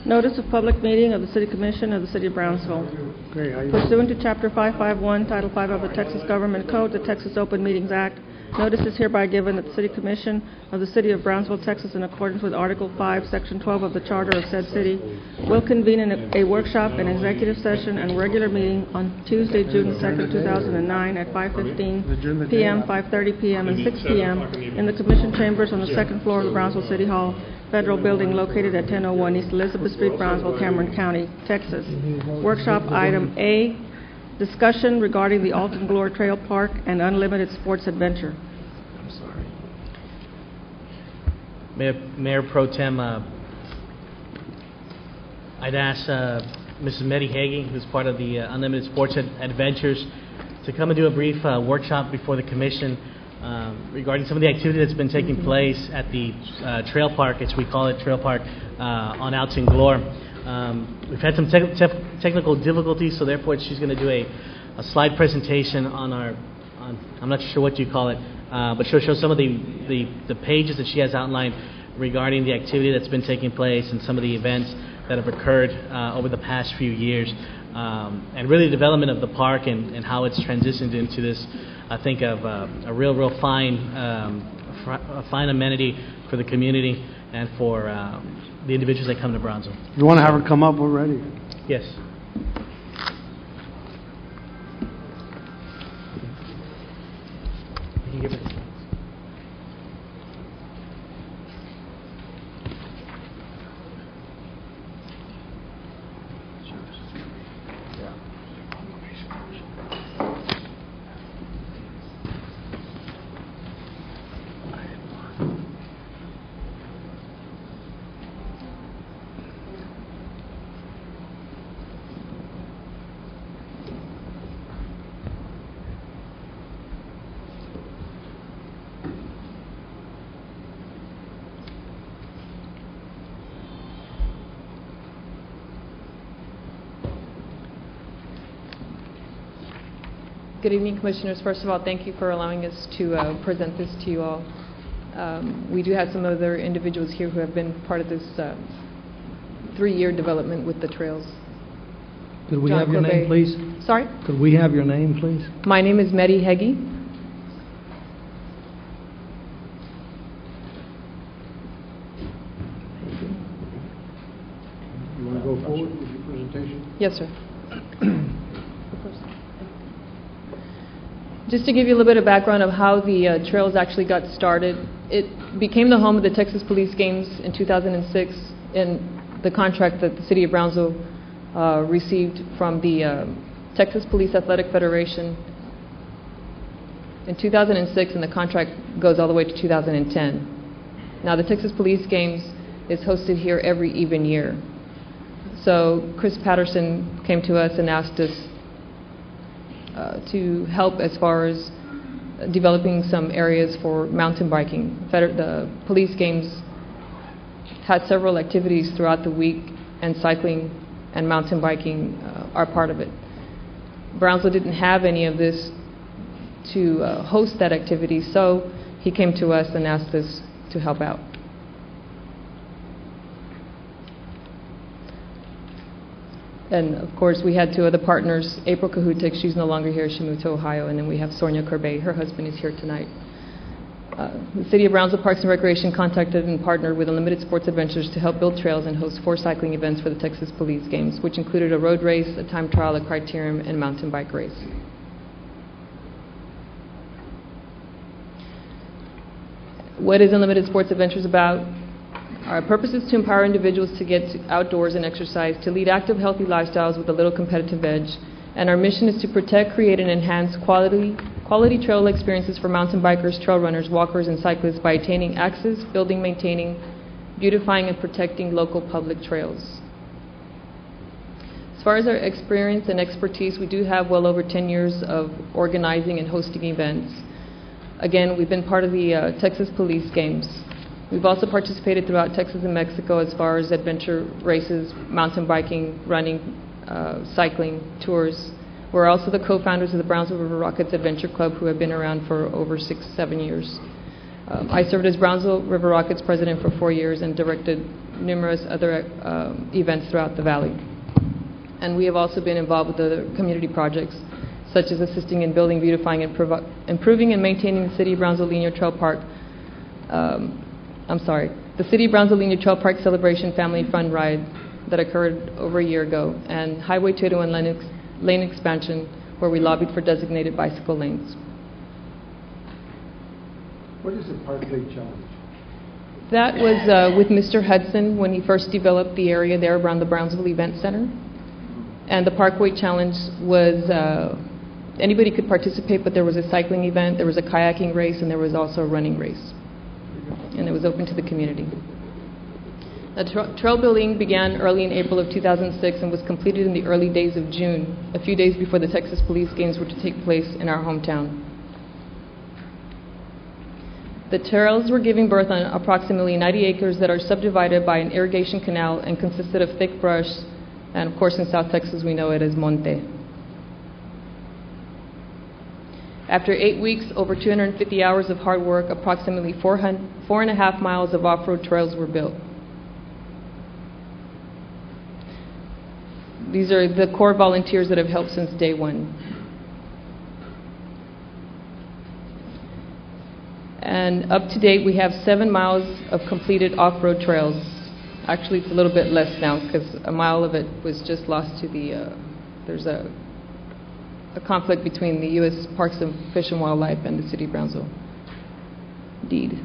Notice of public meeting of the City Commission of the City of Brownsville. Pursuant to Chapter 551, Title 5 of the Texas Government Code, the Texas Open Meetings Act, notice is hereby given that the City Commission of the City of Brownsville, Texas, in accordance with Article 5, Section 12 of the Charter of said city, will convene a workshop, an executive session, and regular meeting on Tuesday, June 2nd, 2009 at 5:15 p.m., 5:30 p.m., and 6 p.m. in the Commission Chambers on the second floor of the Brownsville City Hall Federal Building located at 1001 East Elizabeth Street, Brownsville, Cameron County, Texas. Workshop item A, discussion regarding the Alton Glory Trail Park and unlimited sports adventure. I'm sorry. Mayor Pro Tem, I'd ask Mrs. Meddy Hagee, who's part of the Unlimited Sports Adventures, to come and do a brief workshop before the Commission regarding some of the activity that's been taking place at the trail park, as we call it, trail park on Alton Glory. We've had some technical difficulties, so therefore she's going to do a slide presentation on I'm not sure what you call it, but she'll show some of the pages that she has outlined regarding the activity that's been taking place and some of the events that have occurred over the past few years, and really the development of the park and how it's transitioned into this, I think, of a real fine amenity for the community and for the individuals that come to Brownsville. You want to have her come up already? Yes. You can give it. Good evening, Commissioners. First of all, thank you for allowing us to present this to you all. We do have some other individuals here who have been part of this 3-year development with the trails. Could we have your name, please? Sorry? Could we have your name, please? My name is Meddy Hagee. You want to go forward with your presentation? Yes, sir. Just to give you a little bit of background of how the trails actually got started, it became the home of the Texas Police Games in 2006 in the contract that the City of Brownsville received from the Texas Police Athletic Federation in 2006, and the contract goes all the way to 2010. Now, the Texas Police Games is hosted here every even year. So Chris Patterson came to us and asked us to help as far as developing some areas for mountain biking. The police games had several activities throughout the week, and cycling and mountain biking are part of it. Brownsville didn't have any of this to host that activity, so he came to us and asked us to help out. And of course, we had 2 other partners. April Kahutik, she's no longer here, she moved to Ohio, and then we have Sonia Corbet, her husband is here tonight. The City of Brownsville Parks and Recreation contacted and partnered with Unlimited Sports Adventures to help build trails and host 4 cycling events for the Texas Police Games, which included a road race, a time trial, a criterium, and mountain bike race. What is Unlimited Sports Adventures about? Our purpose is to empower individuals to get outdoors and exercise, to lead active, healthy lifestyles with a little competitive edge. And our mission is to protect, create, and enhance quality trail experiences for mountain bikers, trail runners, walkers, and cyclists by attaining access, building, maintaining, beautifying, and protecting local public trails. As far as our experience and expertise, we do have well over 10 years of organizing and hosting events. Again, we've been part of the Texas Police Games. We've also participated throughout Texas and Mexico as far as adventure races, mountain biking, running, cycling tours. We're also the co-founders of the Brownsville River Rockets Adventure Club, who have been around for over 6-7 years. I served as Brownsville River Rockets president for 4 years and directed numerous other events throughout the valley. And we have also been involved with other community projects, such as assisting in building, beautifying, and improving and maintaining the City of Brownsville Linear Trail Park. The City of Brownsville Linear Trail Park Celebration Family Fun Ride that occurred over a year ago, and Highway 201 lane expansion, where we lobbied for designated bicycle lanes. What is the Parkway Challenge? That was with Mr. Hudson when he first developed the area there around the Brownsville Event Center. And the Parkway Challenge was, anybody could participate, but there was a cycling event, there was a kayaking race, and there was also a running race. And it was open to the community. The trail building began early in April of 2006 and was completed in the early days of June, a few days before the Texas Police Games were to take place in our hometown. The trails were giving birth on approximately 90 acres that are subdivided by an irrigation canal and consisted of thick brush, and of course in South Texas we know it as monte. After 8 weeks, over 250 hours of hard work, approximately 4.5 miles of off-road trails were built. These are the core volunteers that have helped since day one. And up to date, we have 7 miles of completed off-road trails. Actually, it's a little bit less now because a mile of it was just lost to the, there's a conflict between the U.S. Parks and Fish and Wildlife and the City of Brownsville deed.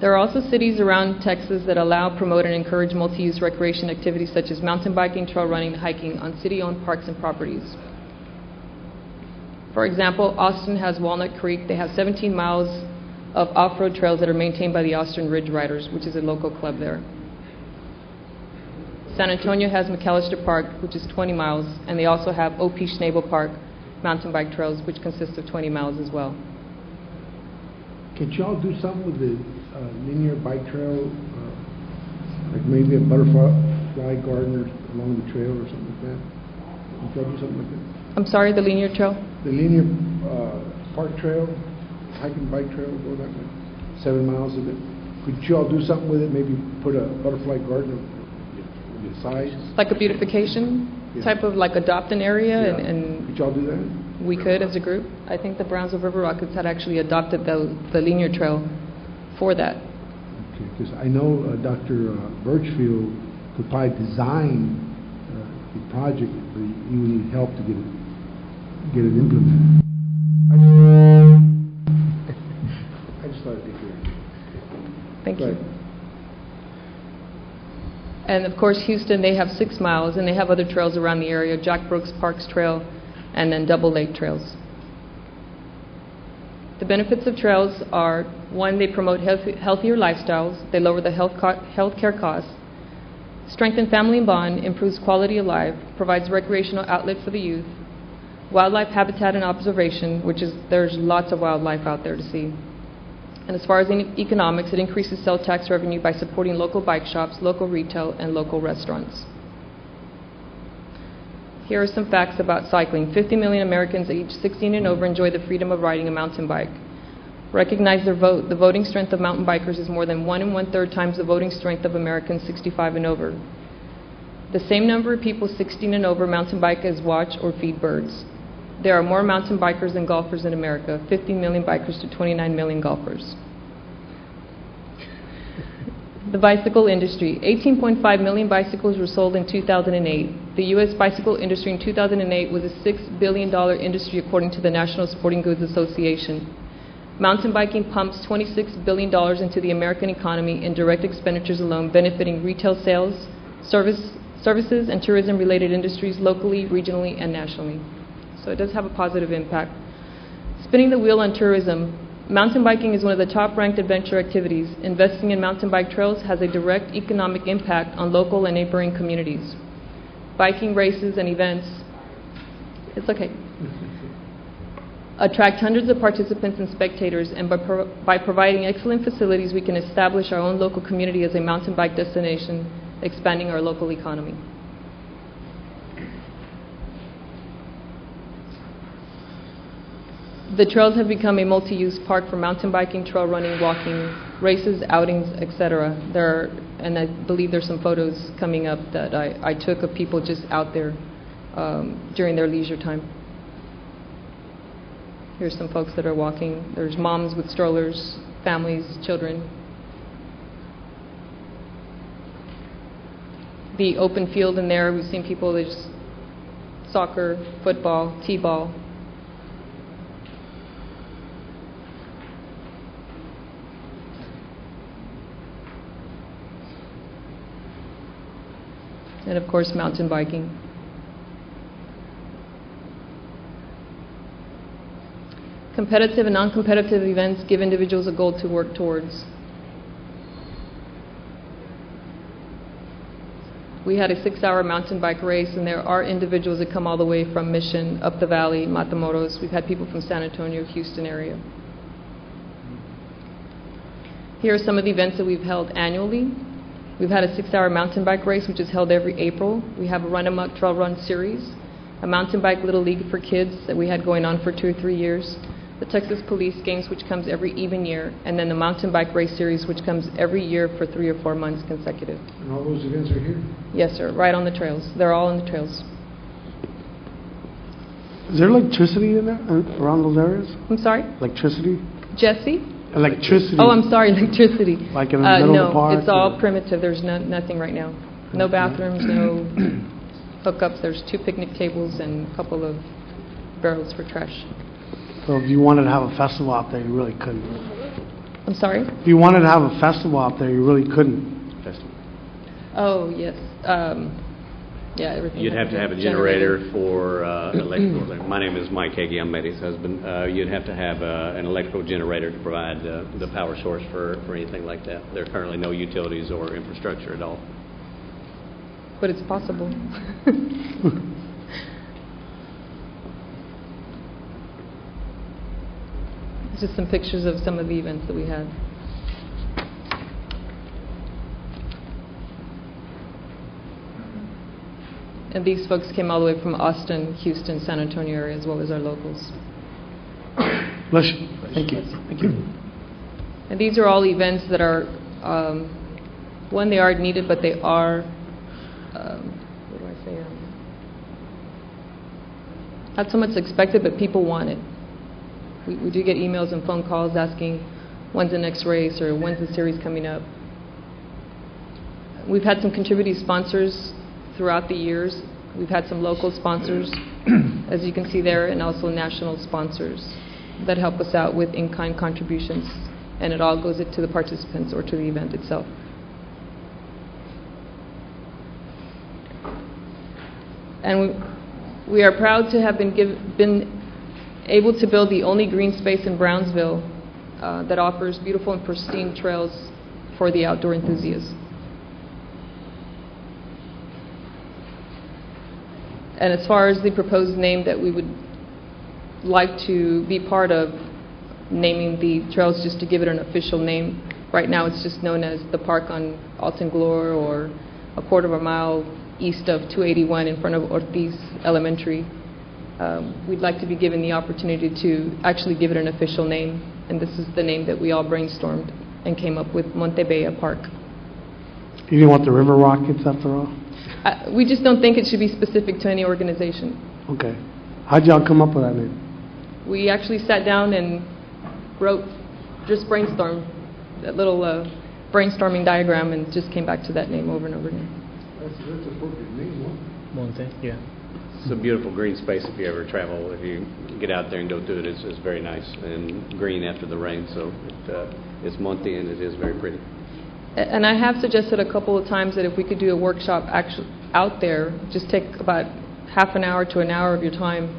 There are also cities around Texas that allow, promote, and encourage multi-use recreation activities such as mountain biking, trail running, and hiking on city-owned parks and properties. For example, Austin has Walnut Creek. They have 17 miles of off-road trails that are maintained by the Austin Ridge Riders, which is a local club there. San Antonio has McAllister Park, which is 20 miles, and they also have O.P. Schnabel Park mountain bike trails, which consist of 20 miles as well. Could y'all do something with the linear bike trail, like maybe a butterfly garden along the trail or something like that? Could y'all do something like that? I'm sorry, the linear trail? The linear park trail, hiking bike trail, go that way, 7 miles of it. Could y'all do something with it? Maybe put a butterfly garden on the sides? Like a beautification type of, like, adopt an area? Yeah. And Could y'all do that? we could as a group. I think the Brownsville River Rockets had actually adopted the linear trail for that. Okay, because I know Dr. Birchfield could probably design the project, but he would need help to get it implemented. I just thought it'd be good. Thank Right. you. And of course, Houston, they have 6 miles, and they have other trails around the area, Jack Brooks Parks Trail, and then Double Lake Trails. The benefits of trails are, 1, they promote healthier lifestyles, they lower the health care costs, strengthen family bond, improves quality of life, provides recreational outlet for the youth, wildlife habitat and observation, which is, there's lots of wildlife out there to see. And as far as economics, it increases sales tax revenue by supporting local bike shops, local retail, and local restaurants. Here are some facts about cycling. 50 million Americans aged 16 and over enjoy the freedom of riding a mountain bike. Recognize their vote. The voting strength of mountain bikers is more than 1 1/3 times the voting strength of Americans 65 and over. The same number of people 16 and over mountain bike as watch or feed birds. There are more mountain bikers than golfers in America, 50 million bikers to 29 million golfers. The bicycle industry. 18.5 million bicycles were sold in 2008. The U.S. bicycle industry in 2008 was a $6 billion industry according to the National Sporting Goods Association. Mountain biking pumps $26 billion into the American economy in direct expenditures alone, benefiting retail sales, services, and tourism-related industries locally, regionally, and nationally. So it does have a positive impact. Spinning the wheel on tourism. Mountain biking is one of the top-ranked adventure activities. Investing in mountain bike trails has a direct economic impact on local and neighboring communities. Biking races and events, it's okay, attract hundreds of participants and spectators, and by providing excellent facilities, we can establish our own local community as a mountain bike destination, expanding our local economy. The trails have become a multi-use park for mountain biking, trail running, walking, races, outings, etc. And I believe there's some photos coming up that I took of people just out there during their leisure time. Here's some folks that are walking. There's moms with strollers, families, children. The open field in there, we've seen people, there's soccer, football, t-ball. And of course, mountain biking. Competitive and non-competitive events give individuals a goal to work towards. We had a 6-hour mountain bike race, and there are individuals that come all the way from Mission, up the valley, Matamoros. We've had people from San Antonio, Houston area. Here are some of the events that we've held annually. We've had a 6-hour mountain bike race, which is held every April. We have a Run Amok Trail Run series, a mountain bike Little League for kids that we had going on for 2 or 3 years, the Texas Police Games, which comes every even year, and then the mountain bike race series, which comes every year for 3 or 4 months consecutive. And all those events are here? Yes, sir, right on the trails. They're all on the trails. Is there electricity in there, around those areas? I'm sorry? Electricity? Jesse? Electricity. Oh, I'm sorry, electricity. Like in the middle of the park? No, it's all primitive. There's nothing right now. No bathrooms, no hookups. There's 2 picnic tables and a couple of barrels for trash. So if you wanted to have a festival out there, you really couldn't. I'm sorry? If you wanted to have a festival out there, you really couldn't. Festival. Oh, yes. Yeah, everything. You'd have to have a generator for electrical. My name is Mike Hagee. I'm Eddie's husband. You'd have to have an electrical generator to provide the power source for anything like that. There are currently no utilities or infrastructure at all. But it's possible. Just some pictures of some of the events that we had. And these folks came all the way from Austin, Houston, San Antonio area, as well as our locals. Bless you. Thank you. Thank you. And these are all events that are, one, they are needed, but they are, what do I say, not so much expected, but people want it. We do get emails and phone calls asking when's the next race or when's the series coming up. We've had some contributing sponsors throughout the years. We've had some local sponsors, as you can see there, and also national sponsors that help us out with in-kind contributions, and it all goes to the participants or to the event itself. And we are proud to have been able to build the only green space in Brownsville that offers beautiful and pristine trails for the outdoor enthusiasts. And as far as the proposed name that we would like to be part of, naming the trails just to give it an official name, right now it's just known as the park on Alton Glore, or a quarter of a mile east of 281 in front of Ortiz Elementary. We'd like to be given the opportunity to actually give it an official name, and this is the name that we all brainstormed and came up with, Montebella Park. You didn't want the River Rockets after all? We just don't think it should be specific to any organization. Okay. How'd y'all come up with that name? We actually sat down and wrote, just brainstormed, that little brainstorming diagram, and just came back to that name over and over again. That's a perfect name, huh? Monte, yeah. It's a beautiful green space if you ever travel. If you get out there and go through it, it's very nice and green after the rain. So it's Monte, and it is very pretty. And I have suggested a couple of times that if we could do a workshop actually out there, just take about half an hour to an hour of your time,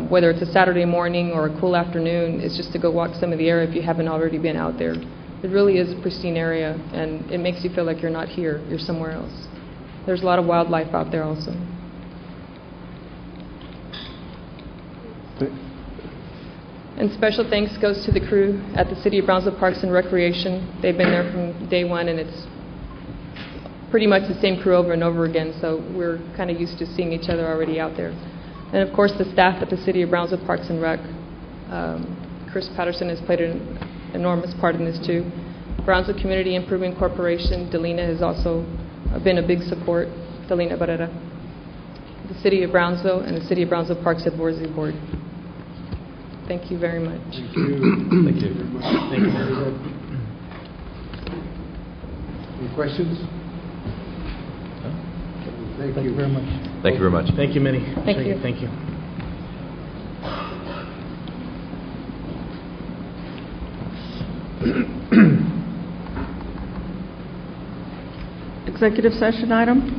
whether it's a Saturday morning or a cool afternoon, is just to go walk some of the area if you haven't already been out there. It really is a pristine area, and it makes you feel like you're not here, you're somewhere else. There's a lot of wildlife out there also. And special thanks goes to the crew at the City of Brownsville Parks and Recreation. They've been there from day one, and it's pretty much the same crew over and over again, so we're kind of used to seeing each other already out there. And of course, the staff at the City of Brownsville Parks and Rec. Chris Patterson has played an enormous part in this too. Brownsville Community Improvement Corporation, Delina has also been a big support, Delina Barrera. The City of Brownsville and the City of Brownsville Parks Advisory Board. Thank you very much. Thank you. Thank you. Thank you. Any questions? Thank you very much. Thank you very much. Thank you, Mitty. Thank you. Thank you. Executive session item.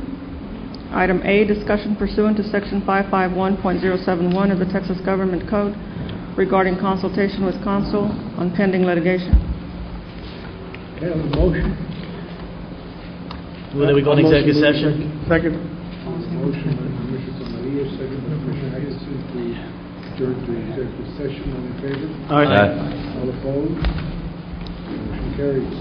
Item A, discussion pursuant to Section 551.071 of the Texas Government Code regarding consultation with counsel on pending litigation. Okay, on the motion. Will we go into executive session? Second. Motion by Commissioner Maria, second by Commissioner Atkinson to adjourn to executive session. All in favor? Aye. All opposed? Motion carries.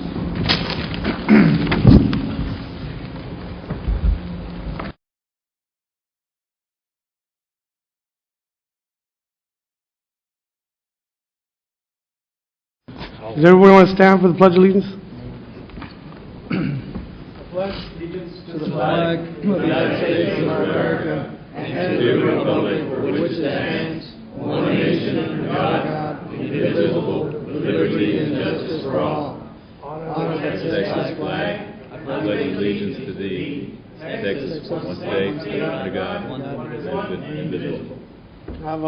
Does everyone want to stand for the Pledge of Allegiance? To the flag of the United States of America and to the republic for which it stands, one nation under God, indivisible, with liberty and justice for all. Honor the Texas flag. I pledge allegiance to thee, Texas, one state, under God, indivisible. I have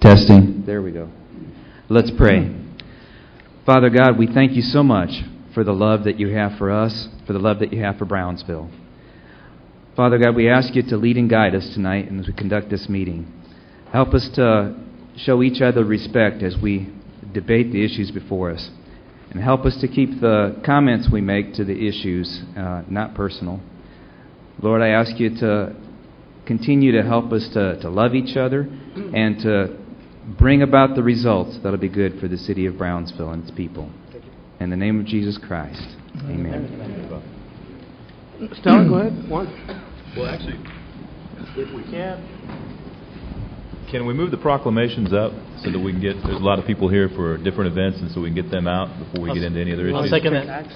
Testing. There we go. Let's pray. Father God, we thank you so much for the love that you have for us, for the love that you have for Brownsville. Father God, we ask you to lead and guide us tonight as we conduct this meeting. Help us to show each other respect as we debate the issues before us. And help us to keep the comments we make to the issues not personal. Lord, I ask you to continue to help us to love each other and to bring about the results that will be good for the city of Brownsville and its people. In the name of Jesus Christ, amen. Stella, go ahead. One. Well, actually, if we can we move the proclamations up so that we can get, there's a lot of people here for different events, and so we can get them out before we get into any other issues? I'll second that.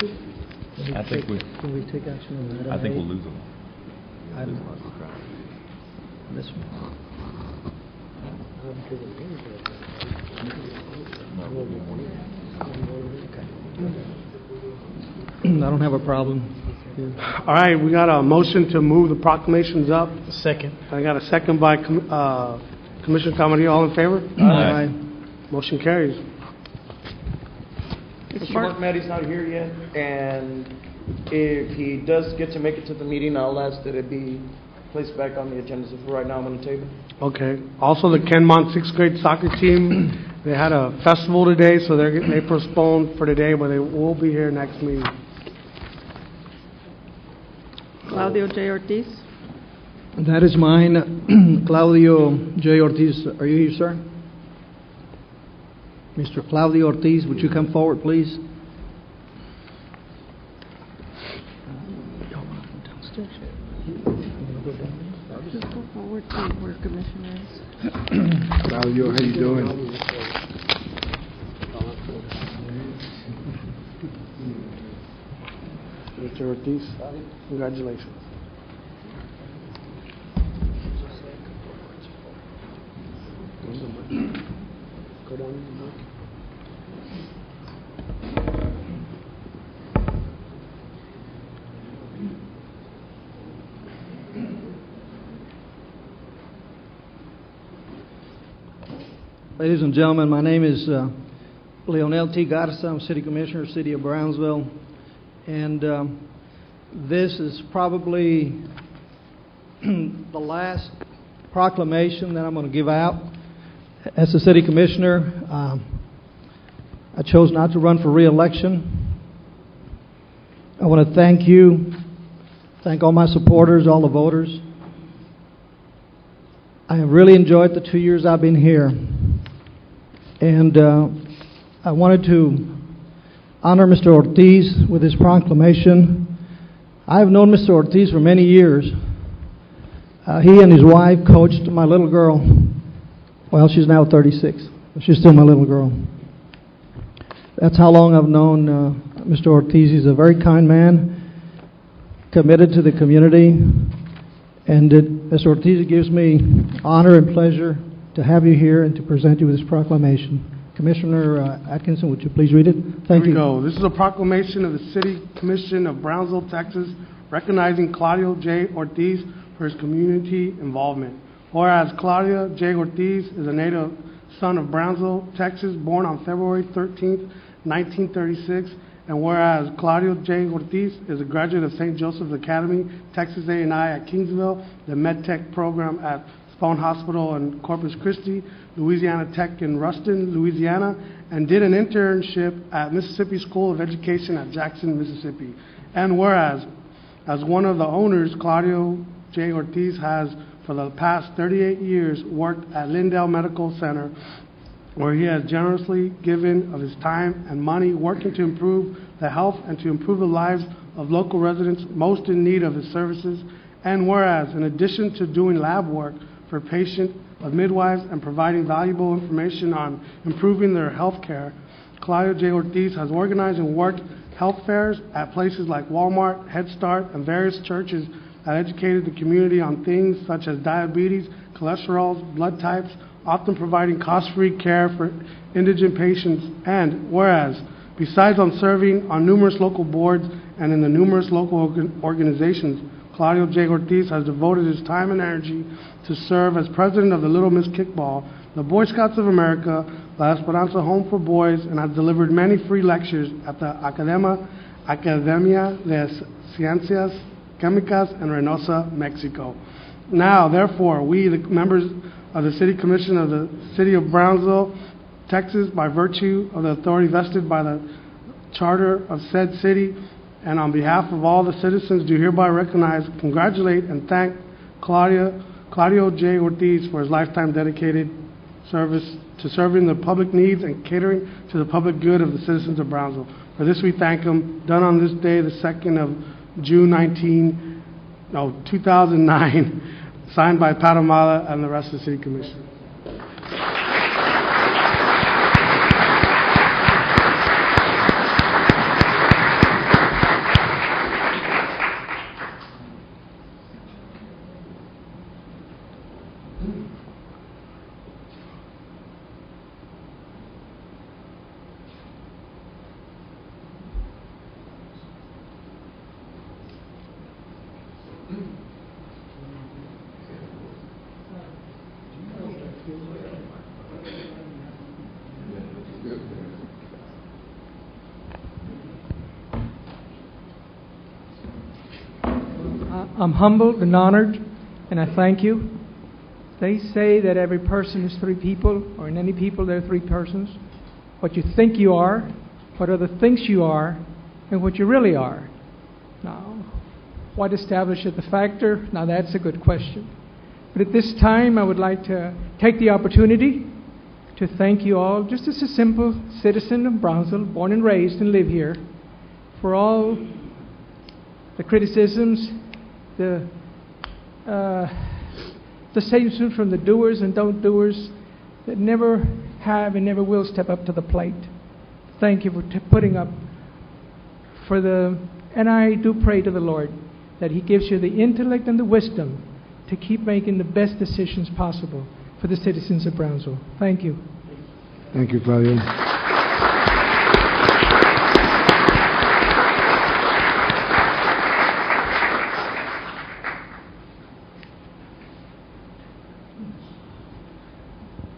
I think we, Can we take action on that? I think we'll lose them. This one. I don't have a problem. All right, we got a motion to move the proclamations up. Second. I got a second by Commissioner Camarillo. All in favor? Aye. Motion carries. It's Mr. Mark. Mark Matty's not here yet, and if he does get to make it to the meeting, I'll ask that it be placed back on the agenda. So for right now, I'm on the table. Okay. Also, the Kenmont 6th grade soccer team, they had a festival today, so they postponed for today, but they will be here next meeting. Claudio J. Ortiz. That is mine. Claudio J. Ortiz, are you here, sir? Mr. Claudio Ortiz, would you come forward, please? Just go forward to where Commissioner is. Claudio, how you doing? Mr. Ortiz, congratulations. Go down. Ladies and gentlemen, my name is Leonel T. Garza. I'm City Commissioner, City of Brownsville. And this is probably the last proclamation that I'm going to give out. As a City Commissioner, I chose not to run for re-election. I want to thank you, thank all my supporters, all the voters. I have really enjoyed the 2 years I've been here. And I wanted to honor Mr. Ortiz with his proclamation. I have known Mr. Ortiz for many years. He and his wife coached my little girl. Well, she's now 36, but she's still my little girl. That's how long I've known Mr. Ortiz. He's a very kind man, committed to the community, and Mr. Ortiz, it gives me honor and pleasure to have you here and to present you with this proclamation. Commissioner Atkinson, would you please read it? Thank you. Here we go. This is a proclamation of the City Commission of Brownsville, Texas, recognizing Claudio J. Ortiz for his community involvement. Whereas Claudio J. Ortiz is a native son of Brownsville, Texas, born on February 13th, 1936, and whereas Claudio J. Ortiz is a graduate of St. Joseph's Academy, Texas A&I at Kingsville, the MedTech program at Spawn Hospital in Corpus Christi, Louisiana Tech in Ruston, Louisiana, and did an internship at Mississippi School of Education at Jackson, Mississippi. And whereas, as one of the owners, Claudio J. Ortiz has, for the past 38 years, worked at Lindell Medical Center, where he has generously given of his time and money working to improve the health and to improve the lives of local residents most in need of his services. And whereas, in addition to doing lab work for patients of midwives and providing valuable information on improving their health care, Claudio J. Ortiz has organized and worked health fairs at places like Walmart, Head Start, and various churches that educated the community on things such as diabetes, cholesterol, blood types, often providing cost-free care for indigent patients. And whereas, besides on serving on numerous local boards and in the numerous local organizations, Claudio J. Ortiz has devoted his time and energy to serve as president of the Little Miss Kickball, the Boy Scouts of America, La Esperanza Home for Boys, and has delivered many free lectures at the Academia de Ciencias Químicas in Reynosa, Mexico. Now, therefore, we, the members of the City Commission of the City of Brownsville, Texas, by virtue of the authority vested by the charter of said city, and on behalf of all the citizens, do hereby recognize, congratulate, and thank Claudio J. Ortiz for his lifetime dedicated service to serving the public needs and catering to the public good of the citizens of Brownsville. For this we thank him, done on this day, the 2nd of June 2009, signed by Pat Amala and the rest of the City Commission. I'm humbled and honored, and I thank you. They say that every person is three people, or in any people there are three persons. What you think you are, what other thinks you are, and what you really are. Now, what establishes the factor? Now that's a good question. But at this time, I would like to take the opportunity to thank you all, just as a simple citizen of Brownsville, born and raised and live here, for all the criticisms, the statements from the doers and don't doers that never have and never will step up to the plate. Thank you for putting up for the, and I do pray to the Lord that He gives you the intellect and the wisdom to keep making the best decisions possible for the citizens of Brownsville. Thank you. Thank you, Claudio.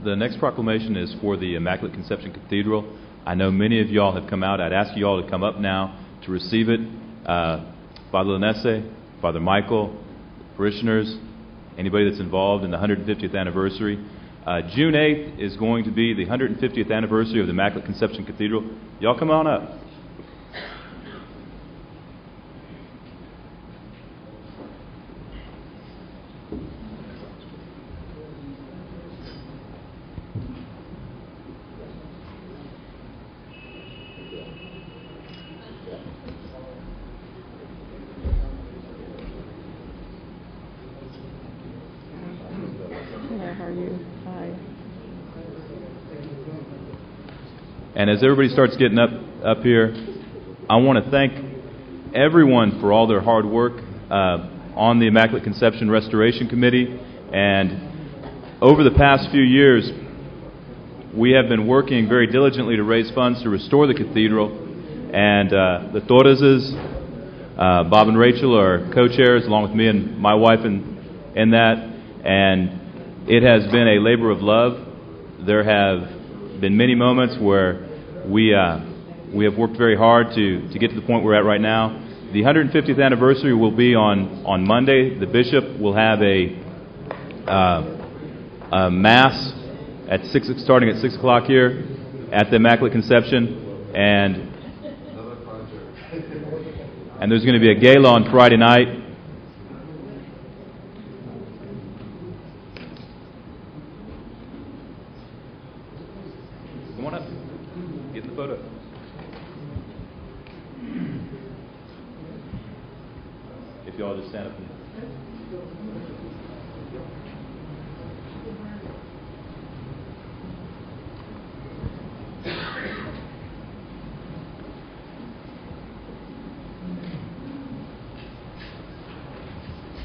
The next proclamation is for the Immaculate Conception Cathedral. I know many of y'all have come out. I'd ask you all to come up now to receive it. Father Lanese, Father Michael, parishioners, anybody that's involved in the 150th anniversary. June 8th is going to be the 150th anniversary of the Immaculate Conception Cathedral. Y'all come on up. And as everybody starts getting up here, I want to thank everyone for all their hard work on the Immaculate Conception Restoration Committee. And over the past few years, we have been working very diligently to raise funds to restore the cathedral. And the Torreses, Bob and Rachel are co-chairs along with me and my wife in that. And it has been a labor of love. There have been many moments where we have worked very hard to get to the point we're at right now. The 150th anniversary will be on Monday. The bishop will have a mass at starting at 6 o'clock here at the Immaculate Conception, and there's going to be a gala on Friday night. Come on up, get in the photo. If y'all just stand up.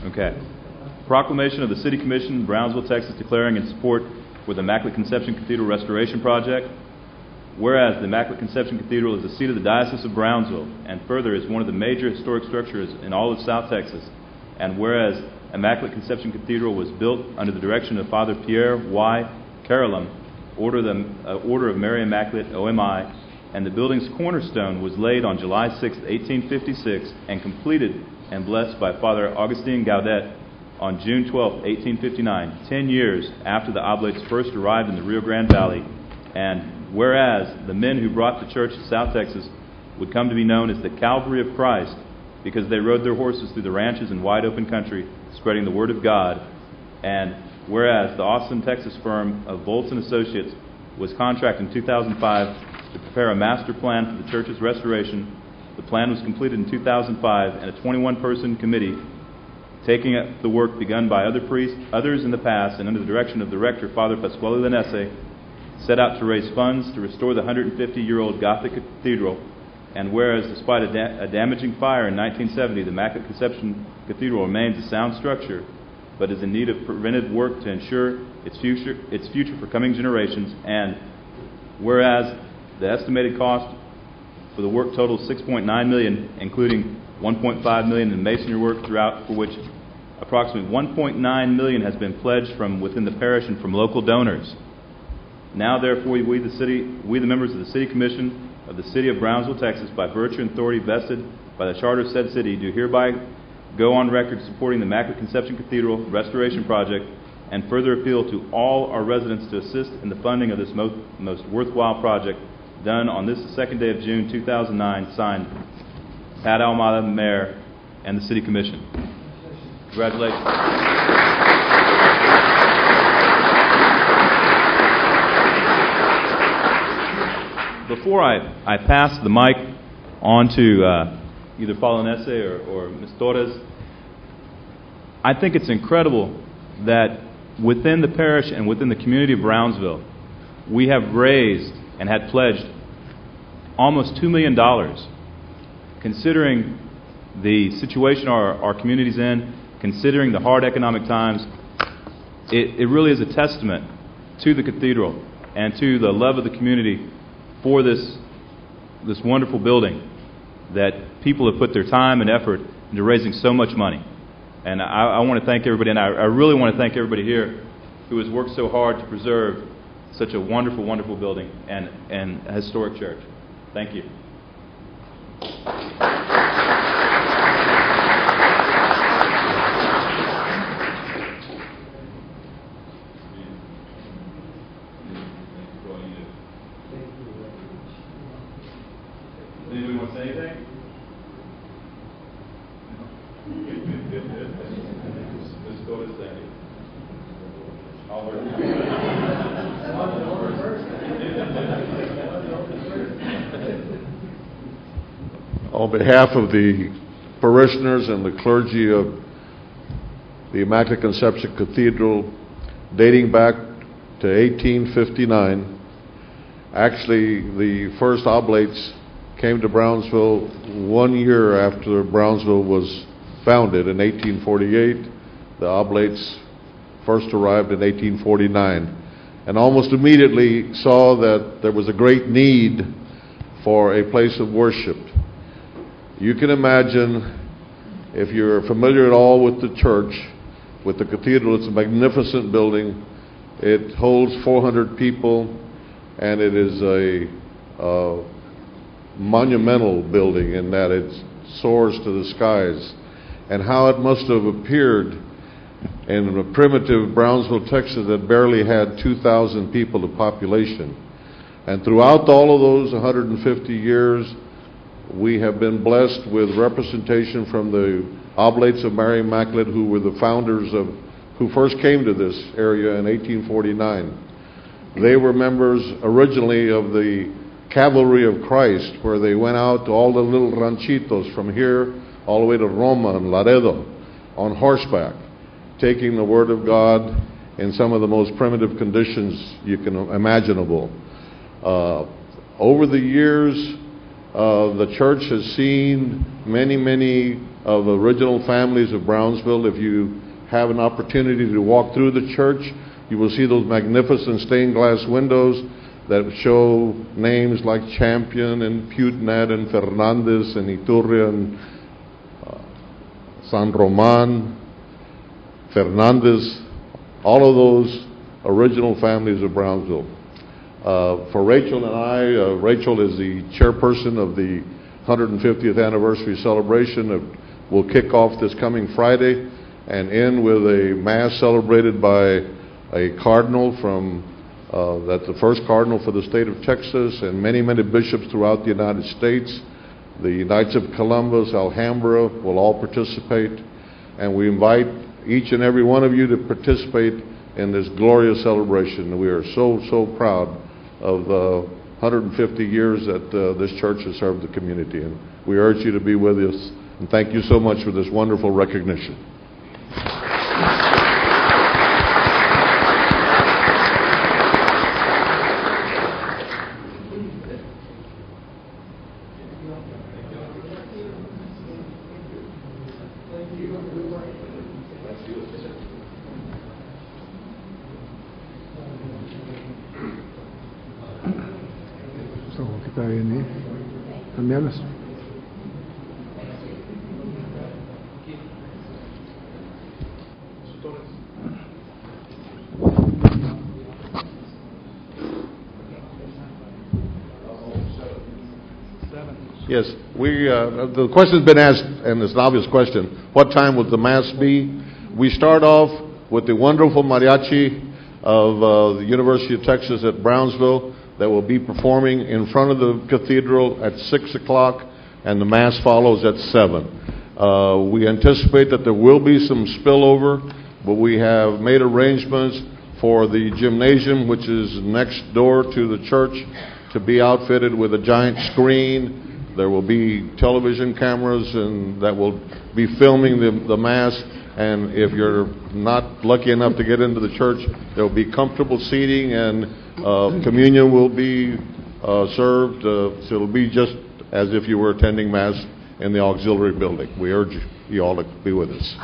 Okay. Proclamation of the City Commission, Brownsville, Texas, declaring in support for the Immaculate Conception Cathedral Restoration Project. Whereas the Immaculate Conception Cathedral is the seat of the Diocese of Brownsville, and further is one of the major historic structures in all of South Texas. And whereas Immaculate Conception Cathedral was built under the direction of Father Pierre Y. Carolum, Order of Mary Immaculate, OMI, and the building's cornerstone was laid on July 6, 1856, and completed and blessed by Father Augustine Gaudet on June 12, 1859, 10 years after the Oblates first arrived in the Rio Grande Valley. And whereas the men who brought the church to South Texas would come to be known as the Calvary of Christ because they rode their horses through the ranches and wide open country spreading the Word of God. And whereas the Austin, Texas firm of Volts and Associates was contracted in 2005 to prepare a master plan for the church's restoration. The plan was completed in 2005, and a 21-person committee, taking up the work begun by others in the past, and under the direction of the rector, Father Pasquale Lanese, set out to raise funds to restore the 150-year-old Gothic cathedral. And whereas, despite a damaging fire in 1970, the Immaculate Conception Cathedral remains a sound structure, but is in need of preventive work to ensure its future for coming generations. And whereas the estimated cost for the work totals $6.9 million, including $1.5 million in masonry work throughout, for which approximately $1.9 million has been pledged from within the parish and from local donors. Now, therefore, we the members of the City Commission of the City of Brownsville, Texas, by virtue and authority vested by the Charter of said city, do hereby go on record supporting the Immaculate Conception Cathedral Restoration Project, and further appeal to all our residents to assist in the funding of this most worthwhile project, done on this 2nd day of June 2009, signed Pat Almada, Mayor, and the City Commission. Congratulations. Before I pass the mic on to either Father Lanese or Ms. Torres, I think it's incredible that within the parish and within the community of Brownsville, we have raised and had pledged almost $2 million, considering the situation our community's in, considering the hard economic times. It really is a testament to the cathedral and to the love of the community for this wonderful building, that people have put their time and effort into raising so much money. And I want to thank everybody, and I really want to thank everybody here who has worked so hard to preserve such a wonderful, wonderful building and a historic church. Thank you. Anybody want to say anything? Let's go to say. On behalf of the parishioners and the clergy of the Immaculate Conception Cathedral, dating back to 1859, Actually, the first oblates came to Brownsville 1 year after Brownsville was founded in 1848. The oblates first arrived in 1849, and almost immediately saw that there was a great need for a place of worship. You can imagine, if you're familiar at all with the church, with the cathedral, it's a magnificent building. It holds 400 people, and it is a monumental building in that it soars to the skies. And how it must have appeared in a primitive Brownsville, Texas, that barely had 2,000 people of population. And throughout all of those 150 years, we have been blessed with representation from the Oblates of Mary Immaculate, who were the founders of, who first came to this area in 1849. They were members originally of the Cavalry of Christ, where they went out to all the little ranchitos from here all the way to Roma and Laredo on horseback, taking the Word of God in some of the most primitive conditions you can imaginable. Over the years, the church has seen many of the original families of Brownsville. If you have an opportunity to walk through the church, you will see those magnificent stained glass windows that show names like Champion and Putenat and Fernandez and Iturria and San Roman, Fernandez, all of those original families of Brownsville. For Rachel and I, Rachel is the chairperson of the 150th anniversary celebration that will kick off this coming Friday and end with a mass celebrated by a cardinal from, that's the first cardinal for the state of Texas, and many bishops throughout the United States. The Knights of Columbus, Alhambra will all participate, and we invite each and every one of you to participate in this glorious celebration. We are so proud of the 150 years that this church has served the community, and we urge you to be with us. And thank you so much for this wonderful recognition. Está bien, ¿eh? Cambiarlas. Yes, the question's been asked, and it's an obvious question. What time would the Mass be? We start off with the wonderful mariachi of the University of Texas at Brownsville that will be performing in front of the cathedral at 6 o'clock, and the Mass follows at 7. We anticipate that there will be some spillover, but we have made arrangements for the gymnasium, which is next door to the church, to be outfitted with a giant screen. There will be television cameras and that will be filming the Mass. And if you're not lucky enough to get into the church, there will be comfortable seating, and communion will be served. So it'll be just as if you were attending Mass in the auxiliary building. We urge you all to be with us.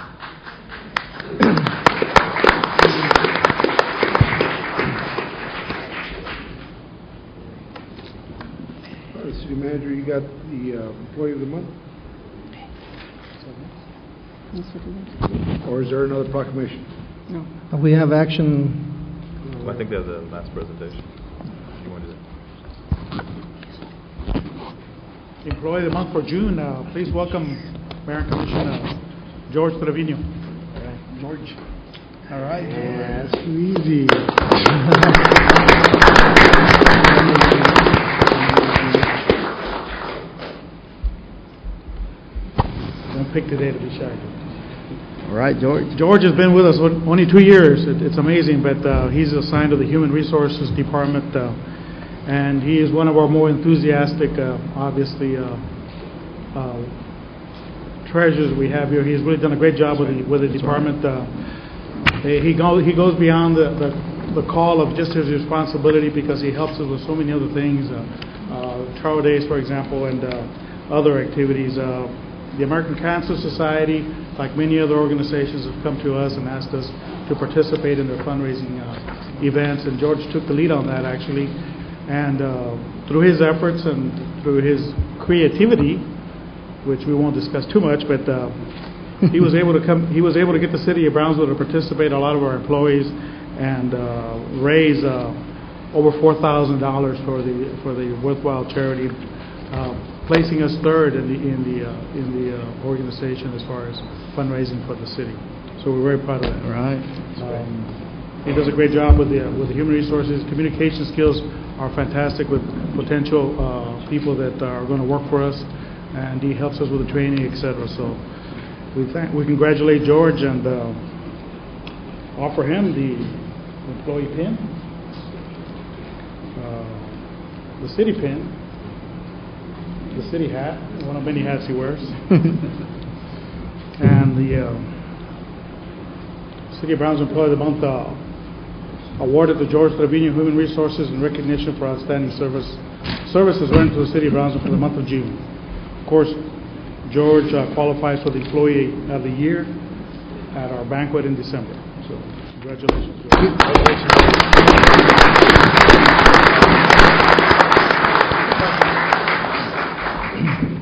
City Manager, you got the Employee of the Month? Or is there another proclamation? No. We have action. Well, I think there's a last presentation. You want to do that? Employee of the Month for June. Please welcome Mayor and Commissioner George Trevino. All right, George. All right. Yeah, that's too easy. Don't pick today to be shy. All right, George. George has been with us only 2 years. It's amazing, but he's assigned to the Human Resources Department, and he is one of our more enthusiastic, obviously, treasures we have here. He's really done a great job with the department. He goes beyond the call of just his responsibility because he helps us with so many other things, Travel Days, for example, and other activities. The American Cancer Society, like many other organizations, have come to us and asked us to participate in their fundraising events, and George took the lead on that, actually. And through his efforts and through his creativity, which we won't discuss too much, but he was able to come. He was able to get the city of Brownsville to participate. A lot of our employees and raise over $4,000 for the worthwhile charity, placing us third in the organization as far as fundraising for the city. So we're very proud of that. Right. He does a great job with the human resources. Communication skills are fantastic with potential people that are going to work for us, and he helps us with the training, etc. So we congratulate George and offer him the employee pin, the city pin, the city hat, one of many hats he wears, and the City of Brownsville Employee of the Month awarded to George Trevino Human Resources in recognition for outstanding services rendered to the City of Brownsville for the month of June. Of course, George qualifies for the Employee of the Year at our banquet in December. So, congratulations, George.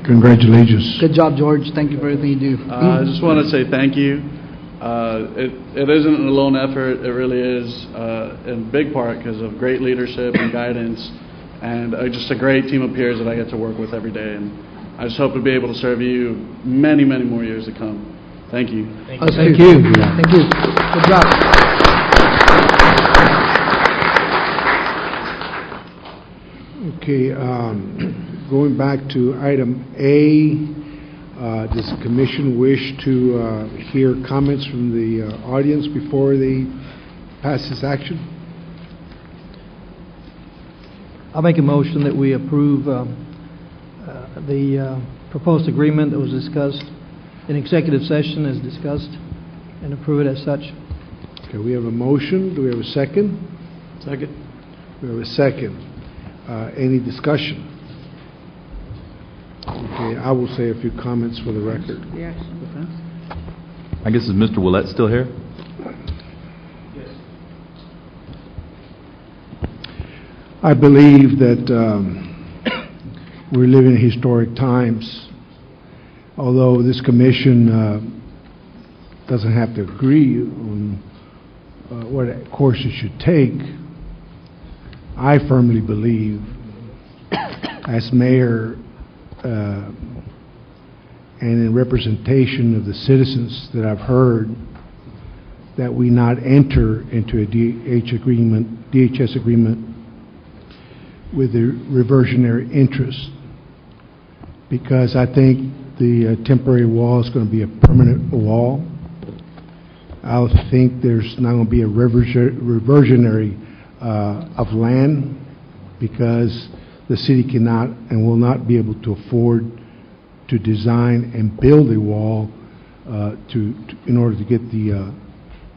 Congratulations. Good job, George. Thank you for everything you do. I just want to say thank you. It isn't an alone effort. It really is, in big part because of great leadership and guidance, and just a great team of peers that I get to work with every day. And I just hope to be able to serve you many, many more years to come. Thank you. Thank you. Thank you. Good job. Okay, going back to item A, does the commission wish to hear comments from the audience before they pass this action? I'll make a motion that we approve the proposed agreement that was discussed in executive session as discussed, and approve it as such. Okay, we have a motion. Do we have a second? Second. We have a second. Any discussion? Okay, I will say a few comments for the record. Yes. I guess, is Mr. Willett still here? Yes. I believe that we're living in historic times. Although this commission doesn't have to agree on what course it should take, I firmly believe, as mayor and in representation of the citizens that I've heard, that we not enter into a DHS agreement with the reversionary interest, because I think the temporary wall is going to be a permanent wall. I think there's not going to be a reversionary of land, because the city cannot and will not be able to afford to design and build a wall in order to get the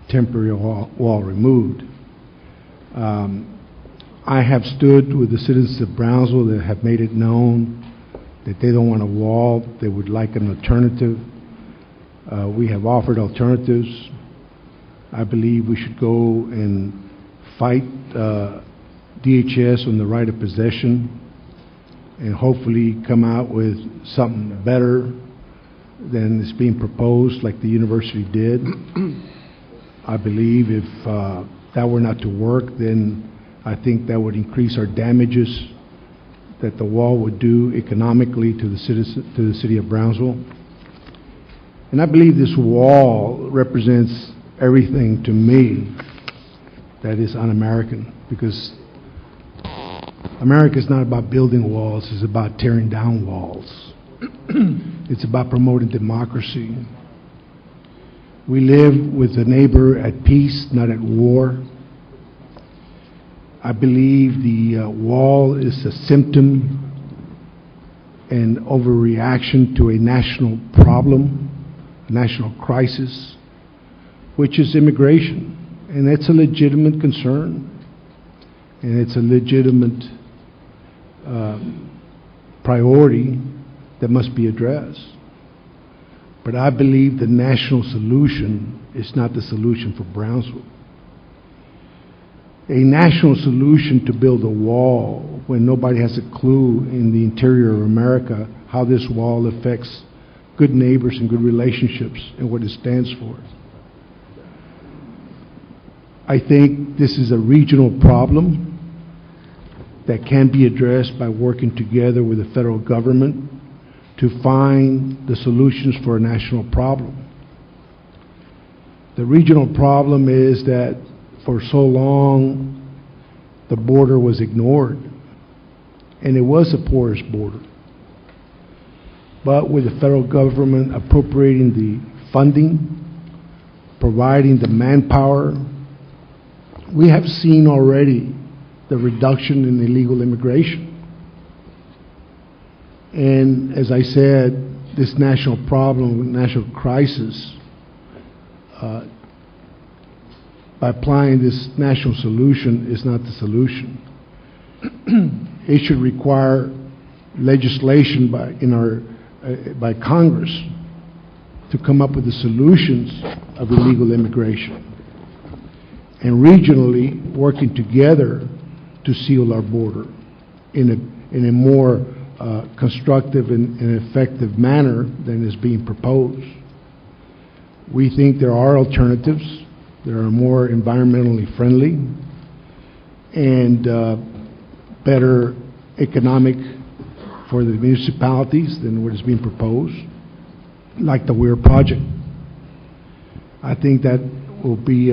temporary wall removed. I have stood with the citizens of Brownsville that have made it known that they don't want a wall, they would like an alternative. We have offered alternatives. I believe we should go and fight DHS on the right of possession and hopefully come out with something better than is being proposed like the university did. I believe if that were not to work, then I think that would increase our damages that the wall would do economically to the city of Brownsville. And I believe this wall represents everything to me that is un-American, because America is not about building walls, it's about tearing down walls. It's about promoting democracy. We live with a neighbor at peace, not at war. I believe the wall is a symptom and overreaction to a national problem, a national crisis, which is immigration. And it's a legitimate concern, and it's a legitimate priority that must be addressed. But I believe the national solution is not the solution for Brownsville. A national solution to build a wall when nobody has a clue in the interior of America how this wall affects good neighbors and good relationships and what it stands for. I think this is a regional problem that can be addressed by working together with the federal government to find the solutions for a national problem. The regional problem is that for so long the border was ignored, and it was a porous border. But with the federal government appropriating the funding, providing the manpower, we have seen already the reduction in illegal immigration. And as I said, this national problem, national crisis, by applying this national solution is not the solution. It should require legislation by Congress to come up with the solutions of illegal immigration, and regionally working together to seal our border in a more constructive and effective manner than is being proposed. We think there are alternatives. There are more environmentally friendly and better economic for the municipalities than what is being proposed, like the Weir project. I think that will be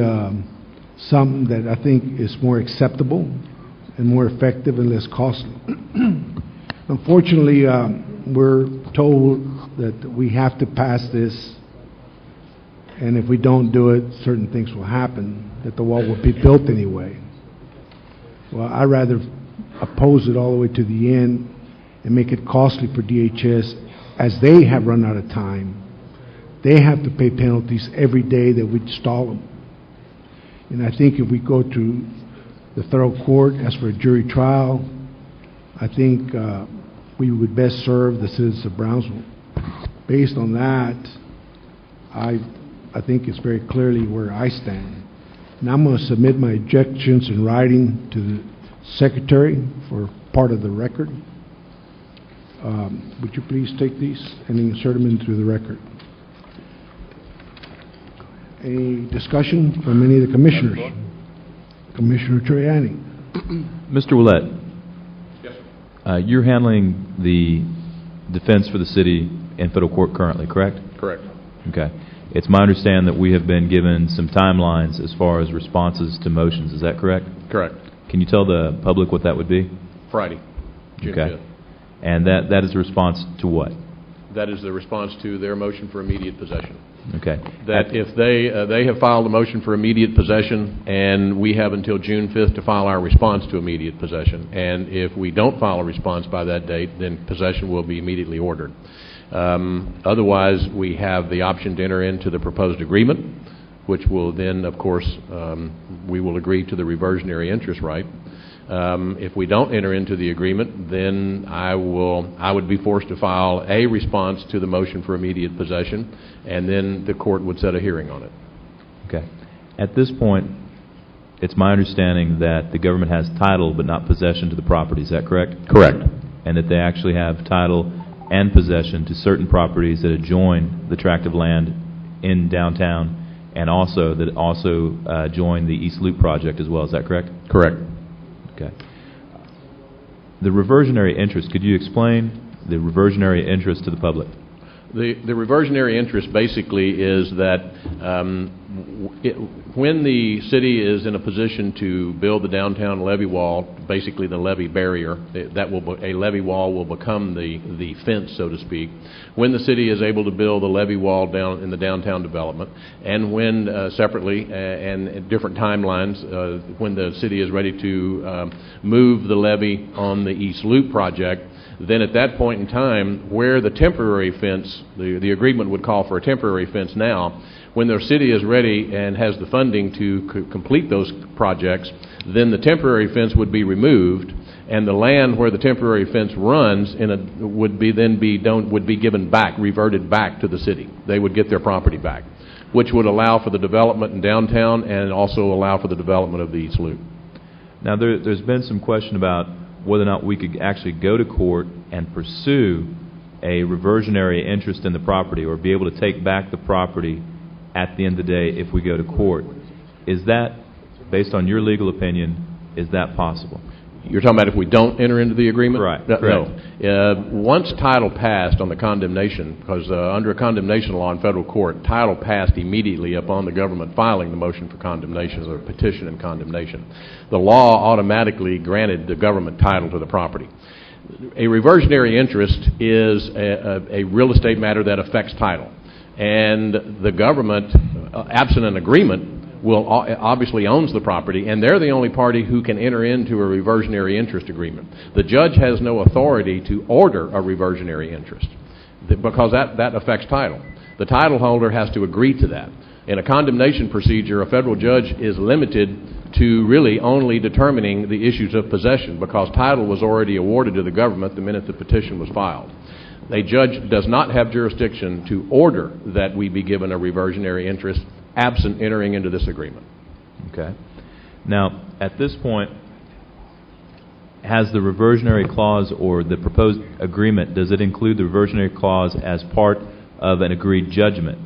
something that I think is more acceptable and more effective and less costly. Unfortunately, we're told that we have to pass this, and if we don't do it, certain things will happen, that the wall will be built anyway. Well, I'd rather oppose it all the way to the end and make it costly for DHS, as they have run out of time. They have to pay penalties every day that we stall them. And I think if we go to the federal court, ask for a jury trial, I think we would best serve the citizens of Brownsville. Based on that, I think it's very clearly where I stand. And I'm going to submit my objections in writing to the Secretary for part of the record. Would you please take these and insert them into the record? Any discussion from any of the commissioners? Commissioner Troiani. Mr. Willett. Yes, sir. You're handling the defense for the city in federal court currently, correct? Correct. Okay. It's my understanding that we have been given some timelines as far as responses to motions. Is that correct? Correct. Can you tell the public what that would be? Friday, June okay. 5th. And that is a response to what? That is the response to their motion for immediate possession. Okay. That if they have filed a motion for immediate possession, and we have until June 5th to file our response to immediate possession. And if we don't file a response by that date, then possession will be immediately ordered. Otherwise, we have the option to enter into the proposed agreement, which will then, of course, we will agree to the reversionary interest right. If we don't enter into the agreement, then I would be forced to file a response to the motion for immediate possession, and then the court would set a hearing on it. Okay. At this point, it's my understanding that the government has title but not possession to the property. Is that correct? Correct. And that they actually have title and possession to certain properties that adjoin the tract of land in downtown, and also that join the East Loop project as well. Is that correct? Correct. Okay. The reversionary interest, could you explain the reversionary interest to the public? The reversionary interest basically is that when the city is in a position to build the downtown levee wall, basically the levee barrier, a levee wall will become the fence, so to speak. When the city is able to build a levee wall down in the downtown development, and when separately and at different timelines, when the city is ready to move the levee on the East Loop project, then at that point in time, where the temporary fence, the agreement would call for a temporary fence now, When the city is ready and has the funding to complete those projects, then the temporary fence would be removed, and the land where the temporary fence runs would be given back, reverted back to the city. They would get their property back, which would allow for the development in downtown and also allow for the development of the East Loop. Now, there's been some question about whether or not we could actually go to court and pursue a reversionary interest in the property or be able to take back the property at the end of the day if we go to court. Is that, based on your legal opinion, is that possible? You're talking about if we don't enter into the agreement? Right. No. Once title passed on the condemnation, because under a condemnation law in federal court, title passed immediately upon the government filing the motion for condemnation or petition and condemnation. The law automatically granted the government title to the property. A reversionary interest is a real estate matter that affects title. And the government, absent an agreement, obviously owns the property, and they're the only party who can enter into a reversionary interest agreement. The judge has no authority to order a reversionary interest because that affects title. The title holder has to agree to that. In a condemnation procedure, a federal judge is limited to really only determining the issues of possession because title was already awarded to the government the minute the petition was filed. A judge does not have jurisdiction to order that we be given a reversionary interest absent entering into this agreement. Okay. Now, at this point, has the reversionary clause or the proposed agreement, does it include the reversionary clause as part of an agreed judgment?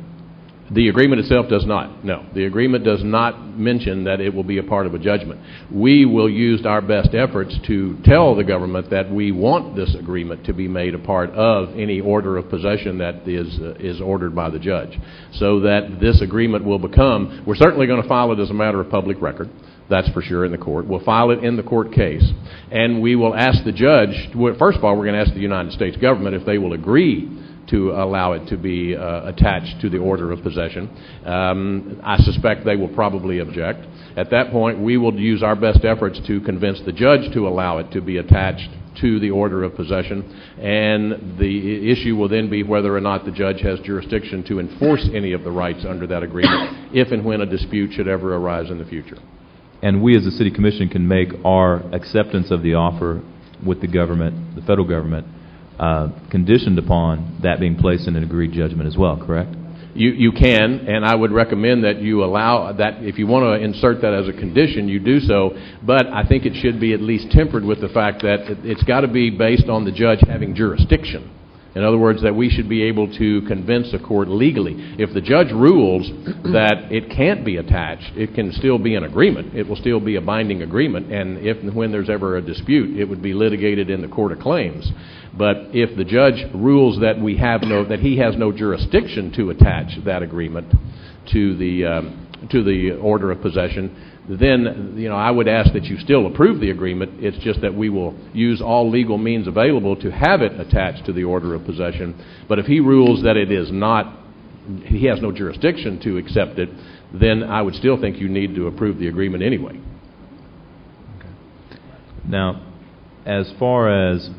The agreement itself does not, no. The agreement does not mention that it will be a part of a judgment. We will use our best efforts to tell the government that we want this agreement to be made a part of any order of possession that is ordered by the judge, so that this agreement will become, we're certainly going to file it as a matter of public record, that's for sure, in the court. We'll file it in the court case, and we will ask the judge, first of all, we're going to ask the United States government if they will agree to allow it to be attached to the order of possession. I suspect they will probably object. At that point, we will use our best efforts to convince the judge to allow it to be attached to the order of possession, and the issue will then be whether or not the judge has jurisdiction to enforce any of the rights under that agreement if and when a dispute should ever arise in the future. And we as the City Commission can make our acceptance of the offer with the government, the federal government, conditioned upon that being placed in an agreed judgment as well, correct? You can, and I would recommend that you allow that. If you want to insert that as a condition, you do so, but I think it should be at least tempered with the fact that it's got to be based on the judge having jurisdiction. In other words, that we should be able to convince a court legally. If the judge rules that it can't be attached, it can still be an agreement. It will still be a binding agreement, and if and when there's ever a dispute, it would be litigated in the court of claims. But if the judge rules that that he has no jurisdiction to attach that agreement to the order of possession, then I would ask that you still approve the agreement. It's just that we will use all legal means available to have it attached to the order of possession. But if he rules that it is not, he has no jurisdiction to accept it, then I would still think you need to approve the agreement anyway. Okay. Now, as far as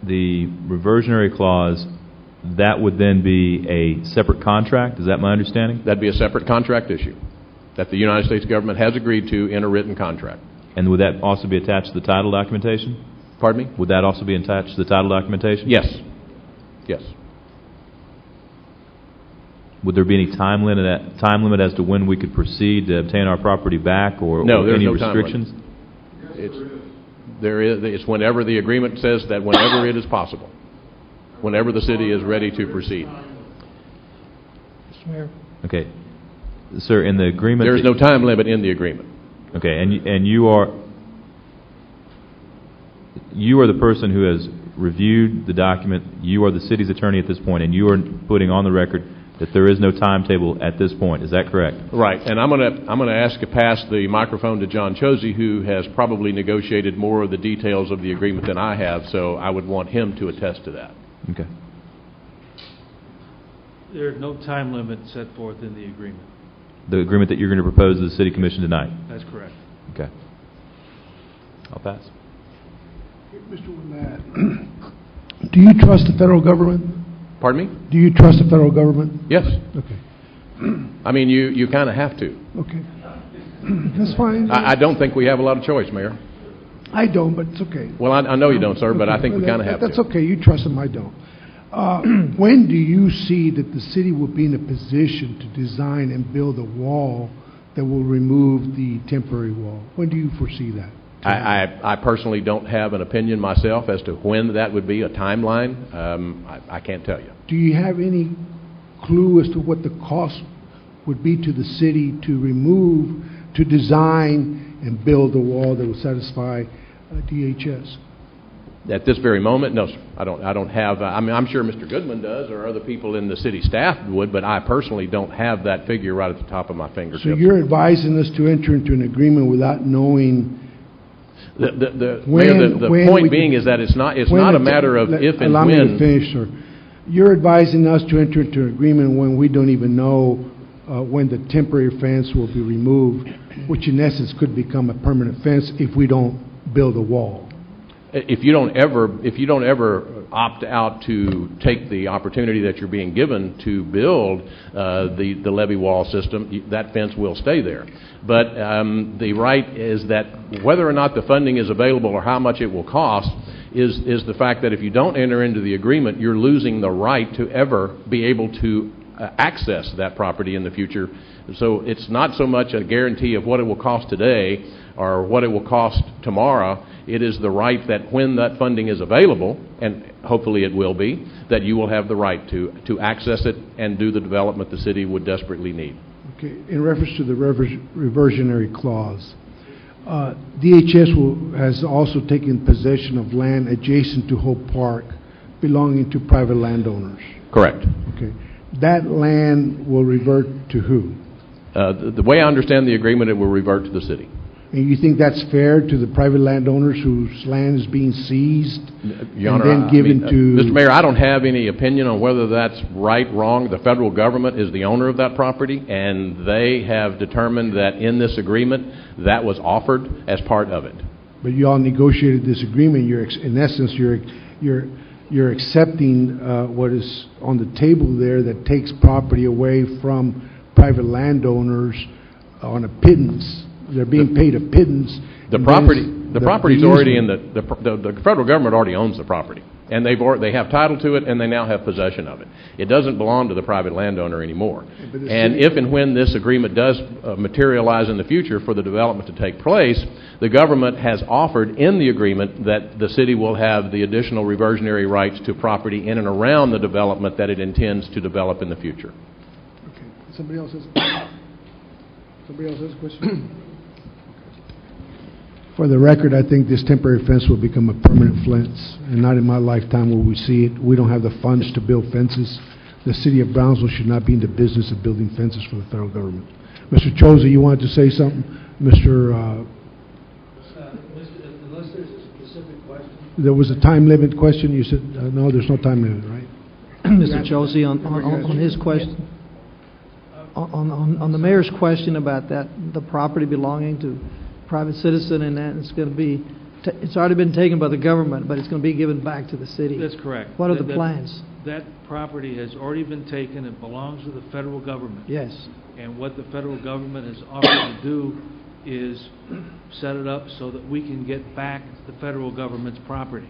the reversionary clause, that would then be a separate contract? Is that my understanding? That'd be a separate contract issue that the United States government has agreed to in a written contract. And would that also be attached to the title documentation? Pardon me? Would that also be attached to the title documentation? Yes. Yes. Would there be any time limit as to when we could proceed to obtain our property back, or any restrictions? It's whenever the agreement says that, whenever it is possible, whenever the city is ready to proceed. Mr. Mayor. Okay. Sir, in the agreement... There is no time limit in the agreement. Okay, and you are the person who has reviewed the document. You are the city's attorney at this point, and you are putting on the record that there is no timetable at this point. Is that correct? Right, and I'm going to ask to pass the microphone to John Chosey, who has probably negotiated more of the details of the agreement than I have, so I would want him to attest to that. Okay. There is no time limit set forth in the agreement. The agreement that you're going to propose to the City Commission tonight? That's correct. Okay. I'll pass. Mr. Willett, do you trust the federal government? Pardon me? Do you trust the federal government? Yes. Okay. I mean, you kind of have to. Okay. That's fine. I don't think we have a lot of choice, Mayor. I don't, but it's okay. Well, I know you don't, sir, but I think we kind of have That's to. okay. You trust him, I don't. When do you see that the city will be in a position to design and build a wall that will remove the temporary wall? When do you foresee that? I personally don't have an opinion myself as to when that would be, a timeline. I can't tell you. Do you have any clue as to what the cost would be to the city to remove, to design and build a wall that will satisfy DHS? At this very moment, no, sir. I don't have. I mean, I'm sure Mr. Goodman does, or other people in the city staff would, but I personally don't have that figure right at the top of my fingertips. So you're advising us to enter into an agreement without knowing. The point being is that it's not a matter of if and allow when. Allow me to finish, sir. You're advising us to enter into an agreement when we don't even know when the temporary fence will be removed, which in essence could become a permanent fence if we don't build a wall. If you don't ever opt out to take the opportunity that you're being given to build the levee wall system, that fence will stay there. But the right is that whether or not the funding is available or how much it will cost is the fact that if you don't enter into the agreement, you're losing the right to ever be able to access that property in the future. So it's not so much a guarantee of what it will cost today or what it will cost tomorrow. It is the right that when that funding is available, and hopefully it will be, that you will have the right to access it and do the development the city would desperately need. Okay. In reference to the reversionary clause, DHS has also taken possession of land adjacent to Hope Park belonging to private landowners. Correct. Okay. That land will revert to who? The way I understand the agreement, it will revert to the city. And you think that's fair to the private landowners whose land is being seized Your and Honor, then given to... Mr. Mayor, I don't have any opinion on whether that's right, wrong. The federal government is the owner of that property, and they have determined that in this agreement, that was offered as part of it. But you all negotiated this agreement. In essence, you're accepting what is on the table there that takes property away from private landowners on a pittance. They're being paid a pittance. The property's already in the federal government already owns the property, and they have title to it, and they now have possession of it. It doesn't belong to the private landowner anymore. And if and when this agreement does materialize in the future for the development to take place, the government has offered in the agreement that the city will have the additional reversionary rights to property in and around the development that it intends to develop in the future. Okay. Somebody else has a question? For the record, I think this temporary fence will become a permanent fence, and not in my lifetime will we see it. We don't have the funds to build fences. The city of Brownsville should not be in the business of building fences for the federal government. Mr. Choza, you wanted to say something? Unless there's a specific question. There was a time limit question. You said, no, there's no time limit, right? Mr. Chelsea, on his question, on the mayor's question about that, the property belonging to private citizen, and that it's going to be, it's already been taken by the government, but it's going to be given back to the city. That's correct. What are the plans? That property has already been taken. It belongs to the federal government. Yes. And what the federal government has offered to do is set it up so that we can get back the federal government's property.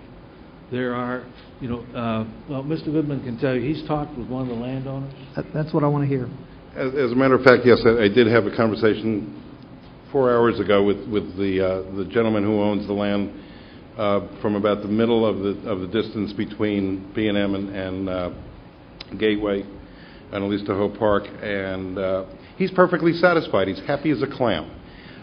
There are, well, Mr. Goodman can tell you, he's talked with one of the landowners. That's what I want to hear. As a matter of fact, yes, I did have a conversation 4 hours ago with the gentleman who owns the land from about the middle of the distance between B&M and Gateway and at least to Hope Park, and he's perfectly satisfied. He's happy as a clam.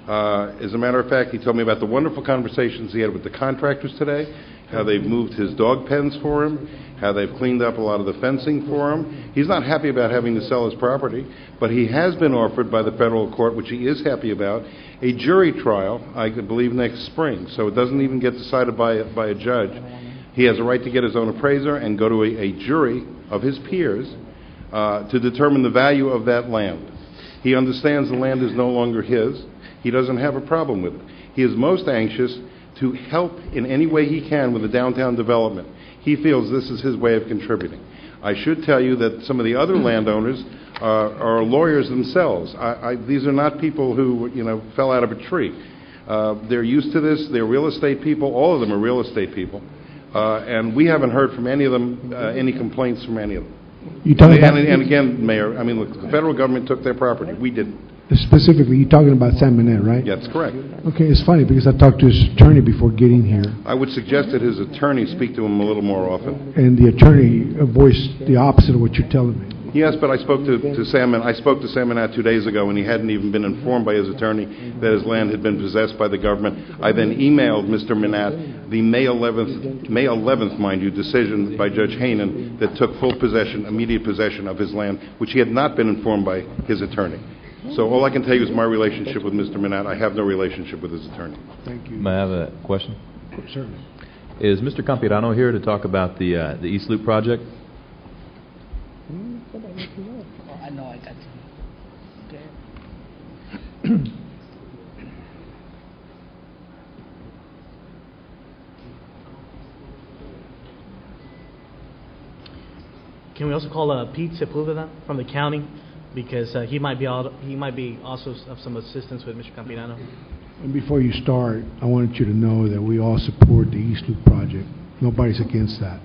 As a matter of fact, he told me about the wonderful conversations he had with the contractors today, how they've moved his dog pens for him, how they've cleaned up a lot of the fencing for him. He's not happy about having to sell his property, but he has been offered by the federal court, which he is happy about, a jury trial, I believe, next spring. So it doesn't even get decided by a judge. He has a right to get his own appraiser and go to a jury of his peers to determine the value of that land. He understands the land is no longer his. He doesn't have a problem with it. He is most anxious to help in any way he can with the downtown development. He feels this is his way of contributing. I should tell you that some of the other landowners are lawyers themselves. These are not people who, fell out of a tree. They're used to this. They're real estate people. All of them are real estate people. And we haven't heard from any of them, any complaints from any of them. And again, Mayor, look, the federal government took their property. We didn't. Specifically, you're talking about San Manet, right? Yeah, that's correct. Okay, it's funny because I talked to his attorney before getting here, I would suggest that his attorney speak to him a little more often. and the attorney voiced the opposite of what you're telling me. Yes, but I spoke to Sam, and I spoke to Sam Manat 2 days ago, and he hadn't even been informed by his attorney that his land had been possessed by the government. I then emailed Mr. Manat the May 11th, mind you, decision by Judge Hainan that took full possession, immediate possession of his land, which he had not been informed by his attorney. So all I can tell you is my relationship with Mr. Manat. I have no relationship with his attorney. Thank you. May I have a question? Certainly. Is Mr. Campirano here to talk about the East Loop project? I know, I got you. Can we also call Pete Sepulveda from the county? Because he might be also of some assistance with Mr. Campirano. And before you start, I wanted you to know that we all support the East Loop project. Nobody's against that.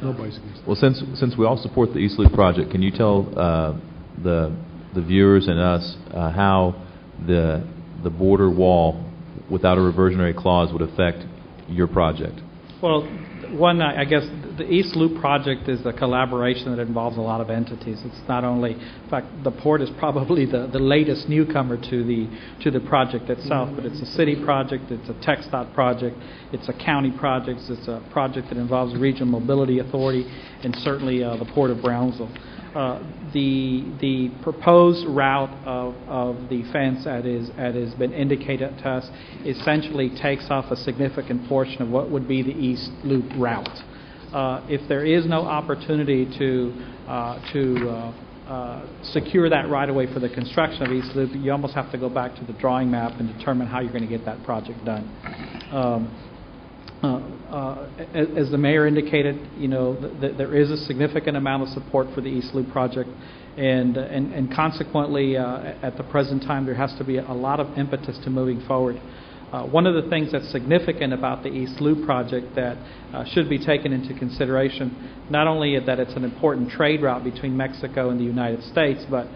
Nobody's against that. Well, since we all support the East Loop project, can you tell the viewers and us how the border wall without a reversionary clause would affect your project? Well, one, I guess the East Loop project is a collaboration that involves a lot of entities. It's not only, in fact, the port is probably the latest newcomer to the project itself, but it's a city project, it's a TxDOT project, it's a county project, it's a project that involves Regional Mobility Authority, and certainly the Port of Brownsville. The proposed route of the fence as has been indicated to us essentially takes off a significant portion of what would be the East Loop route. If there is no opportunity to secure that right of way for the construction of East Loop, you almost have to go back to the drawing map and determine how you're going to get that project done. As the mayor indicated, there is a significant amount of support for the East Loop project, and consequently, at the present time, there has to be a lot of impetus to moving forward. One of the things that's significant about the East Loop project that should be taken into consideration, not only that it's an important trade route between Mexico and the United States, but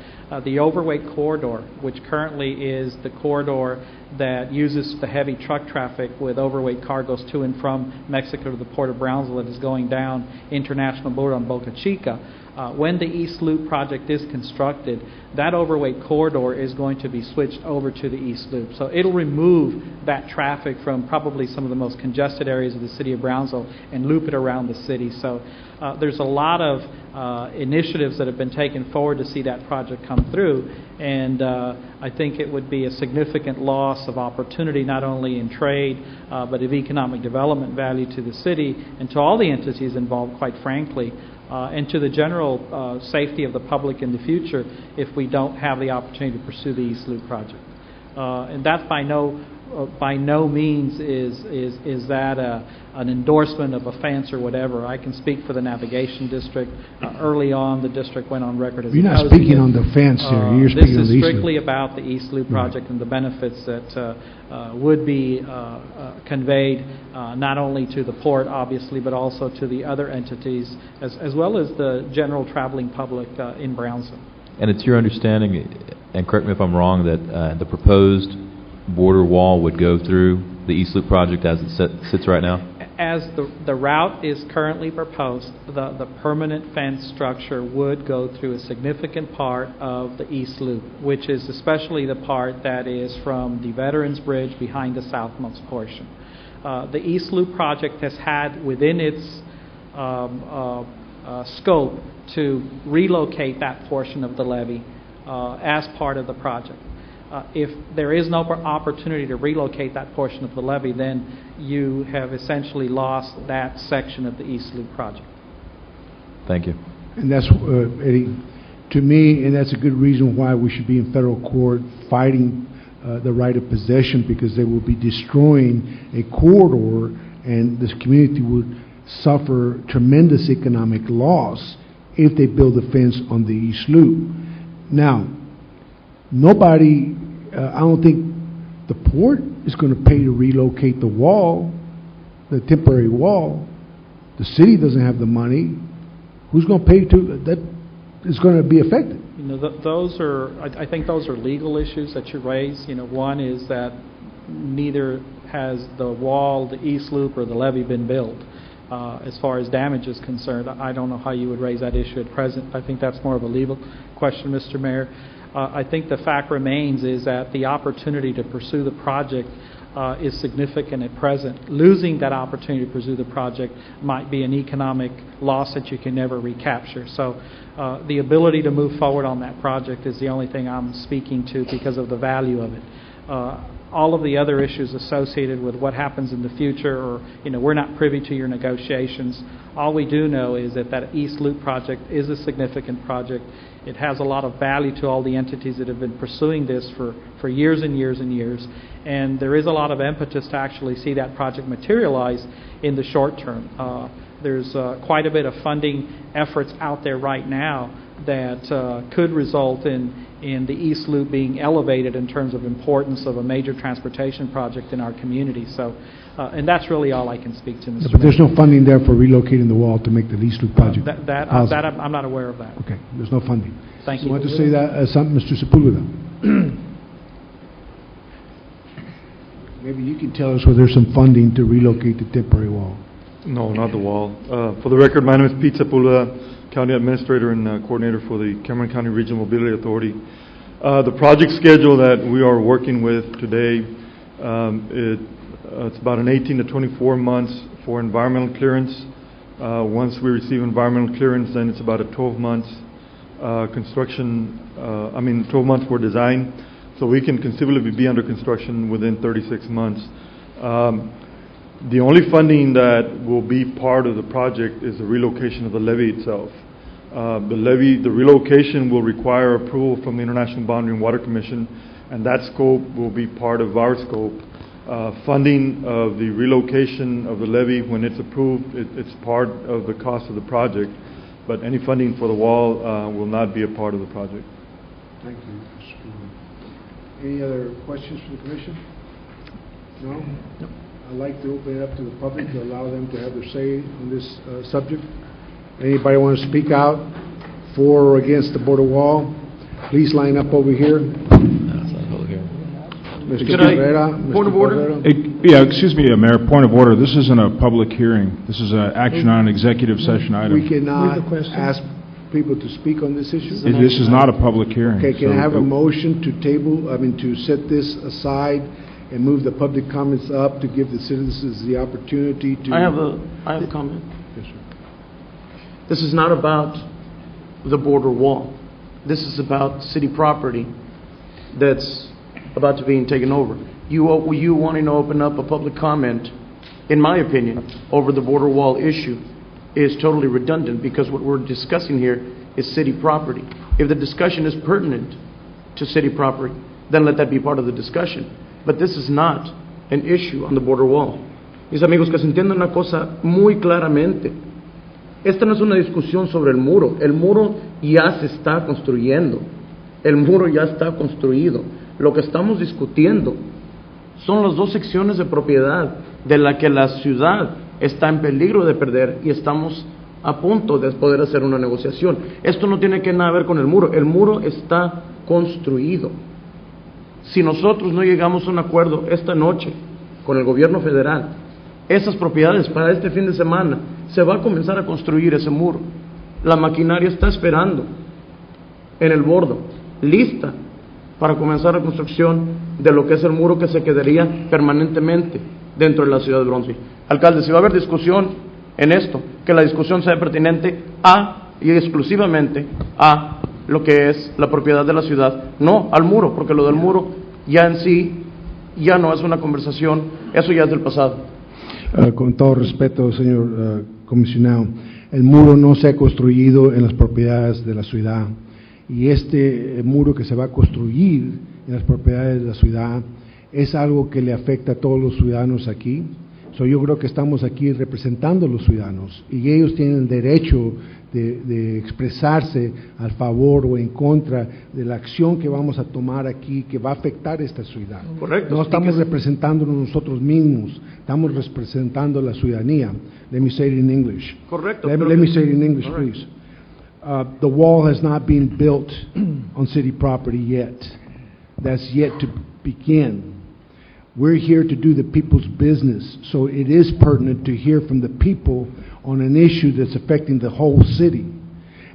the overweight corridor, which currently is the corridor that uses the heavy truck traffic with overweight cargoes to and from Mexico to the Port of Brownsville that is going down international border on Boca Chica. When the East Loop project is constructed, that overweight corridor is going to be switched over to the East Loop. So it'll remove that traffic from probably some of the most congested areas of the city of Brownsville and loop it around the city. So there's a lot of initiatives that have been taken forward to see that project come through, and I think it would be a significant loss of opportunity not only in trade but of economic development value to the city and to all the entities involved, quite frankly, and to the general safety of the public in the future if we don't have the opportunity to pursue the East Loop project. And that's by no means is that an endorsement of a fence or whatever. I can speak for the navigation district. Early on, the district went on record as You're not opposing speaking it. on the fence here. You're speaking on the East Loop. This is strictly about the East Loop project and the benefits that would be conveyed not only to the port, obviously, but also to the other entities, as well as the general traveling public in Brownsville. And it's your understanding, and correct me if I'm wrong, that the proposed border wall would go through the East Loop project as it sits right now? As the route is currently proposed, the permanent fence structure would go through a significant part of the East Loop, which is especially the part that is from the Veterans Bridge behind the southmost portion. The East Loop project has had within its scope to relocate that portion of the levee as part of the project. If there is no opportunity to relocate that portion of the levee, then you have essentially lost that section of the East Loop project. Thank you. And that's, Eddie, to me, and that's a good reason why we should be in federal court fighting the right of possession, because they will be destroying a corridor and this community would suffer tremendous economic loss if they build a fence on the east loop. Now, nobody, I don't think the port is going to pay to relocate the wall, the temporary wall. The city doesn't have the money. Who's going to pay to, that is going to be affected? You know, those are, I think those are legal issues that you raise. You know, one is that neither has the wall, the east loop, or the levee been built. As far as damage is concerned, I don't know how you would raise that issue at present. I think that's more of a legal question, Mr. Mayor. I think the fact remains is that the opportunity to pursue the project is significant at present. Losing that opportunity to pursue the project might be an economic loss that you can never recapture. So the ability to move forward on that project is the only thing I'm speaking to because of the value of it. All of the other issues associated with what happens in the future, or, you know, we're not privy to your negotiations. All we do know is that that East Loop project is a significant project. It has a lot of value to all the entities that have been pursuing this for years and years and years. And there is a lot of impetus to actually see that project materialize in the short term. There's quite a bit of funding efforts out there right now that could result in the East Loop being elevated in terms of importance of a major transportation project in our community. So, and that's really all I can speak to, Mr. But there's Mayor. no funding there for relocating the wall to make the East Loop project That possible. I'm not aware of that. Okay, there's no funding. Thank you. You want to say that, something, Mr. Sepulveda? Maybe you can tell us whether there's some funding to relocate the temporary wall. No, not the wall. For the record, my name is Pete Sepulveda, County Administrator and Coordinator for the Cameron County Regional Mobility Authority. The project schedule that we are working with today, it's about an 18 to 24 months for environmental clearance. Once we receive environmental clearance, then it's about a 12 months construction, 12 months for design. So we can conceivably be under construction within 36 months. The only funding that will be part of the project is the relocation of the levee itself. The relocation will require approval from the International Boundary and Water Commission, and that scope will be part of our scope. Funding of the relocation of the levee, when it's approved, it's part of the cost of the project, but any funding for the wall will not be a part of the project. Thank you, Mr. Spooner. Any other questions from the Commission? No? No. I'd like to open it up to the public to allow them to have their say on this subject. Anybody want to speak out for or against the border wall? Please line up over here. Mr. Cabrera, Point of order? Yeah, excuse me, Mayor, point of order. This isn't a public hearing. This is an action on an executive session item. We cannot ask people to speak on this issue? This is not a public hearing. Okay, can I have a motion to to set this aside and move the public comments up to give the citizens the opportunity to... I have a comment. Yes, sir. This is not about the border wall. This is about city property that's about to be taken over. You wanting to open up a public comment, in my opinion, over the border wall issue is totally redundant, because what we're discussing here is city property. If the discussion is pertinent to city property, then let that be part of the discussion. But this is not an issue on the border wall. Mis amigos, que se entienda una cosa muy claramente. Esta no es una discusión sobre el muro. El muro ya se está construyendo. El muro ya está construido. Lo que estamos discutiendo son las dos secciones de propiedad de la que la ciudad está en peligro de perder, y estamos a punto de poder hacer una negociación. Esto no tiene que nada ver con el muro. El muro está construido. Si nosotros no llegamos a un acuerdo esta noche con el gobierno federal, esas propiedades para este fin de semana, se va a comenzar a construir ese muro. La maquinaria está esperando en el bordo, lista para comenzar la construcción de lo que es el muro que se quedaría permanentemente dentro de la ciudad de Bronzeville. Alcalde, si va a haber discusión en esto, que la discusión sea pertinente a y exclusivamente a lo que es la propiedad de la ciudad, no al muro, porque lo del muro ya en sí ya no es una conversación, eso ya es del pasado. Con todo respeto, señor comisionado, el muro no se ha construido en las propiedades de la ciudad, y este muro que se va a construir en las propiedades de la ciudad es algo que le afecta a todos los ciudadanos aquí. Yo creo que estamos aquí representando a los ciudadanos, y ellos tienen el derecho de expresarse al favor o en contra de la acción que vamos a tomar aquí que va a afectar esta ciudad. Correcto. No estamos representándonos nosotros mismos, estamos representando la ciudadanía. Let me say it in English. Correcto. Let me say it in English, please. The wall has not been built on city property yet. That's yet to begin. We're here to do the people's business, so it is pertinent to hear from the people on an issue that's affecting the whole city.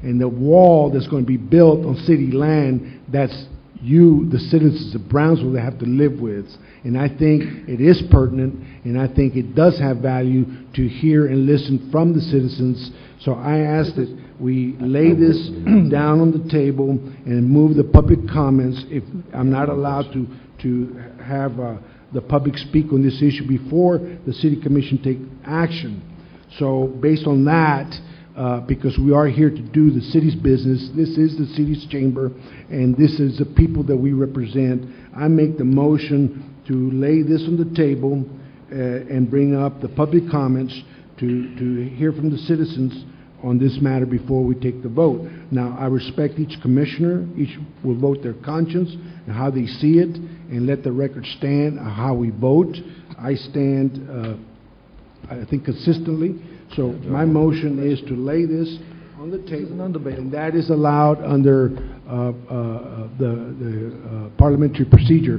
And the wall that's going to be built on city land, that's you, the citizens of Brownsville, that have to live with. And I think it is pertinent, and I think it does have value to hear and listen from the citizens. So I ask that we lay this down on the table and move the public comments. If I'm not allowed to have the public speak on this issue before the city commission take action. So based on that, because we are here to do the city's business, this is the city's chamber, and this is the people that we represent, I make the motion to lay this on the table and bring up the public comments to hear from the citizens on this matter before we take the vote. Now, I respect each commissioner. Each will vote their conscience and how they see it, and let the record stand how we vote. I stand, I think, consistently. So my motion is to lay this on the table, and that is allowed under the parliamentary procedure.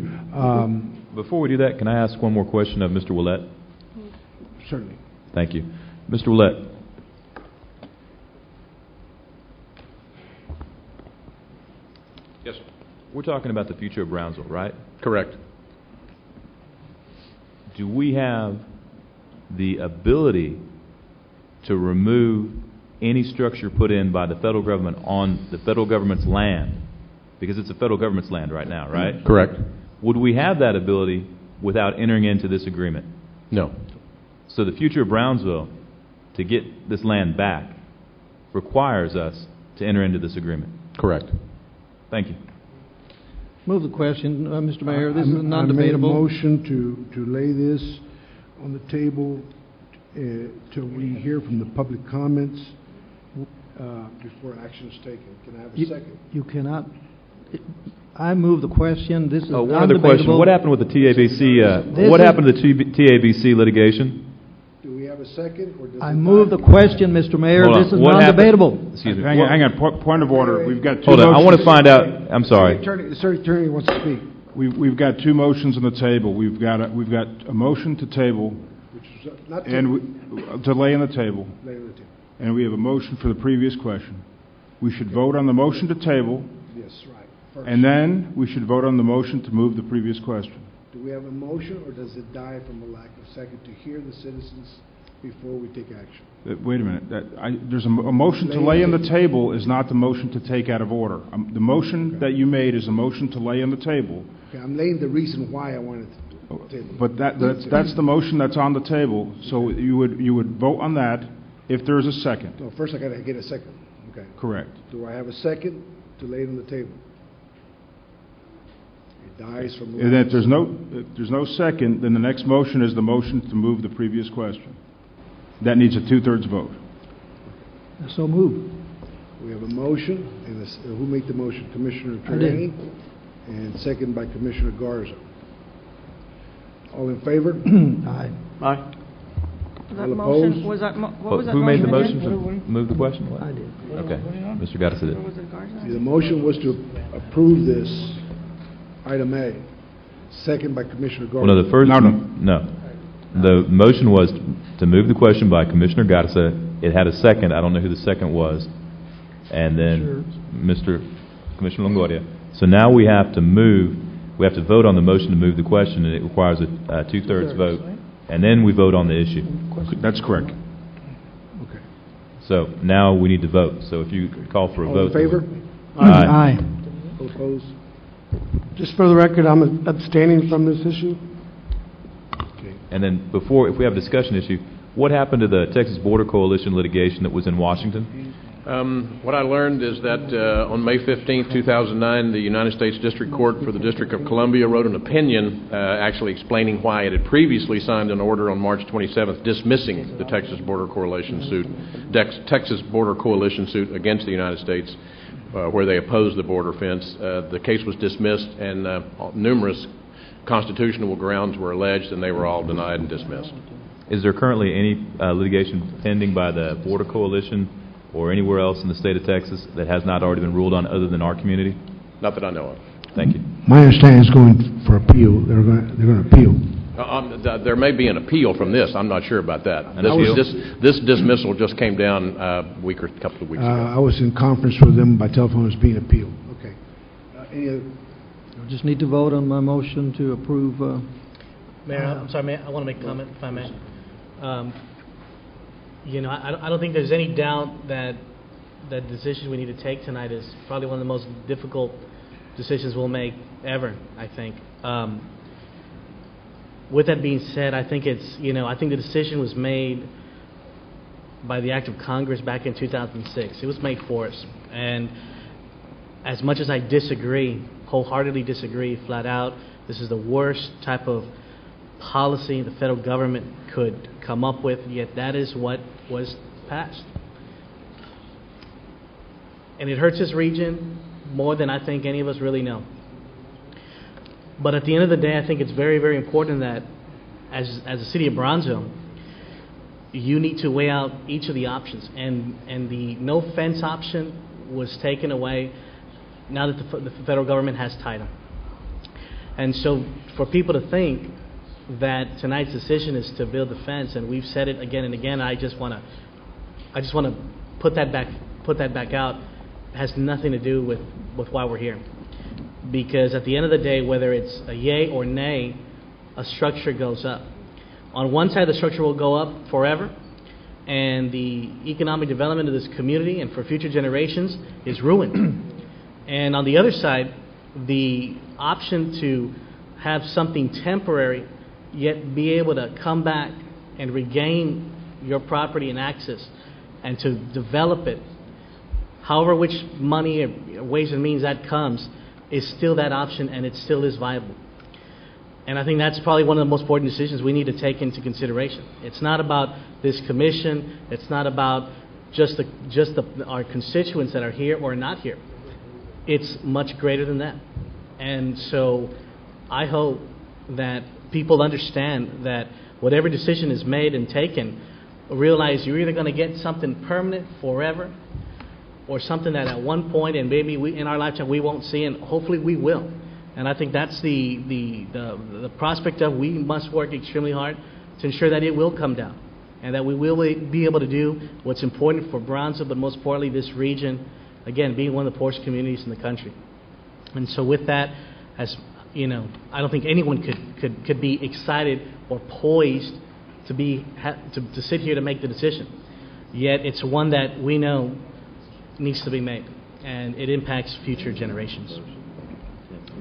Before we do that, can I ask one more question of Mr. Willett? Certainly. Thank you. Mr. Willett. Yes, sir. We're talking about the future of Brownsville, right? Correct. Do we have the ability to remove any structure put in by the federal government on the federal government's land? Because it's the federal government's land right now, right? Correct. Would we have that ability without entering into this agreement? No. So the future of Brownsville, to get this land back, requires us to enter into this agreement. Correct. Thank you. Move the question, Mr. Mayor. This is I made a non-debatable. motion to lay this on the table till we hear from the public comments before action is taken. Can I have a second? You cannot. I move the question. This is One other question. non-debatable. What happened with the TABC? This What is- happened to the TABC litigation? Do we have a second, or does I it move die? the question, Mr. Mayor. Hold on. This is What happened- non-debatable. Excuse me. Hang on, point of order. We've got two Hold on. I motions. want to find out. I'm sorry. The city attorney wants to speak. We've got two motions on the table. We've got a motion to table, Which is not to to lay on the table, lay on the table. and we have a motion for the previous question. We should vote on the motion to table, Yes, right. First. and then we should vote on the motion to move the previous question. Do we have a motion, or does it die from a lack of second to hear the citizens before we take action? Wait a minute. There's a motion to lay on the table is not the motion to take out of order. The motion that you made is a motion to lay on the table. Okay, I'm laying the reason why I wanted to table. But that's the motion that's on the table. So you would vote on that if there is a second. No, first I gotta get a second. Okay. Correct. Do I have a second to lay it on the table? It dies from. And if there's no second, then the next motion is the motion to move the previous question. That needs a two-thirds vote. So move. We have a motion, and who made the motion? Commissioner I did. Terani, and second by Commissioner Garza. All in favor? Aye. Aye. Was that All motion, opposed? was that, what was that Who made the motion motion again? to move the question? I did. Okay. Mr. Garza did. Or was it Garza? The motion was to approve this, item A. Second by Commissioner Garza. Well, no, the first. No. The motion was to move the question by Commissioner Garza. It had a second. I don't know who the second was. And then Commissioner Longoria. So now we have to vote on the motion to move the question, and it requires a two-thirds vote. And then we vote on the issue. That's correct. Okay. So now we need to vote. So if you could call for a All vote. in favor? Aye. All opposed? Just for the record, I'm abstaining from this issue. Okay. And then if we have a discussion issue, what happened to the Texas Border Coalition litigation that was in Washington? What I learned is that on May 15, 2009, the United States District Court for the District of Columbia wrote an opinion actually explaining why it had previously signed an order on March 27th dismissing the Texas Border Coalition suit against the United States where they opposed the border fence. The case was dismissed and numerous constitutional grounds were alleged and they were all denied and dismissed. Is there currently any litigation pending by the Border Coalition or anywhere else in the state of Texas that has not already been ruled on other than our community? Not that I know of. Thank you. My understanding is going for appeal. They're going to appeal. There may be an appeal from this. I'm not sure about that. This dismissal just came down a couple of weeks ago. I was in conference with them by telephone. It's being appealed. Okay. Any other? I just need to vote on my motion to approve. Mayor, I'm sorry, I want to make a comment, if I may. I don't think there's any doubt that the decision we need to take tonight is probably one of the most difficult decisions we'll make ever, I think. With that being said, I think I think the decision was made by the act of Congress back in 2006. It was made for us. And as much as I disagree, wholeheartedly disagree, flat out, this is the worst type of policy the federal government could come up with, yet that is what was passed. And it hurts this region more than I think any of us really know. But at the end of the day, I think it's very, very important that as the city of Brownsville, you need to weigh out each of the options. And the no fence option was taken away now that the federal government has title. And so for people to think that tonight's decision is to build the fence, and we've said it again and again, I just want to put that back out. It has nothing to do with why we're here. Because at the end of the day, whether it's a yay or nay, a structure goes up. On one side, the structure will go up forever, and the economic development of this community and for future generations is ruined. And on the other side, the option to have something temporary, yet be able to come back and regain your property and access and to develop it, however which money or ways and means that comes, is still that option, and it still is viable. And I think that's probably one of the most important decisions we need to take into consideration. It's not about this commission. It's not about just our constituents that are here or not here. It's much greater than that. And so I hope that people understand that whatever decision is made and taken, realize you're either going to get something permanent forever or something that at one point and maybe in our lifetime we won't see, and hopefully we will. And I think that's the prospect of we must work extremely hard to ensure that it will come down and that we will be able to do what's important for Brownsville, but most importantly this region, again, being one of the poorest communities in the country. And so with that, as you know, I don't think anyone could be excited or poised to sit here to make the decision. Yet it's one that we know needs to be made, and it impacts future generations.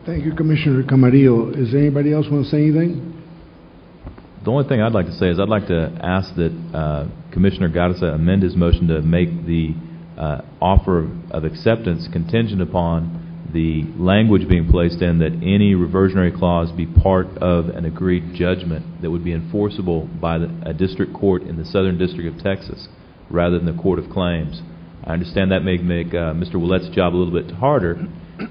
Thank you, Commissioner Camarillo. Does anybody else want to say anything? The only thing I'd like to say is I'd like to ask that Commissioner Garza amend his motion to make the offer of acceptance contingent upon the language being placed in that any reversionary clause be part of an agreed judgment that would be enforceable by a district court in the Southern District of Texas rather than the Court of Claims. I understand that may make Mr. Ouellette's job a little bit harder,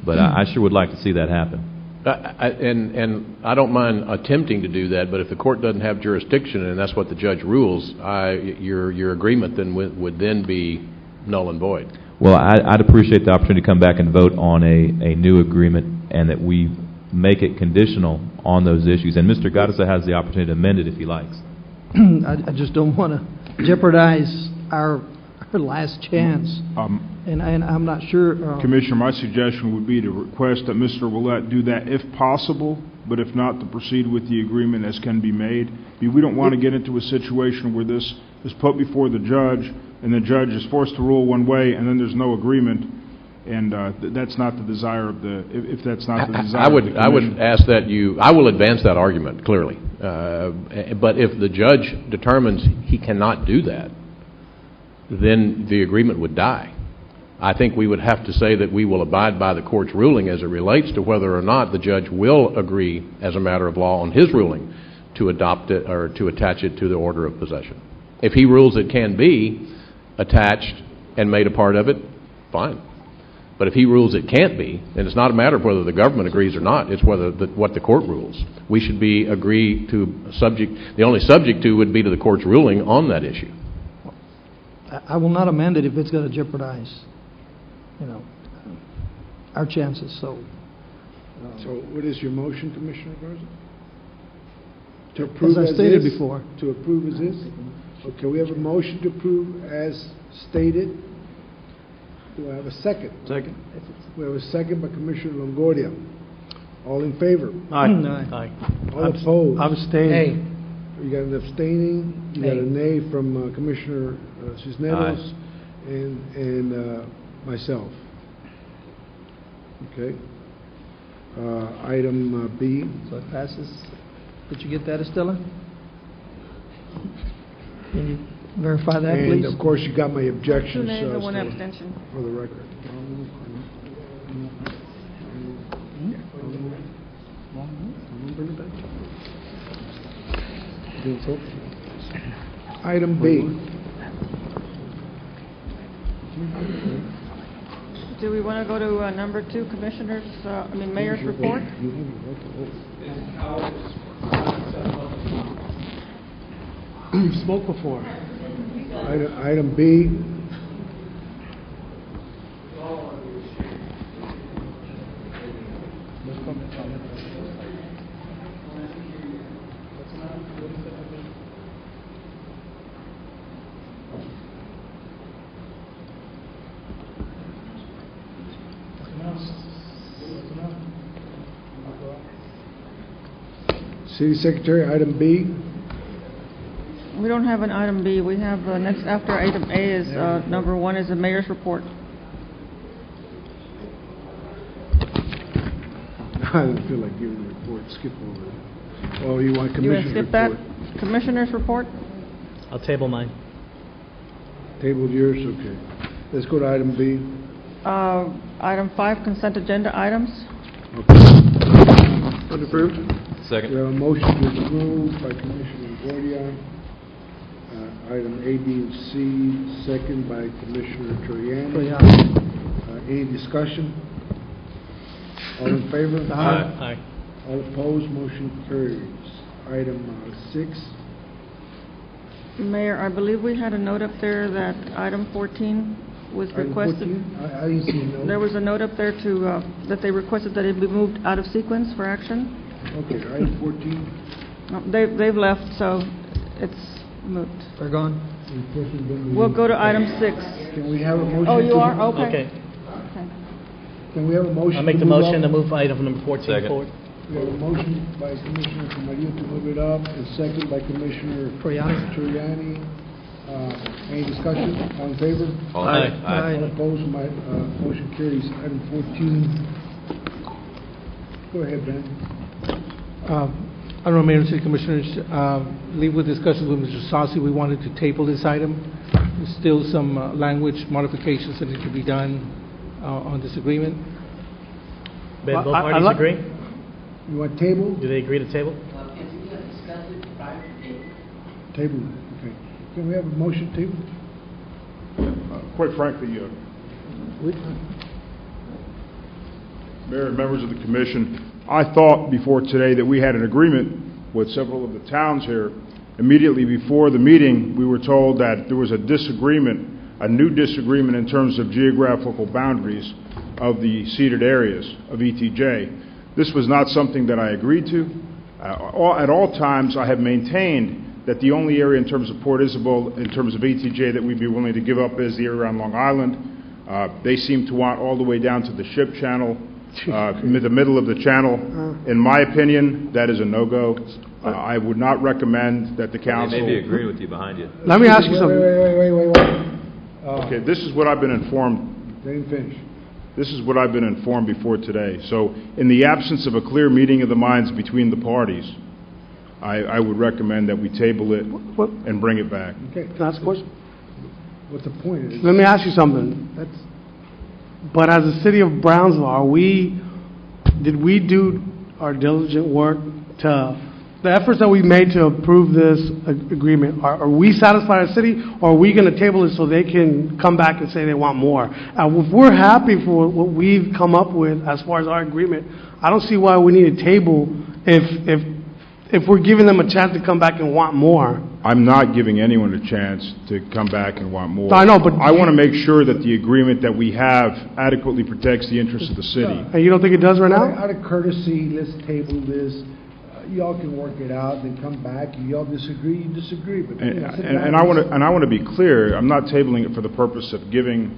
but I sure would like to see that happen. And I don't mind attempting to do that, but if the court doesn't have jurisdiction and that's what the judge rules, your agreement then would then be null and void. Well, I'd appreciate the opportunity to come back and vote on a new agreement and that we make it conditional on those issues. And Mr. Garza has the opportunity to amend it if he likes. I just don't want to jeopardize our last chance. And I'm not sure. Commissioner, my suggestion would be to request that Mr. Ouellette do that if possible, but if not, to proceed with the agreement as can be made. We don't want to get into a situation where this is put before the judge and the judge is forced to rule one way and then there's no agreement, and that's not the desire of the, if that's not the desire of the commission. I would ask that I will advance that argument, clearly. But if the judge determines he cannot do that, then the agreement would die. I think we would have to say that we will abide by the court's ruling as it relates to whether or not the judge will agree as a matter of law on his ruling to adopt it or to attach it to the order of possession. If he rules it can be attached and made a part of it, fine. But if he rules it can't be, and it's not a matter of whether the government agrees or not, it's whether what the court rules. We should be agree to subject, the only subject to would be to the court's ruling on that issue. I will not amend it if it's going to jeopardize, our chances, so. So what is your motion, Commissioner Garza? To approve As I stated before. To approve as is? Okay, we have a motion to approve as stated. Do I have a second? Second. We have a second by Commissioner Longoria. All in favor? Aye. All opposed? Abstain. You got an abstaining, you got a nay from Commissioner Cisneros and myself. Okay. Item B. So it passes. Did you get that, Estela? Can you verify that, And please? of course, you got my objections. 2 nays and 1 abstention. For the record. Item B. Do we want to go to number 2, Commissioners, Mayor's report? You spoke before. Item B. City Secretary, item B. We don't have an item B. We have, next after item A is, number 1 is the mayor's report. I don't feel like giving a report, skip over it. Oh, you want You want to Commissioner's skip that? report? Commissioner's report? I'll table mine. Tabled yours, okay. Let's go to item B. Item 5, consent agenda items. Unapproved. Second. We have a motion to approve by Commissioner Gordia. Item A, B, and C, second by Commissioner Troyani. Any discussion? All in favor? Aye. All opposed, motion carries. Item 6. Mayor, I believe we had a note up there that item 14 was Item requested. 14? I didn't see a note. There was a note up there to, that they requested that it be moved out of sequence for action. Okay, item 14. No, they've left, so it's moot. They're gone. We'll go to item 6. Can we have a motion? Oh, you to- are? Okay. Okay. Can we have a motion? I'll make to the move motion up? to move item number 14 Second. forward. We have a motion by Commissioner Camarillo to move it up, and second by Commissioner Troyani. Any discussion? All in favor? Aye. All opposed, my motion carries. Item 14. Go ahead, Ben. I don't know, Mayor and City Commissioners, leave with discussions with Mr. Sassi. We wanted to table this item. There's still some language modifications that need to be done on this agreement. Both parties agree? You want table? Do they agree to table? Table, okay. Can we have a motion table? Quite frankly, Mayor and members of the commission, I thought before today that we had an agreement with several of the towns here. Immediately before the meeting, we were told that there was a disagreement, a new disagreement in terms of geographical boundaries of the ceded areas of ETJ. This was not something that I agreed to. At all times, I have maintained that the only area in terms of Port Isabel, in terms of ETJ, that we'd be willing to give up is the area around Long Island. They seem to want all the way down to the ship channel, the middle of the channel. In my opinion, that is a no-go. I would not recommend that the council... They may be agreeing with you behind you. Let me ask you something. Wait. Okay, this is what I've been informed. Let him finish. This is what I've been informed before today. So, in the absence of a clear meeting of the minds between the parties, I would recommend that we table it and bring it back. Okay. Can I ask a question? What's the point? Let me ask you something. But as a city of Brownsville, did we do our diligent work the efforts that we made to approve this agreement? Are we satisfied as a city, or are we going to table it so they can come back and say they want more? If we're happy for what we've come up with as far as our agreement, I don't see why we need a table if we're giving them a chance to come back and want more. I'm not giving anyone a chance to come back and want more. I know, but I want to make sure that the agreement that we have adequately protects the interests of the city. And you don't think it does right now? Out of courtesy, let's table this. Y'all can work it out, then come back. Y'all disagree, you disagree. But And I want to be clear. I'm not tabling it for the purpose of giving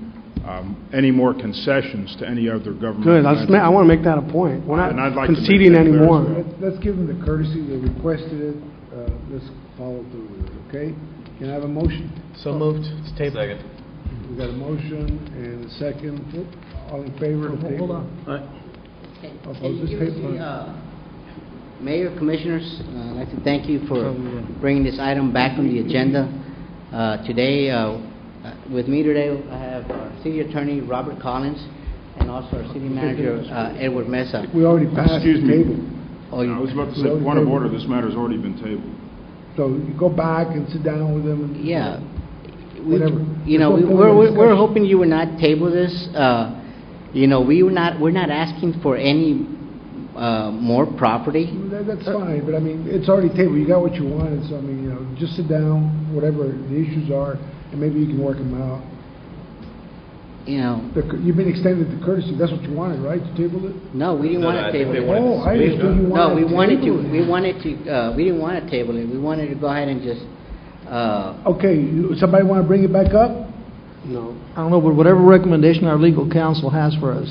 any more concessions to any other government. Good. I want to make that a point. We're And I'd not like to make conceding that clear as anymore. well. let's give them the courtesy. They requested it. Let's follow through with it, okay? Can I have a motion? So moved. It's table. Second. We got a motion and a second. All in favor of table? Hold on. Oppose this table? Mayor, Commissioners, I'd like to thank you for bringing this item back on the agenda. Today, with me today, I have our City Attorney, Robert Collins, and also our City Manager, Edward Mesa. We already passed Excuse the me. table. I was about to say, point of order, this matter's already been tabled. So you go back and sit down with them and... Yeah. Whatever. We're hoping you would not table this. We're not asking for any more property. That's fine, but I mean, it's already tabled. You got what you wanted, so I mean, just sit down, whatever the issues are, and maybe you can work them out. You've been extended the courtesy. That's what you wanted, right? To table it? No, we didn't want to table it. Oh, I understood you wanted we wanted table to. it. We didn't want to table it. We wanted to go ahead and just. Okay, somebody want to bring it back up? No. I don't know, but whatever recommendation our legal counsel has for us.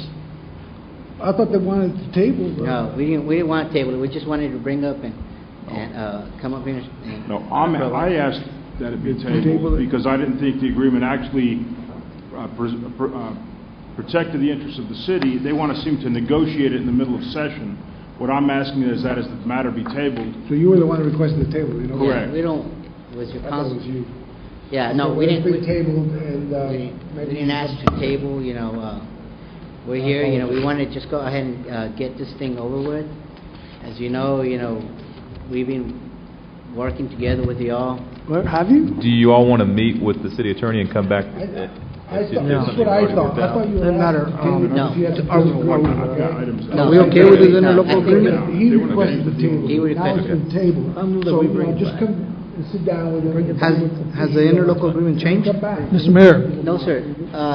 I thought they wanted to table it. No, we didn't want to table it. We just wanted to bring up and come up here and. No, I asked that it be tabled because I didn't think the agreement actually protected the interests of the city. They want to seem to negotiate it in the middle of session. What I'm asking is that the matter be tabled. So you were the one who requested the table, you know? Correct. Yeah, we don't. Was your I thought counsel? it was you. Yeah, no, we didn't. It's been tabled, and We didn't ask to table. We're here. We want to just go ahead and get this thing over with. As you know, we've been working together with y'all. What, have you? Do you all want to meet with the city attorney and come back? That's what I thought. I thought you were Doesn't matter. asking to table it if you had to table it. Are we okay with this interlocal agreement? He requested the table. He Now it's requested. been tabled. I move that So, we bring it just back. come and sit down with him. Has the interlocal agreement changed? Come back. Mr. Mayor. No, sir.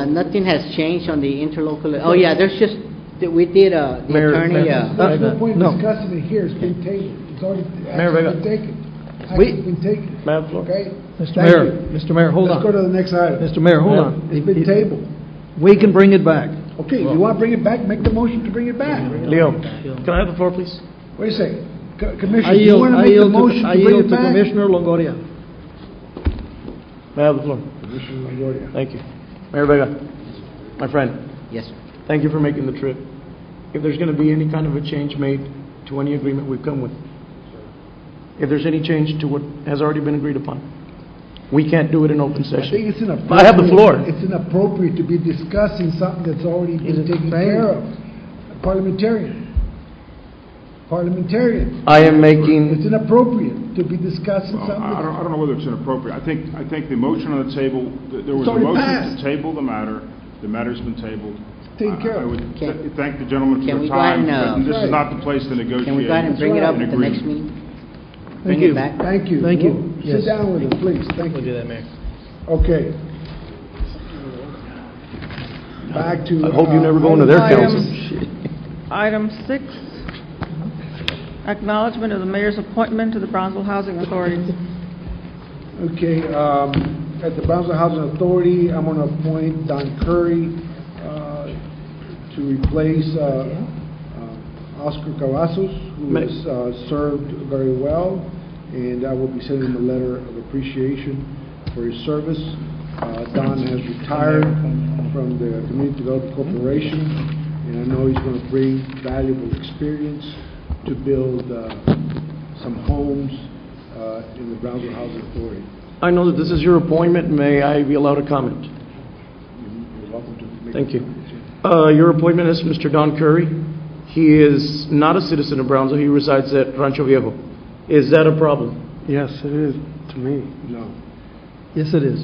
Nothing has changed on the interlocal. Oh, yeah. There's just we did the attorney. There's no point no. discussing it here. It's been tabled. It's already Mayor been taken. Action's been taken. Okay? Mr. Thank Mayor, you. Mr. Mayor, hold Let's go on. to the next item. Mr. Mayor, hold on. It's been tabled. We can bring it back. Okay, if you want to bring it back, make the motion to bring it back. Leo, can I have the floor, please? Wait a second. I Commissioner, you yield, want to I make the yield motion to, to I bring yield it to back? Commissioner Longoria. May I have the floor? Commissioner LaGuardia. Thank you. Mayor Vega, my friend, Yes, sir. thank you for making the trip. If there's going to be any kind of a change made to any agreement we've come with, if there's any change to what has already been agreed upon, we can't do it in open I think session. it's inappropriate. I have the floor. It's inappropriate to be discussing something that's already been taken care of. Parliamentarian. I am making, It's inappropriate to be discussing Well, something. I don't know whether it's inappropriate. I think the motion on the table, there was It's a already motion passed. to table the matter. The matter's been tabled. Taken care I of. would Can- thank the gentleman for can the we go ahead time, and, but this Right. is not the place to negotiate. Can we go ahead and bring it up an at the next agreement. meeting? Thank Bring you. it back? Thank you. Thank you. Sit Yes. down with him, please. Thank We'll you. do that, Mayor. Okay. Back to... I hope you never go into their Item- council. Item 6, acknowledgement of the mayor's appointment to the Brownsville Housing Authority. Okay, at the Brownsville Housing Authority, I'm going to appoint Don Curry to replace Oscar Cavazos, who has served very well, and I will be sending him a letter of appreciation for his service. Don has retired from the Community Development Corporation, and I know he's going to bring valuable experience to build some homes in the Brownsville Housing Authority. I know that this is your appointment. May I be allowed to comment? You're welcome to make Thank you. Your appointment is Mr. Don Curry. He is not a citizen of Brownsville. He resides at Rancho Viejo. Is that a problem? Yes, it is, to me. No. Yes, it is.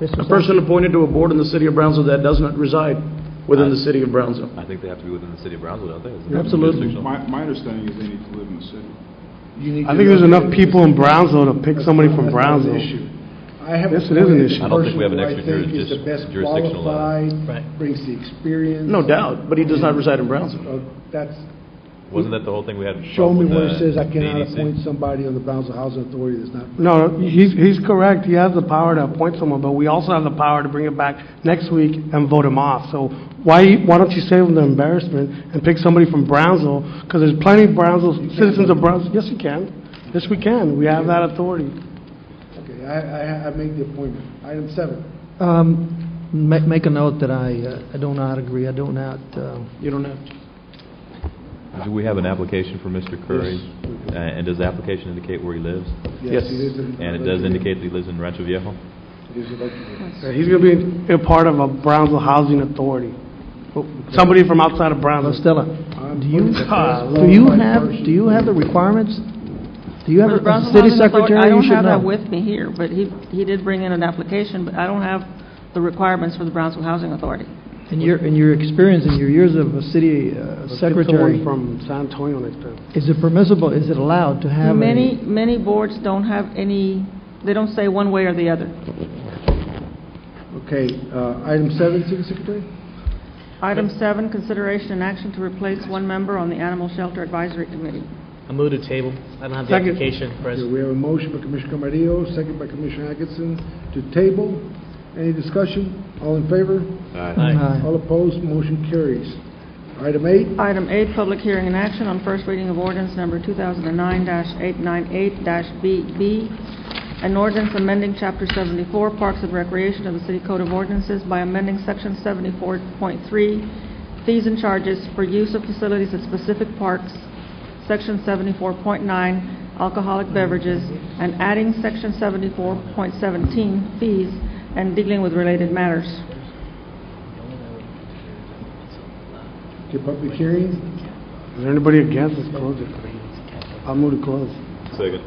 A person appointed to a board in the city of Brownsville that does not reside within the city of Brownsville. I think they have to be within the city of Brownsville, don't they? Isn't that Absolutely. jurisdictional? My understanding is they need to live in the city. I think there's enough people in Brownsville to pick somebody from Brownsville. I have Yes, it is an issue. I don't think we have an person extra who I think is the best jurisdictional, qualified, brings the experience. No doubt, but he does not reside in Brownsville. That's, Wasn't that the whole thing we had? show me with, where it says I the cannot EDC? appoint somebody on the Brownsville Housing Authority that's not. No, he's correct. He has the power to appoint someone, but we also have the power to bring it back next week and vote him off. So why don't you save him the embarrassment and pick somebody from Brownsville? Because there's plenty of Brownsville, citizens of Brownsville. Yes, you can. Yes, we can. We have that authority. Okay, I make the appointment. Item 7. Make a note that I do not agree. I do not. You don't have to. Do we have an application for Mr. Curry? And does the application indicate where he lives? Yes. He lives in. And it does indicate that he lives in Rancho Viejo? He lives in Rancho. He's going to be a part of a Brownsville Housing Authority. Somebody from outside of Brownsville. Stella, do you have the requirements? Do you have For the a Brownsville city Housing Authority, secretary? I You don't should have that know. with me here, but he did bring in an application, but I don't have the requirements for the Brownsville Housing Authority. In your experience, in your years of a city secretary, From San Antonio next time. is it permissible, is it allowed to have Many boards don't have any, they don't say one way or the other. Okay, item 7, City Secretary? Item 7, consideration and action to replace one member on the Animal Shelter Advisory Committee. I move to table. I don't have the Second. application, Okay, President. we have a motion by Commissioner Camarillo, second by Commissioner Atkinson to table. Any discussion? All in favor? Aye. All opposed? Motion carries. Item 8. Item 8, public hearing and action on first reading of ordinance number 2009-898-BB, an ordinance amending Chapter 74, Parks and Recreation of the City Code of Ordinances by amending Section 74.3, fees and charges for use of facilities at specific parks, Section 74.9, alcoholic beverages, and adding Section 74.17, fees, and dealing with related matters. Okay, public hearing. Is there anybody against? Let's close it. I'll move to close. Second.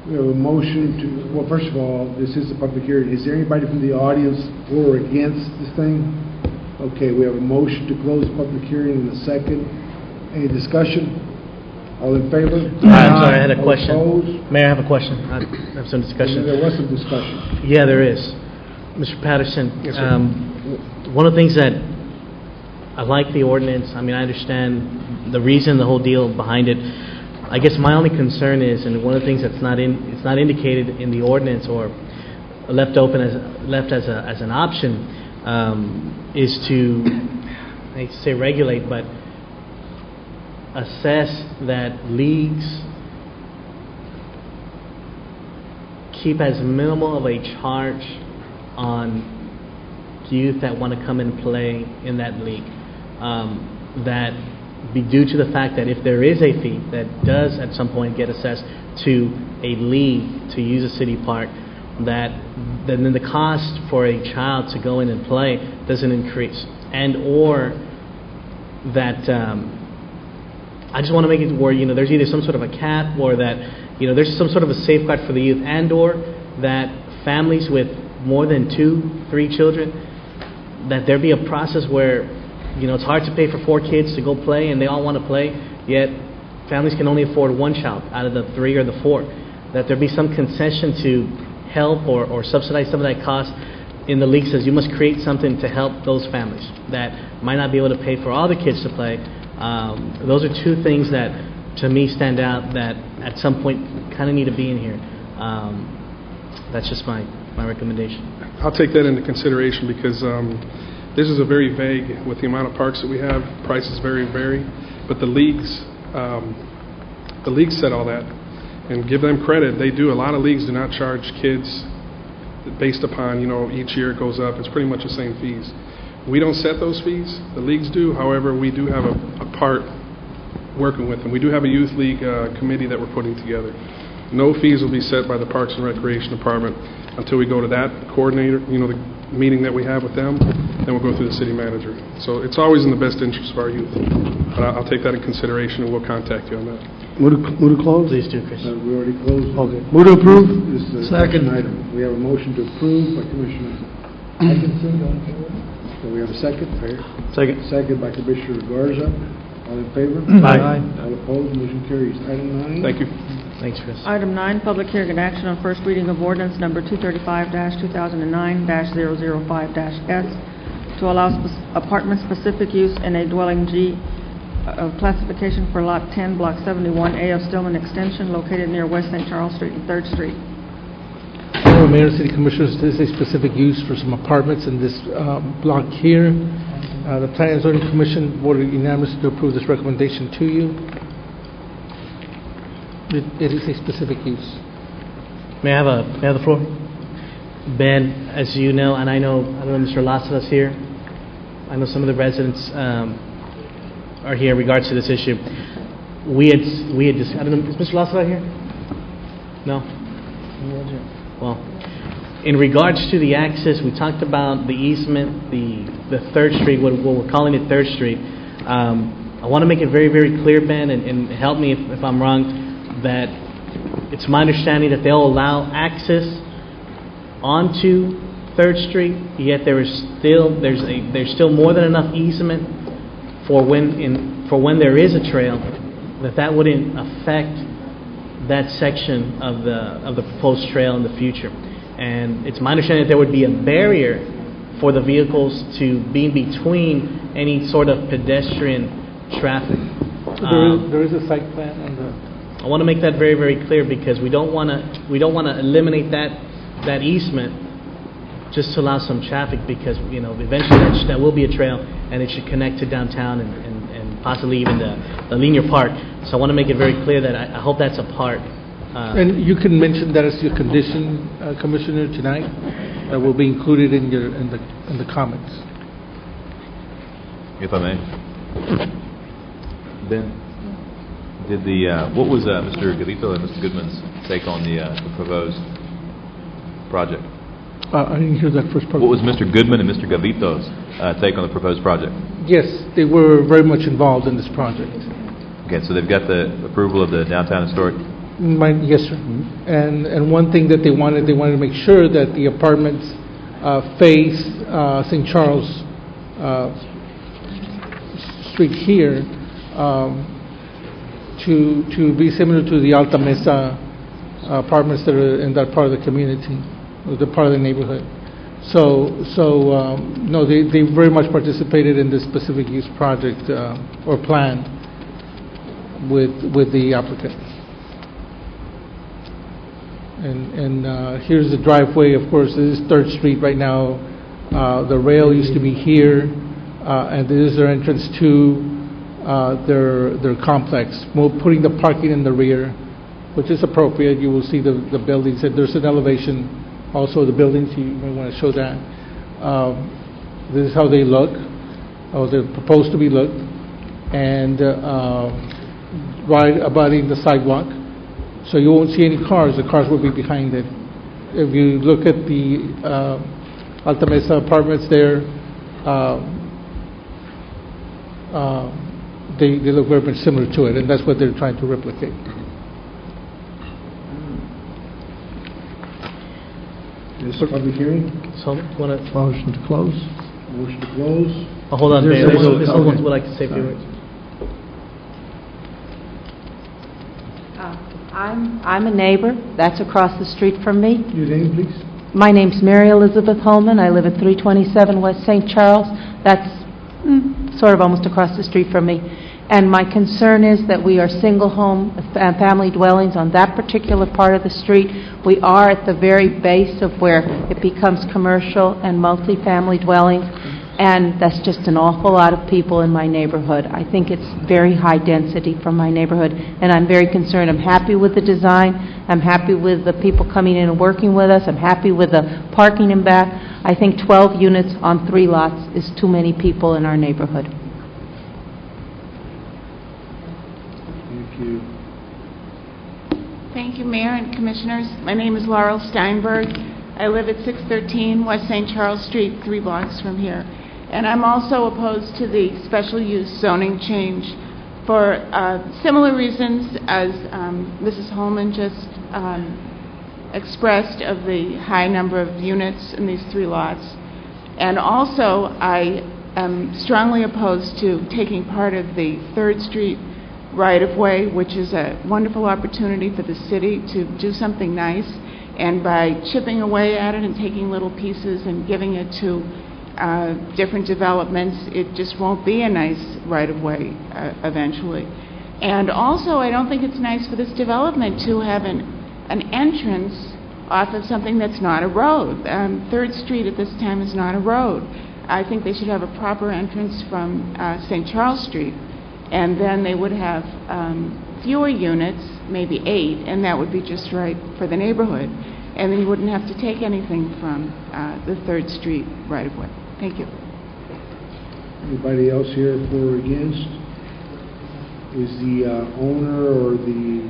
We have a motion to, well, first of all, this is a public hearing. Is there anybody from the audience for or against this thing? Okay, we have a motion to close the public hearing in a second. Any discussion? All in favor? I'm sorry, I had a All question. opposed? Mayor, I have a question. I have some discussion. There was some discussion. Yeah, there is. Mr. Patterson, Yes, sir. one of the things that I like the ordinance, I mean, I understand the reason, the whole deal behind it. I guess my only concern is, and one of the things that's not indicated in the ordinance or left as an option, is to, I hate to say regulate, but assess that leagues keep as minimal of a charge on youth that want to come and play in that league. That be due to the fact that if there is a fee that does at some point get assessed to a league to use a city park, that then the cost for a child to go in and play doesn't increase, and or that I just want to make it where there's either some sort of a cap or that there's some sort of a safeguard for the youth, and or that families with more than 2-3 children, that there be a process where it's hard to pay for 4 kids to go play and they all want to play, yet families can only afford 1 child out of the 3 or the 4. That there be some concession to help or subsidize some of that cost in the league. Says you must create something to help those families that might not be able to pay for all the kids to play. Those are 2 things that to me stand out that at some point kind of need to be in here. That's just my recommendation. I'll take that into consideration because this is a very vague with the amount of parks that we have. Prices vary, but the leagues set all that, and give them credit. They do. A lot of leagues do not charge kids based upon each year it goes up. It's pretty much the same fees. We don't set those fees. The leagues do. However, we do have a part working with them. We do have a youth league committee that we're putting together. No fees will be set by the Parks and Recreation Department until we go to that coordinator, the meeting that we have with them, then we'll go through the city manager. So it's always in the best interest of our youth. But I'll take that in consideration, and we'll contact you on that. Move to close? Please do, Chris. We already closed. Okay. Move to approve? This is the second item. We have a motion to approve by Commissioner Atkinson. So we have a second. Second. Second by Commissioner Garza. All in favor? Aye. All opposed? Motion carries. Item 9. Thank you. Thanks, Chris. Item 9, public hearing and action on first reading of ordinance number 235-2009-005-S to allow apartment-specific use in a dwelling G of classification for Lot 10, Block 71A of Stillman Extension, located near West St. Charles Street and 3rd Street. Honorable Mayor and City Commissioners, this is a specific use for some apartments in this block here. The Planning and Zoning Commission voted unanimously to approve this recommendation to you. It is a specific use. May I have the floor? Ben, as you know, and I don't know Mr. Laza's here. I know some of the residents are here in regards to this issue. We had just, I don't know, is Mr. Laza here? No? Well, in regards to the access, we talked about the easement, the 3rd Street, what we're calling it 3rd Street. I want to make it very, very clear, Ben, and help me if I'm wrong, that it's my understanding that they'll allow access onto 3rd Street, yet there's still more than enough easement for when there is a trail, that wouldn't affect that section of the proposed trail in the future. And it's my understanding that there would be a barrier for the vehicles to be between any sort of pedestrian traffic. There is a site plan on the. I want to make that very, very clear, because we don't want to eliminate that easement just to allow some traffic, because eventually that will be a trail, and it should connect to downtown and possibly even the linear park. So I want to make it very clear that I hope that's a part. And you can mention that as your condition, Commissioner, tonight. That will be included in the comments. If I may. Ben, what was Mr. Gavito and Mr. Goodman's take on the proposed project? I didn't hear that first part. What was Mr. Goodman and Mr. Gavito's take on the proposed project? Yes, they were very much involved in this project. Okay, so they've got the approval of the downtown historic. Yes, sir. And one thing that they wanted to make sure that the apartments face St. Charles Street here to be similar to the Alta Mesa apartments that are in that part of the community, or the part of the neighborhood. So no, they very much participated in this specific use project or plan with the applicant. And here's the driveway. Of course, this is 3rd Street right now. The rail used to be here, and this is their entrance to their complex. We're putting the parking in the rear, which is appropriate. You will see the buildings. And there's an elevation, also the buildings. You may want to show that. This is how they look, or they're proposed to be looked, and right abutting the sidewalk. So you won't see any cars. The cars will be behind it. If you look at the Alta Mesa apartments there, they look very much similar to it, and that's what they're trying to replicate. This public hearing. So, Motion to close. Motion to close. Oh, hold on, There's Mayor. a- Ms. okay. Owens would like to say a few words. I'm a neighbor. That's across the street from me. Your name, please? My name's Mary Elizabeth Holman. I live at 327 West St. Charles. That's sort of almost across the street from me. And my concern is that we are single home family dwellings on that particular part of the street. We are at the very base of where it becomes commercial and multi-family dwellings. And that's just an awful lot of people in my neighborhood. I think it's very high density for my neighborhood, and I'm very concerned. I'm happy with the design. I'm happy with the people coming in and working with us. I'm happy with the parking in back. I think 12 units on 3 lots is too many people in our neighborhood. Thank you. Thank you, Mayor and Commissioners. My name is Laurel Steinberg. I live at 613 West St. Charles Street, 3 blocks from here. And I'm also opposed to the special use zoning change for similar reasons as Mrs. Holman just expressed of the high number of units in these 3 lots. And also, I am strongly opposed to taking part of the 3rd Street right-of-way, which is a wonderful opportunity for the city to do something nice. And by chipping away at it and taking little pieces and giving it to different developments, it just won't be a nice right-of-way eventually. And also, I don't think it's nice for this development to have an entrance off of something that's not a road. 3rd Street at this time is not a road. I think they should have a proper entrance from St. Charles Street, and then they would have fewer units, maybe 8, and that would be just right for the neighborhood. And then you wouldn't have to take anything from the 3rd Street right-of-way. Thank you. Anybody else here for or against? Is the owner or the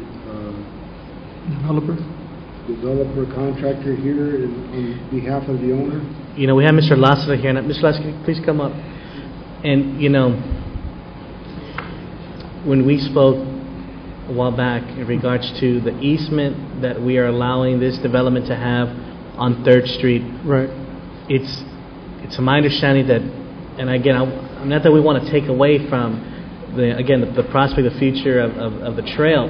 developer contractor here on behalf of the owner? You know, we have Mr. Lassiter here. Mr. Lassiter, please come up. And, you know, when we spoke a while back in regards to the easement that we are allowing this development to have on 3rd Street, Right. it's my understanding that, and again, I'm not that we want to take away from the prospect, the future of the trail,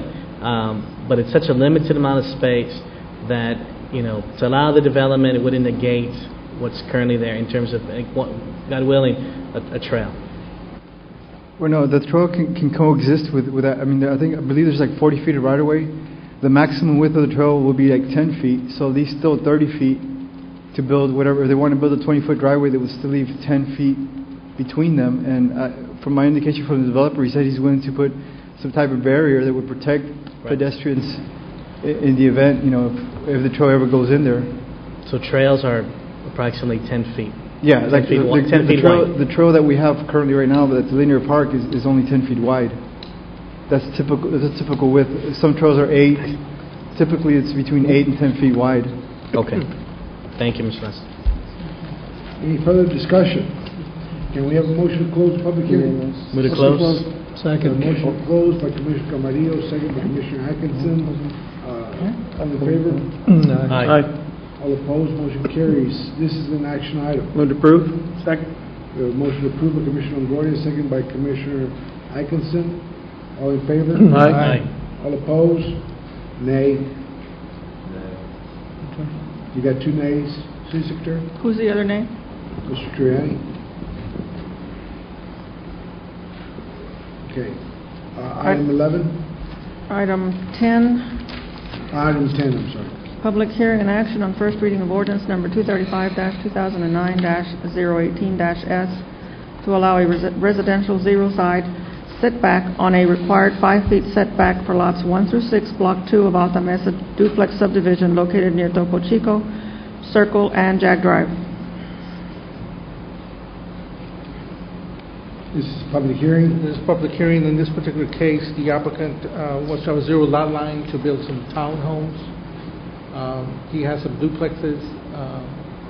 but it's such a limited amount of space that, you know, to allow the development, it wouldn't negate what's currently there in terms of, God willing, a trail. Well, no, the trail can coexist with that. I mean, I believe there's like 40 feet of right-of-way. The maximum width of the trail will be like 10 feet, so these still 30 feet to build whatever. If they want to build a 20-foot driveway, they would still leave 10 feet between them. And from my indication from the developer, he said he's willing to put some type of barrier that would protect pedestrians in the event, you know, if the trail ever goes in there. So trails are approximately 10 feet. Yeah, 10 like feet wide. 10 feet wide. The trail that we have currently right now, that's linear park, is only 10 feet wide. That's typical. That's a typical width. Some trails are 8. Typically, it's between 8 and 10 feet wide. Okay. Thank you, Mr. Lester. Any further discussion? Can we have a motion to close the public hearing? Move to close. Second. Motion closed by Commissioner Camarillo, second by Commissioner Atkinson. All in favor? Aye. All opposed, motion carries. This is an action item. Move to approve. Second. We have a motion to approve by Commissioner Longoria, second by Commissioner Atkinson. All in favor? Aye. All opposed? Nay. You got 2 nays, City Secretary? Who's the other name? Mr. Triani? Okay. Item 11? Item 10, Item 10, I'm sorry. public hearing and action on first reading of ordinance number 235-2009-018-S to allow a residential zero-side setback on a required 5 feet setback for lots 1 through 6, Block 2 of Alta Mesa duplex subdivision located near Topo Chico Circle and Jag Drive. This is public hearing. This is public hearing. In this particular case, the applicant wants to have a zero lot line to build some townhomes. He has some duplexes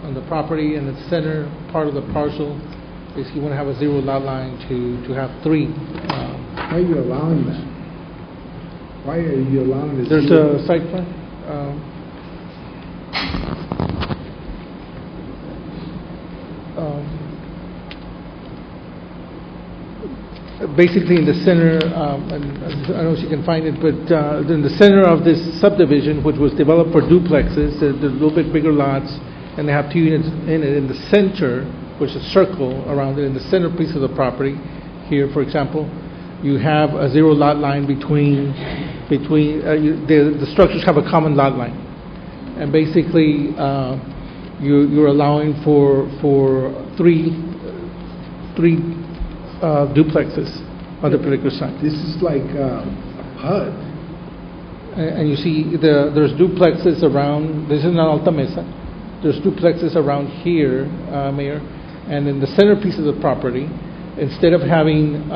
on the property, and the center part of the parcel is he want to have a zero lot line to have 3. Why are you allowing that? Why are you allowing this? There's a site plan. Basically in the center, and I don't know if you can find it, but in the center of this subdivision, which was developed for duplexes, there's a little bit bigger lots, and they have 2 units in it. In the center, which is a circle around it, in the center piece of the property, here, for example, you have a zero lot line between the structures have a common lot line, and basically you're allowing for three duplexes on the particular site. This is like a PUD. And you see there's duplexes around. This is not Alta Mesa. There's duplexes around here, Mayor, and in the center piece of the property, instead of having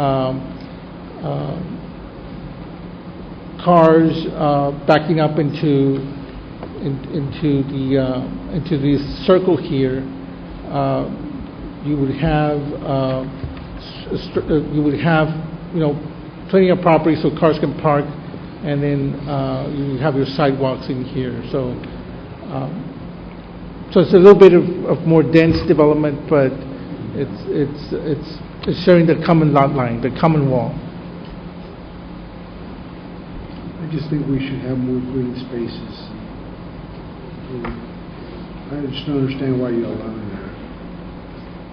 cars backing up into into the circle here, you would have plenty of property so cars can park, and then you have your sidewalks in here. So it's a little bit of more dense development, but it's sharing the common lot line, the common wall. I just think we should have more green spaces. I just don't understand why you're allowing that,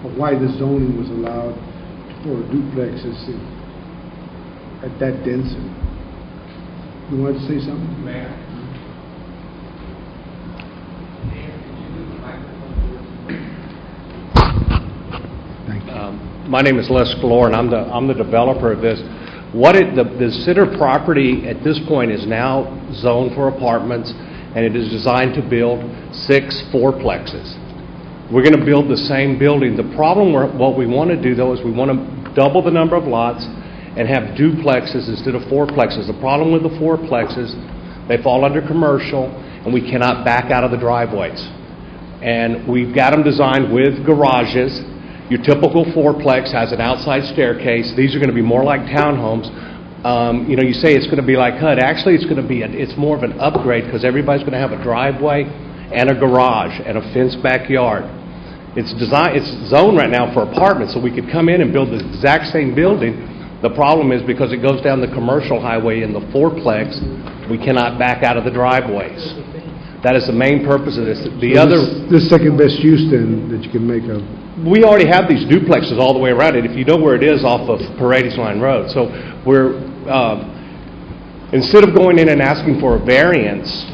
or why the zoning was allowed for duplexes at that density. You wanted to say something? Mayor? Thank you. My name is Les Galore, and I'm the developer of this. The center property at this point is now zoned for apartments, and it is designed to build 6 fourplexes. We're going to build the same building. The problem, what we want to do though, is we want to double the number of lots and have duplexes instead of fourplexes. The problem with the fourplexes, they fall under commercial, and we cannot back out of the driveways. And we've got them designed with garages. Your typical fourplex has an outside staircase. These are going to be more like townhomes. You say it's going to be like HUD. Actually, it's more of an upgrade because everybody's going to have a driveway and a garage and a fenced backyard. It's zoned right now for apartments, so we could come in and build the exact same building. The problem is because it goes down the commercial highway in the fourplex, we cannot back out of the driveways. That is the main purpose of this. This second best use then that you can make of. We already have these duplexes all the way around it. If you know where it is, off of Paredes Line Road. So we're instead of going in and asking for a variance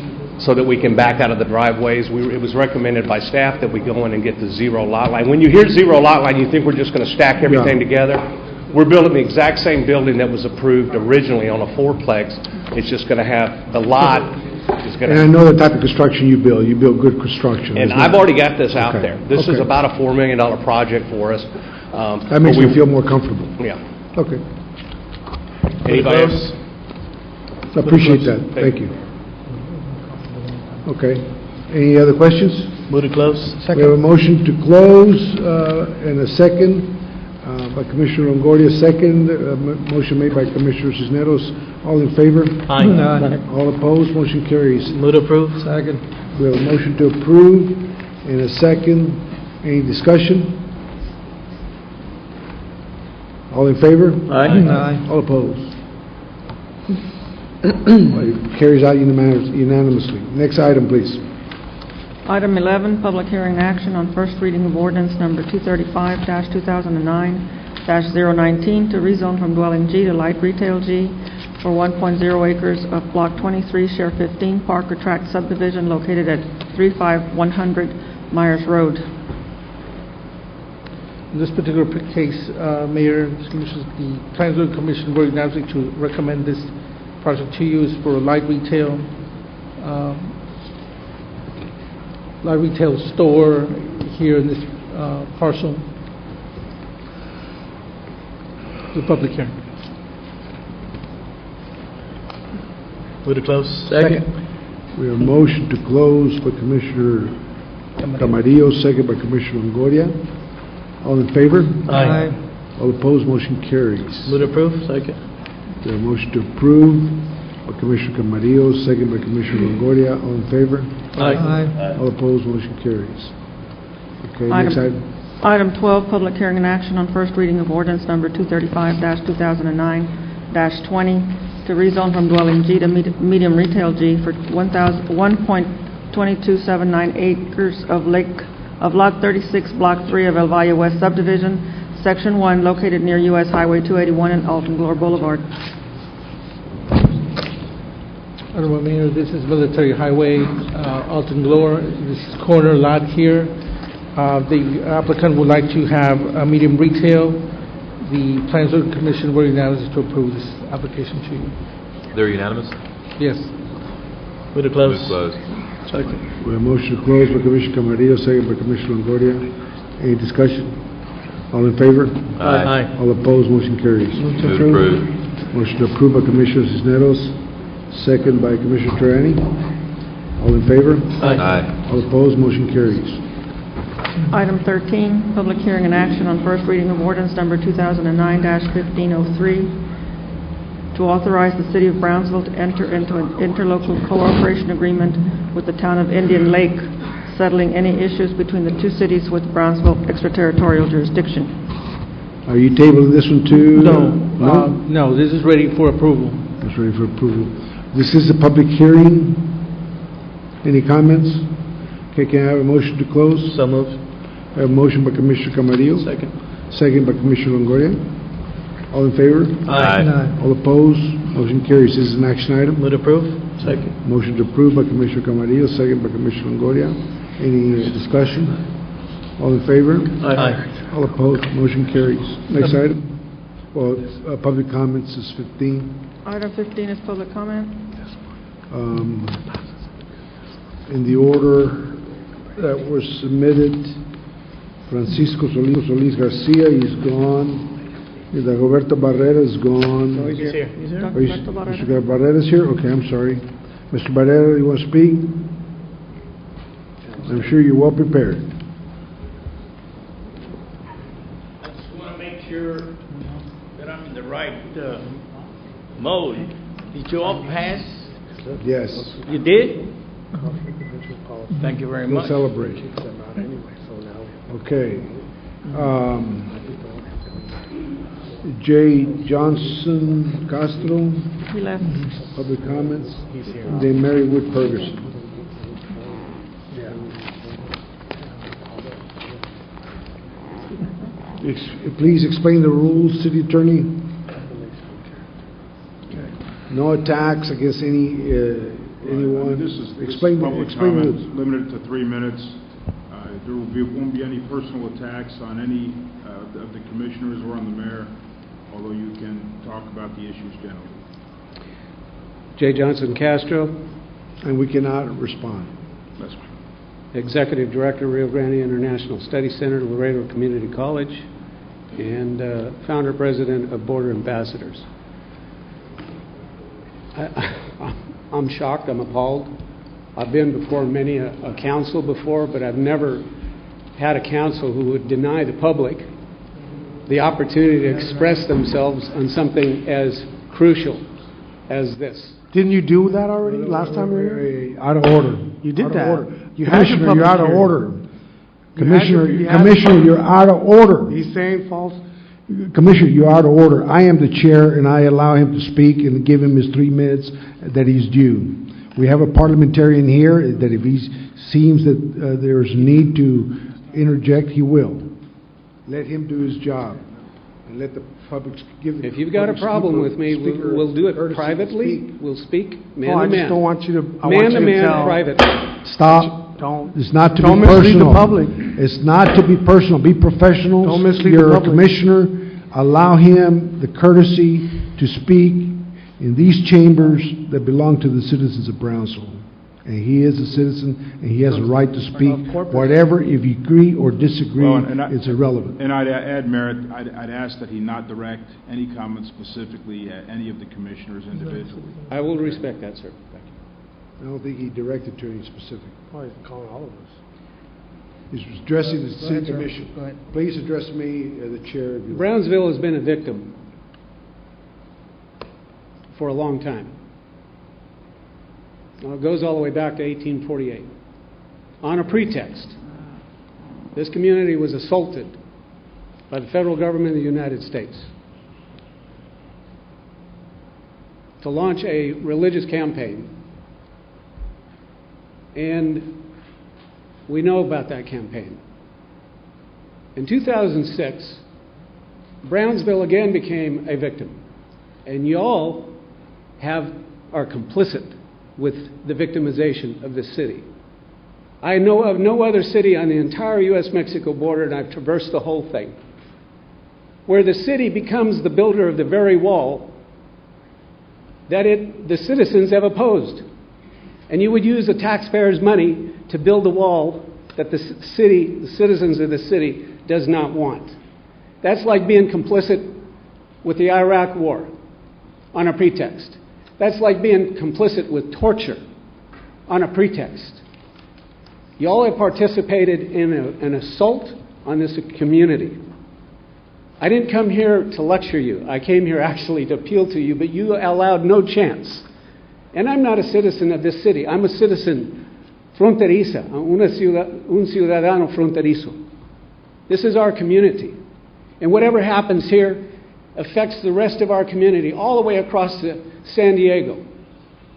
so that we can back out of the driveways, it was recommended by staff that we go in and get the 0 lot line. When you hear 0 lot line, you think we're just going to stack everything together. We're building the exact same building that was approved originally on a fourplex. It's just going to have the lot. And I know the type of construction you build. You build good construction. And I've already got this out there. This is about a $4 million project for us. That makes me feel more comfortable. Yeah. Okay. Anybody else? I appreciate that. Thank you. Okay. Any other questions? Move to close. We have a motion to close and a second by Commissioner Longoria. Second. Motion made by Commissioner Cisneros. All in favor? Aye. All opposed? Motion carries. Move to approve. Second. We have a motion to approve and a second. Any discussion? All in favor? Aye. All opposed? It carries out unanimously. Next item, please. Item 11, public hearing action on first reading of ordinance number 235-2009-019 to rezone from dwelling G to light retail G for 1.0 acres of Block 23, Share 15, Park or Tract subdivision located at 35100 Myers Road. In this particular case, Mayor and Commissioners, the Planning and Zoning Commission very nicely to recommend this project to you is for a light retail store here in this parcel. The public hearing. Move to close. Second. We have a motion to close by Commissioner Camarillo, second by Commissioner Longoria. All in favor? Aye. All opposed? Motion carries. Move to approve. Second. We have a motion to approve by Commissioner Camarillo, second by Commissioner Longoria. All in favor? Aye. All opposed? Motion carries. Okay, next item. Item 12, public hearing and action on first reading of ordinance number 235-2009-20 to rezone from dwelling G to medium retail G for 1.22798 acres of Lot 36, Block 3 of El Valle West subdivision, Section 1, located near U.S. Highway 281 and Alton Glore Boulevard. Honorable Mayor, this is Military Highway, Alton Glore. This is corner lot here. The applicant would like to have a medium retail. The Planning and Zoning Commission very unanimous to approve this application to you. They're unanimous? Yes. Move to close. Move close. Second. We have a motion to close by Commissioner Camarillo, second by Commissioner Longoria. Any discussion? All in favor? Aye. All opposed? Motion carries. Move to approve. Motion to approve by Commissioner Cisneros, second by Commissioner Terani. All in favor? Aye. All opposed, motion carries. Item 13, public hearing and action on first reading of ordinance number 2009-1503 to authorize the city of Brownsville to enter into an interlocal cooperation agreement with the town of Indian Lake, settling any issues between the two cities with Brownsville extraterritorial jurisdiction. Are you tabling this one too? No, this is ready for approval. It's ready for approval. This is a public hearing. Any comments? Okay, can I have a motion to close? So moved. I have a motion by Commissioner Camarillo. Second. Second by Commissioner Longoria. All in favor? Aye. All opposed? Motion carries. This is an action item. Move to approve. Second. Motion to approve by Commissioner Camarillo, second by Commissioner Longoria. Any discussion? All in favor? Aye. All opposed? Motion carries. Next item. Well, public comments is 15. Item 15 is public comment. In the order that was submitted, Francisco Solis Garcia, he's gone. Dagoberto Barrera is gone. He's here. He's here. Mr. Barrera is here? Okay, I'm sorry. Mr. Barrera, you want to speak? I'm sure you're well prepared. I just want to make sure that I'm in the right mode. Did you all pass? Yes. You did? Thank you very We'll much. celebrate. Okay. J. Johnson Castro, He left. public comments. Then Mary Wood Ferguson. Please explain the rules, City Attorney. No attacks against anyone. This is Explain public the comment, rules. limited to 3 minutes. There won't be any personal attacks on any of the commissioners or on the mayor, although you can talk about the issues generally. J. Johnson Castro, And we cannot respond. That's fine. Executive Director, Rio Grande International Study Center, Laredo Community College, and founder president of Border Ambassadors. I'm shocked, I'm appalled. I've been before many a council before, but I've never had a council who would deny the public the opportunity to express themselves on something as crucial as this. Didn't you do that already last time you were here? Out of order. You did Out of that. order. You had your Commissioner, public you're out of hearing. order. You had your- you had Commissioner, your- you're out of order. He's saying false. Commissioner, you're out of order. I am the chair, and I allow him to speak and give him his 3 minutes that he's due. We have a parliamentarian here that if he seems that there's need to interject, he will. Let him do his job, and let the public give the If you've got a public problem with me, speaker we'll do it courtesy to privately. speak. We'll speak Oh, man I to just man. don't want you to, I want Man you to to man, tell. privately. Stop. Don't. It's not to Don't be mislead personal. the public. It's not to be personal. Be professional. Don't mislead the You're a public. commissioner. Allow him the courtesy to speak in these chambers that belong to the citizens of Brownsville. And he is a citizen, and he has a right to speak. Whatever, if you agree or disagree, Well, and it's irrelevant. And I'd add, Merritt, I'd ask that he not direct any comments specifically at any of the commissioners individually. I will respect that, sir. Thank you. I don't think he directed to any specific. Oh, he's calling all of us. He's addressing the Go city ahead, sir. commission. Go ahead. Please address me, the chair. if you like. Brownsville has been a victim for a long time. Well, it goes all the way back to 1848. On a pretext, this community was assaulted by the federal government of the United States to launch a religious campaign. And we know about that campaign. In 2006, Brownsville again became a victim. And y'all are complicit with the victimization of this city. I know of no other city on the entire U.S.-Mexico border, and I've traversed the whole thing, where the city becomes the builder of the very wall that the citizens have opposed. And you would use the taxpayers' money to build a wall that the citizens of the city does not want. That's like being complicit with the Iraq War on a pretext. That's like being complicit with torture on a pretext. Y'all have participated in an assault on this community. I didn't come here to lecture you. I came here actually to appeal to you, but you allowed no chance. And I'm not a citizen of this city. I'm a citizen fronteriza, un ciudadano fronterizo. This is our community. And whatever happens here affects the rest of our community all the way across to San Diego,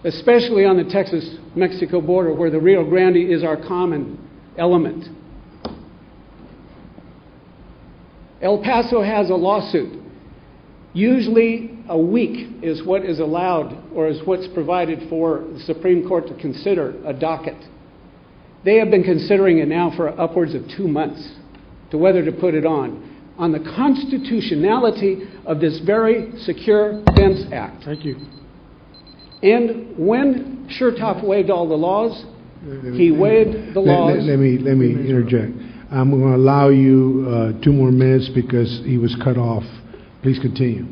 especially on the Texas-Mexico border where the Rio Grande is our common element. El Paso has a lawsuit. Usually a week is what is allowed or is what's provided for the Supreme Court to consider a docket. They have been considering it now for upwards of 2 months to whether to put it on the constitutionality of this very Secure Fence Act. Thank you. And when Chertoff waived all the laws, he waived the laws. Let me interject. I'm going to allow you 2 more minutes because he was cut off. Please continue.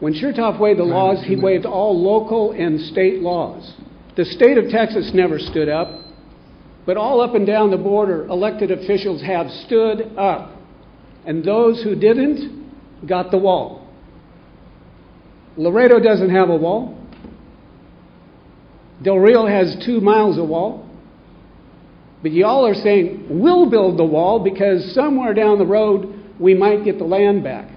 When Chertoff waived the laws, he waived all local and state laws. The state of Texas never stood up, but all up and down the border, elected officials have stood up. And those who didn't got the wall. Laredo doesn't have a wall. Del Rio has 2 miles of wall. But y'all are saying, we'll build the wall because somewhere down the road we might get the land back.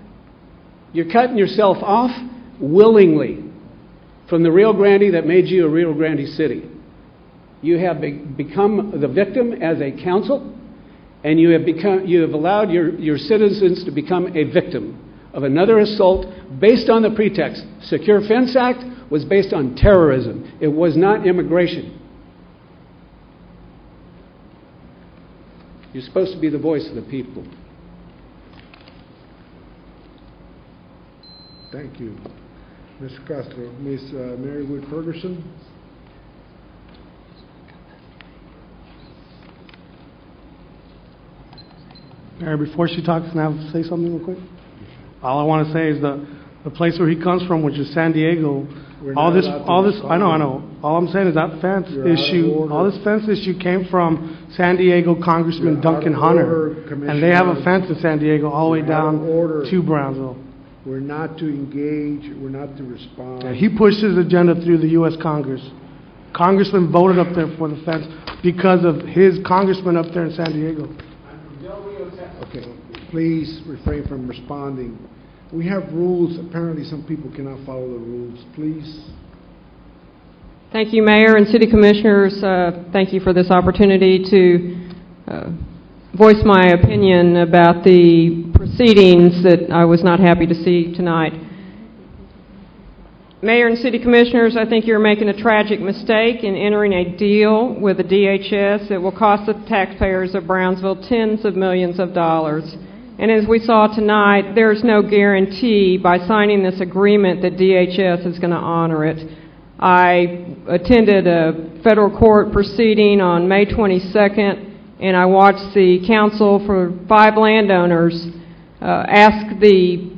You're cutting yourself off willingly from the Rio Grande that made you a Rio Grande city. You have become the victim as a council, and you have allowed your citizens to become a victim of another assault based on the pretext. Secure Fence Act was based on terrorism. It was not immigration. You're supposed to be the voice of the people. Thank you. Mr. Castro. Ms. Mary Wood Ferguson. Mayor, before she talks, can I have to say something real quick? All I want to say is the place where he comes from, which is San Diego, all this, I know. All I'm saying is that fence issue, all this fence issue came from San Diego Congressman Duncan Hunter. And they have a fence in San Diego all the way down to Brownsville. We're not to engage, we're not to respond. Yeah, he pushed his agenda through the U.S. Congress. Congressman voted up there for the fence because of his congressman up there in San Diego. Okay, please refrain from responding. We have rules. Apparently some people cannot follow the rules. Please. Thank you, Mayor and City Commissioners. Thank you for this opportunity to voice my opinion about the proceedings that I was not happy to see tonight. Mayor and City Commissioners, I think you're making a tragic mistake in entering a deal with the DHS that will cost the taxpayers of Brownsville tens of millions of dollars. And as we saw tonight, there's no guarantee by signing this agreement that DHS is going to honor it. I attended a federal court proceeding on May 22nd, and I watched the counsel for 5 landowners ask the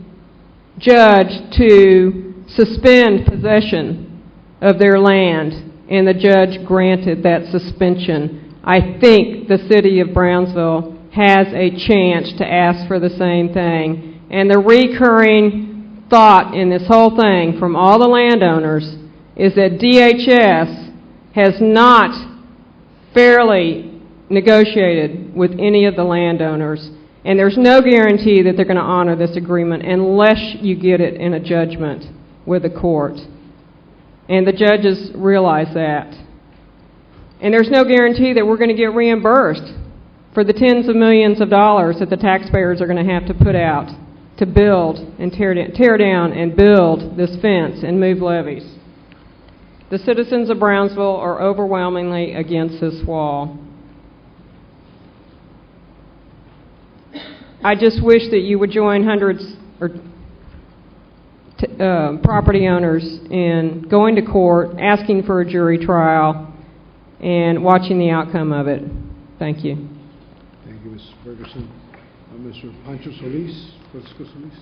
judge to suspend possession of their land, and the judge granted that suspension. I think the city of Brownsville has a chance to ask for the same thing. And the recurring thought in this whole thing from all the landowners is that DHS has not fairly negotiated with any of the landowners. And there's no guarantee that they're going to honor this agreement unless you get it in a judgment with the court. And the judges realize that. And there's no guarantee that we're going to get reimbursed for the tens of millions of dollars that the taxpayers are going to have to put out to build and tear down and build this fence and move levees. The citizens of Brownsville are overwhelmingly against this wall. I just wish that you would join hundreds or property owners in going to court, asking for a jury trial, and watching the outcome of it. Thank you. Thank you, Ms. Ferguson. Mr. Pancho Solis, Francisco Solis.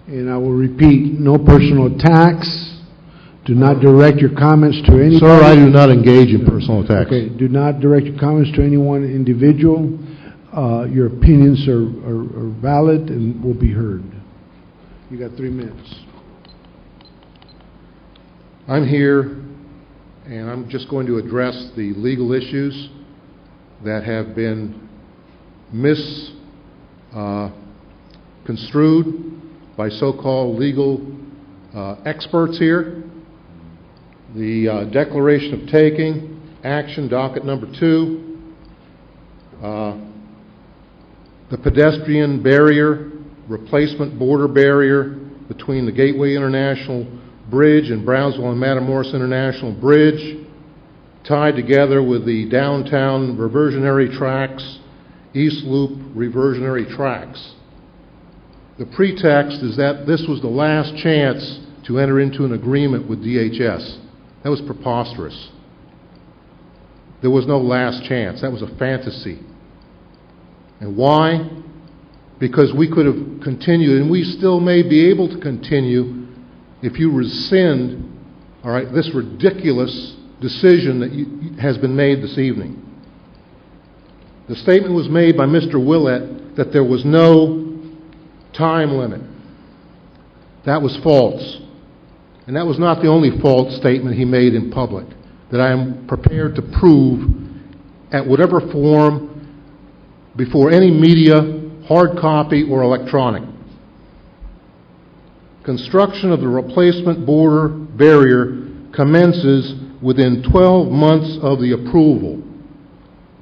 And I will repeat, no personal attacks. Do not direct your comments to anybody. Sir, I do not engage in personal attacks. Okay, do not direct your comments to any one individual. Your opinions are valid and will be heard. You got 3 minutes. I'm here, and I'm just going to address the legal issues that have been misconstrued by so-called legal experts here. The declaration of taking, action docket number 2, the pedestrian barrier, replacement border barrier between the Gateway International Bridge and Brownsville and Matamoros International Bridge, tied together with the downtown reversionary tracks, East Loop reversionary tracks. The pretext is that this was the last chance to enter into an agreement with DHS. That was preposterous. There was no last chance. That was a fantasy. And why? Because we could have continued, and we still may be able to continue if you rescind, all right, this ridiculous decision that has been made this evening. The statement was made by Mr. Willett that there was no time limit. That was false. And that was not the only false statement he made in public, that I am prepared to prove at whatever form before any media, hard copy or electronic. Construction of the replacement border barrier commences within 12 months of the approval.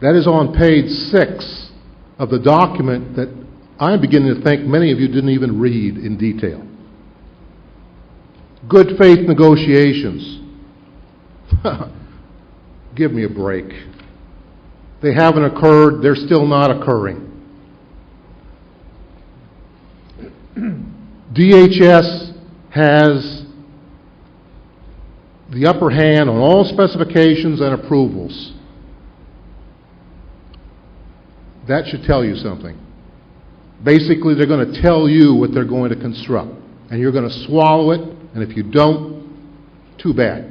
That is on page 6 of the document that I'm beginning to think many of you didn't even read in detail. Good faith negotiations. Give me a break. They haven't occurred. They're still not occurring. DHS has the upper hand on all specifications and approvals. That should tell you something. Basically, they're going to tell you what they're going to construct, and you're going to swallow it, and if you don't, too bad.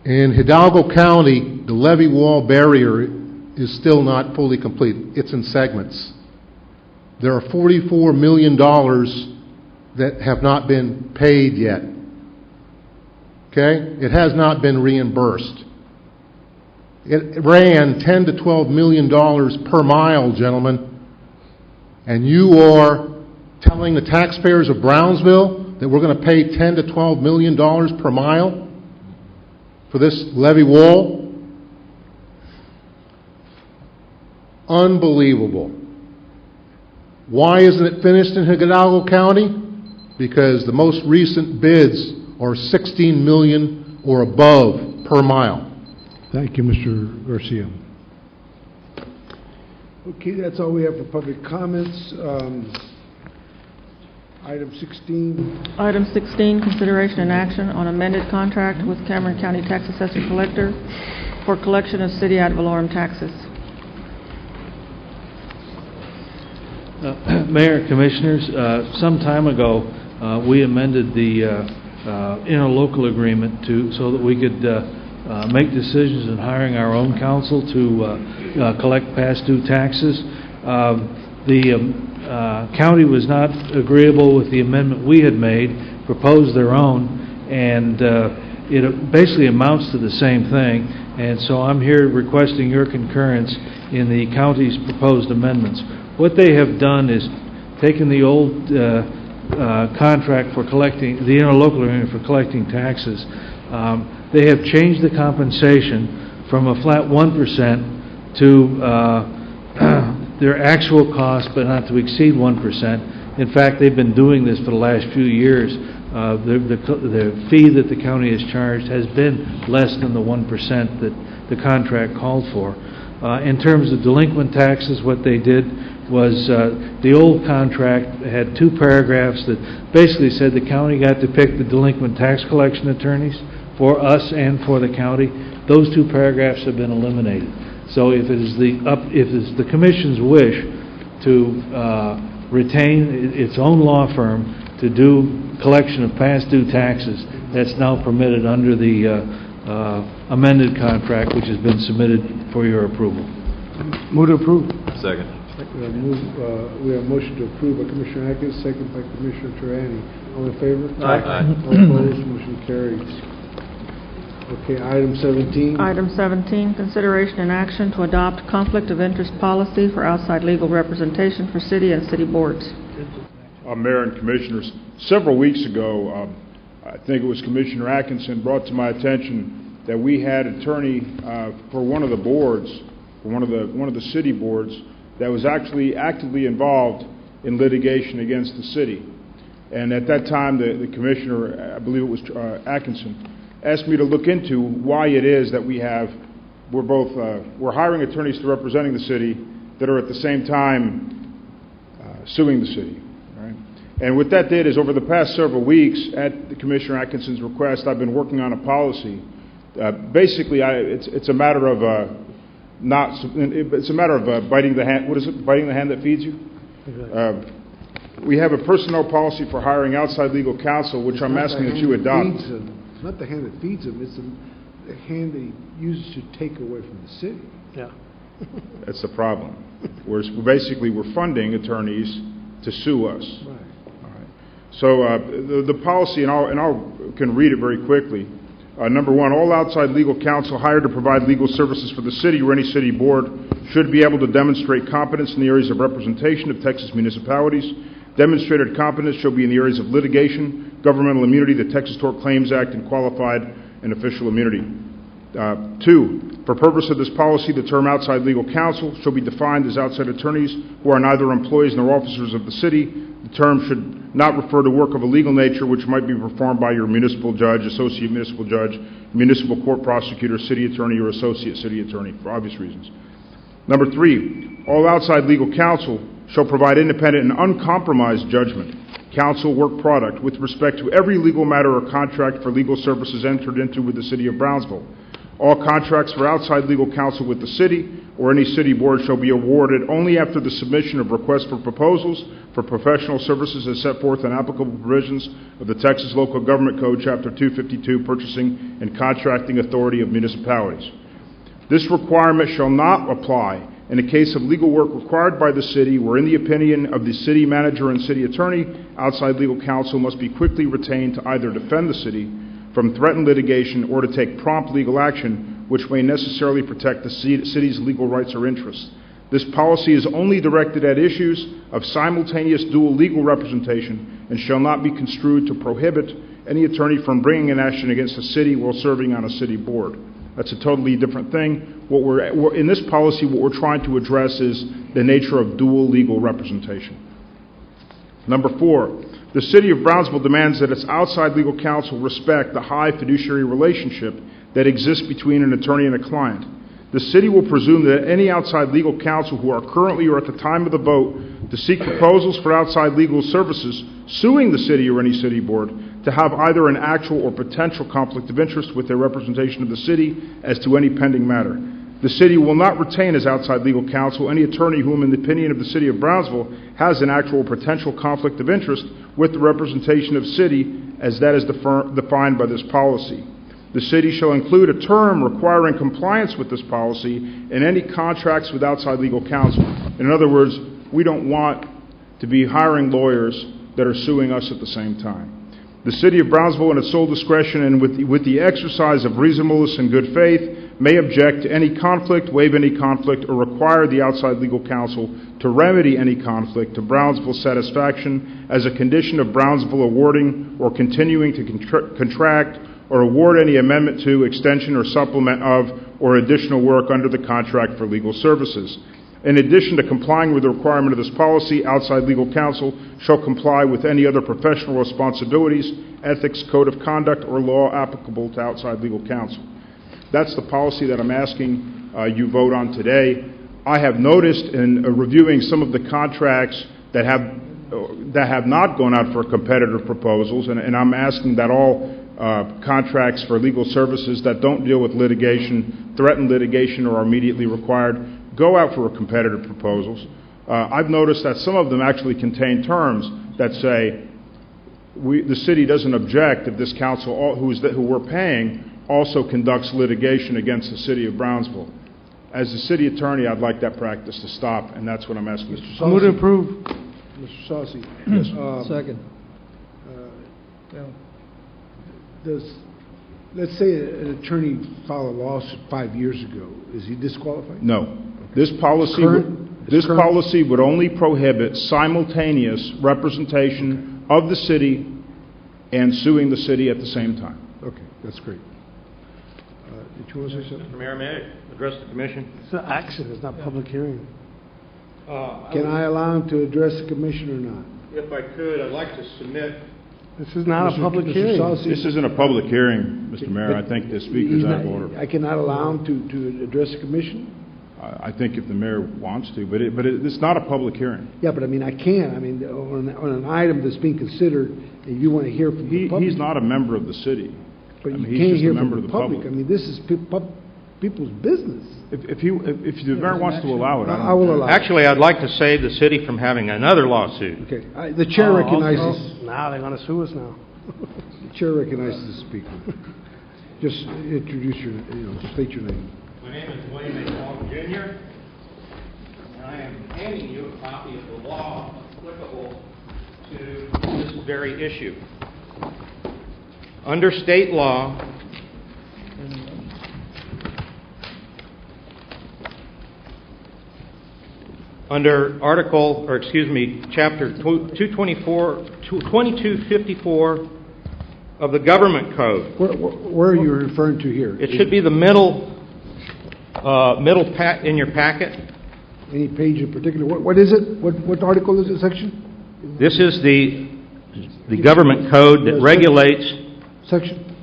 In Hidalgo County, the levee wall barrier is still not fully complete. It's in segments. There are $44 million that have not been paid yet. Okay? It has not been reimbursed. It ran $10 to $12 million per mile, gentlemen. And you are telling the taxpayers of Brownsville that we're going to pay $10 to $12 million per mile for this levee wall? Unbelievable. Why isn't it finished in Hidalgo County? Because the most recent bids are $16 million or above per mile. Thank you, Mr. Garcia. Okay, that's all we have for public comments. Item 16. Item 16, consideration and action on amended contract with Cameron County Tax Assessor Collector for collection of city ad valorem taxes. Mayor, Commissioners, some time ago, we amended the interlocal agreement so that we could make decisions in hiring our own counsel to collect past due taxes. The county was not agreeable with the amendment we had made, proposed their own, and it basically amounts to the same thing. And so I'm here requesting your concurrence in the county's proposed amendments. What they have done is taken the old contract for collecting, the interlocal agreement for collecting taxes. They have changed the compensation from a flat 1% to their actual cost, but not to exceed 1%. In fact, they've been doing this for the last few years. The fee that the county has charged has been less than the 1% that the contract called for. In terms of delinquent taxes, what they did was the old contract had 2 paragraphs that basically said the county got to pick the delinquent tax collection attorneys for us and for the county. Those 2 paragraphs have been eliminated. So if it is the commission's wish to retain its own law firm to do collection of past due taxes, that's now permitted under the amended contract, which has been submitted for your approval. Move to approve. Second. We have a motion to approve by Commissioner Atkins, second by Commissioner Terrani. All in favor? Aye. All opposed? Motion carries. Okay, item 17. Item 17, consideration and action to adopt conflict of interest policy for outside legal representation for city and city boards. Mayor and Commissioners, several weeks ago, I think it was Commissioner Atkinson brought to my attention that we had an attorney for one of the boards, for one of the city boards, that was actually actively involved in litigation against the city. And at that time, the Commissioner, I believe it was Atkinson, asked me to look into why it is that we're hiring attorneys to representing the city that are at the same time suing the city. Right? And what that did is, over the past several weeks, at the Commissioner Atkinson's request, I've been working on a policy. Basically, it's a matter of biting the hand. What is it? Biting the hand that feeds you. We have a personnel policy for hiring outside legal counsel, which I'm asking that you adopt. It's not the hand that feeds him, it's the hand that he uses to take away from the city. Yeah. That's the problem. We're funding attorneys to sue us. Right. All right. So the policy, and I can read it very quickly. Number one, all outside legal counsel hired to provide legal services for the city or any city board should be able to demonstrate competence in the areas of representation of Texas municipalities. Demonstrated competence shall be in the areas of litigation, governmental immunity, the Texas Tort Claims Act, and qualified and official immunity. Two, for purpose of this policy, the term outside legal counsel shall be defined as outside attorneys who are neither employees nor officers of the city. The term should not refer to work of a legal nature which might be performed by your municipal judge, associate municipal judge, municipal court prosecutor, city attorney, or associate city attorney, for obvious reasons. Number three, all outside legal counsel shall provide independent and uncompromised judgment, counsel, work product with respect to every legal matter or contract for legal services entered into with the city of Brownsville. All contracts for outside legal counsel with the city or any city board shall be awarded only after the submission of requests for proposals for professional services as set forth in applicable provisions of the Texas Local Government Code, Chapter 252, Purchasing and Contracting Authority of Municipalities. This requirement shall not apply in a case of legal work required by the city where, in the opinion of the city manager and city attorney, outside legal counsel must be quickly retained to either defend the city from threatened litigation or to take prompt legal action which may necessarily protect the city's legal rights or interests. This policy is only directed at issues of simultaneous dual legal representation and shall not be construed to prohibit any attorney from bringing an action against the city while serving on a city board. That's a totally different thing. In this policy, what we're trying to address is the nature of dual legal representation. Number four, the city of Brownsville demands that its outside legal counsel respect the high fiduciary relationship that exists between an attorney and a client. The city will presume that any outside legal counsel who are currently or at the time of the vote to seek proposals for outside legal services suing the city or any city board to have either an actual or potential conflict of interest with their representation of the city as to any pending matter. The city will not retain as outside legal counsel any attorney whom, in the opinion of the city of Brownsville, has an actual or potential conflict of interest with the representation of city as that is defined by this policy. The city shall include a term requiring compliance with this policy in any contracts with outside legal counsel. In other words, we don't want to be hiring lawyers that are suing us at the same time. The city of Brownsville, in its sole discretion and with the exercise of reasonableness and good faith, may object to any conflict, waive any conflict, or require the outside legal counsel to remedy any conflict to Brownsville's satisfaction as a condition of Brownsville awarding or continuing to contract or award any amendment to, extension, or supplement of, or additional work under the contract for legal services. In addition to complying with the requirement of this policy, outside legal counsel shall comply with any other professional responsibilities, ethics, code of conduct, or law applicable to outside legal counsel. That's the policy that I'm asking you vote on today. I have noticed in reviewing some of the contracts that have not gone out for competitive proposals, and I'm asking that all contracts for legal services that don't deal with litigation, threaten litigation, or are immediately required, go out for competitive proposals. I've noticed that some of them actually contain terms that say the city doesn't object if this council, who we're paying, also conducts litigation against the city of Brownsville. As the city attorney, I'd like that practice to stop, and that's what I'm asking Mr. Saucy. Move to approve. Mr. Saucy. Second. Let's say an attorney filed a lawsuit 5 years ago. Is he disqualified? No. This policy would only prohibit simultaneous representation of the city and suing the city at the same time. Okay, that's great. Did you want to say something? Mr. Mayor, may I address the commission? It's an action, it's not public hearing. Can I allow him to address the commission or not? If I could, I'd like to submit. This is not a public Mr. hearing. Saucy. This isn't a public hearing, Mr. Mayor. I think the speaker's out of order. I cannot allow him to address the commission? I think if the mayor wants to, but it's not a public hearing. Yeah, but I mean, I can. I mean, on an item that's being considered, and you want to hear from the public. He's not a member of the city. But you he's can't just hear a member from of the the public. I mean, this is people's business. If the mayor wants to allow it, I will allow it. Actually, I'd like to save the city from having another lawsuit. Okay, the chair recognizes. Now they're going to sue us now. The chair recognizes the speaker. Just introduce state your name. My name is William A. Long, Jr., and I am handing you a copy of the law applicable to this very issue. Under state law, Chapter 2254 of the Government Code. Where are you referring to here? It should be the middle in your packet. Any page in particular? What is it? What article is it, section? This is the Government Code that regulates Section?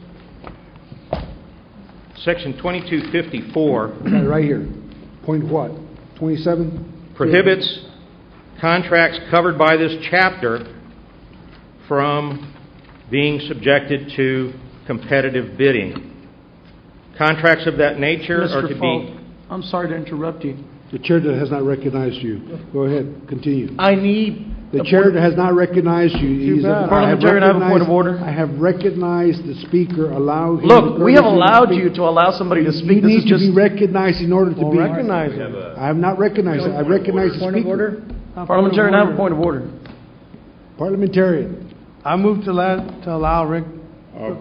Section 2254. Right here. Point what? 27? Prohibits contracts covered by this chapter from being subjected to competitive bidding. Contracts of that nature are to be... I'm sorry to interrupt you. The chair that has not recognized you. Go ahead, continue. I need... The chair that has not recognized you. Parliamentarian, I have a point of order. I have recognized the speaker. Allow him. Look, we have allowed you to allow somebody to speak. You need to be recognized in order to be recognized. I have not recognized it. I recognize the speaker. Parliamentarian, I have a point of order. Parliamentarian. I move to allow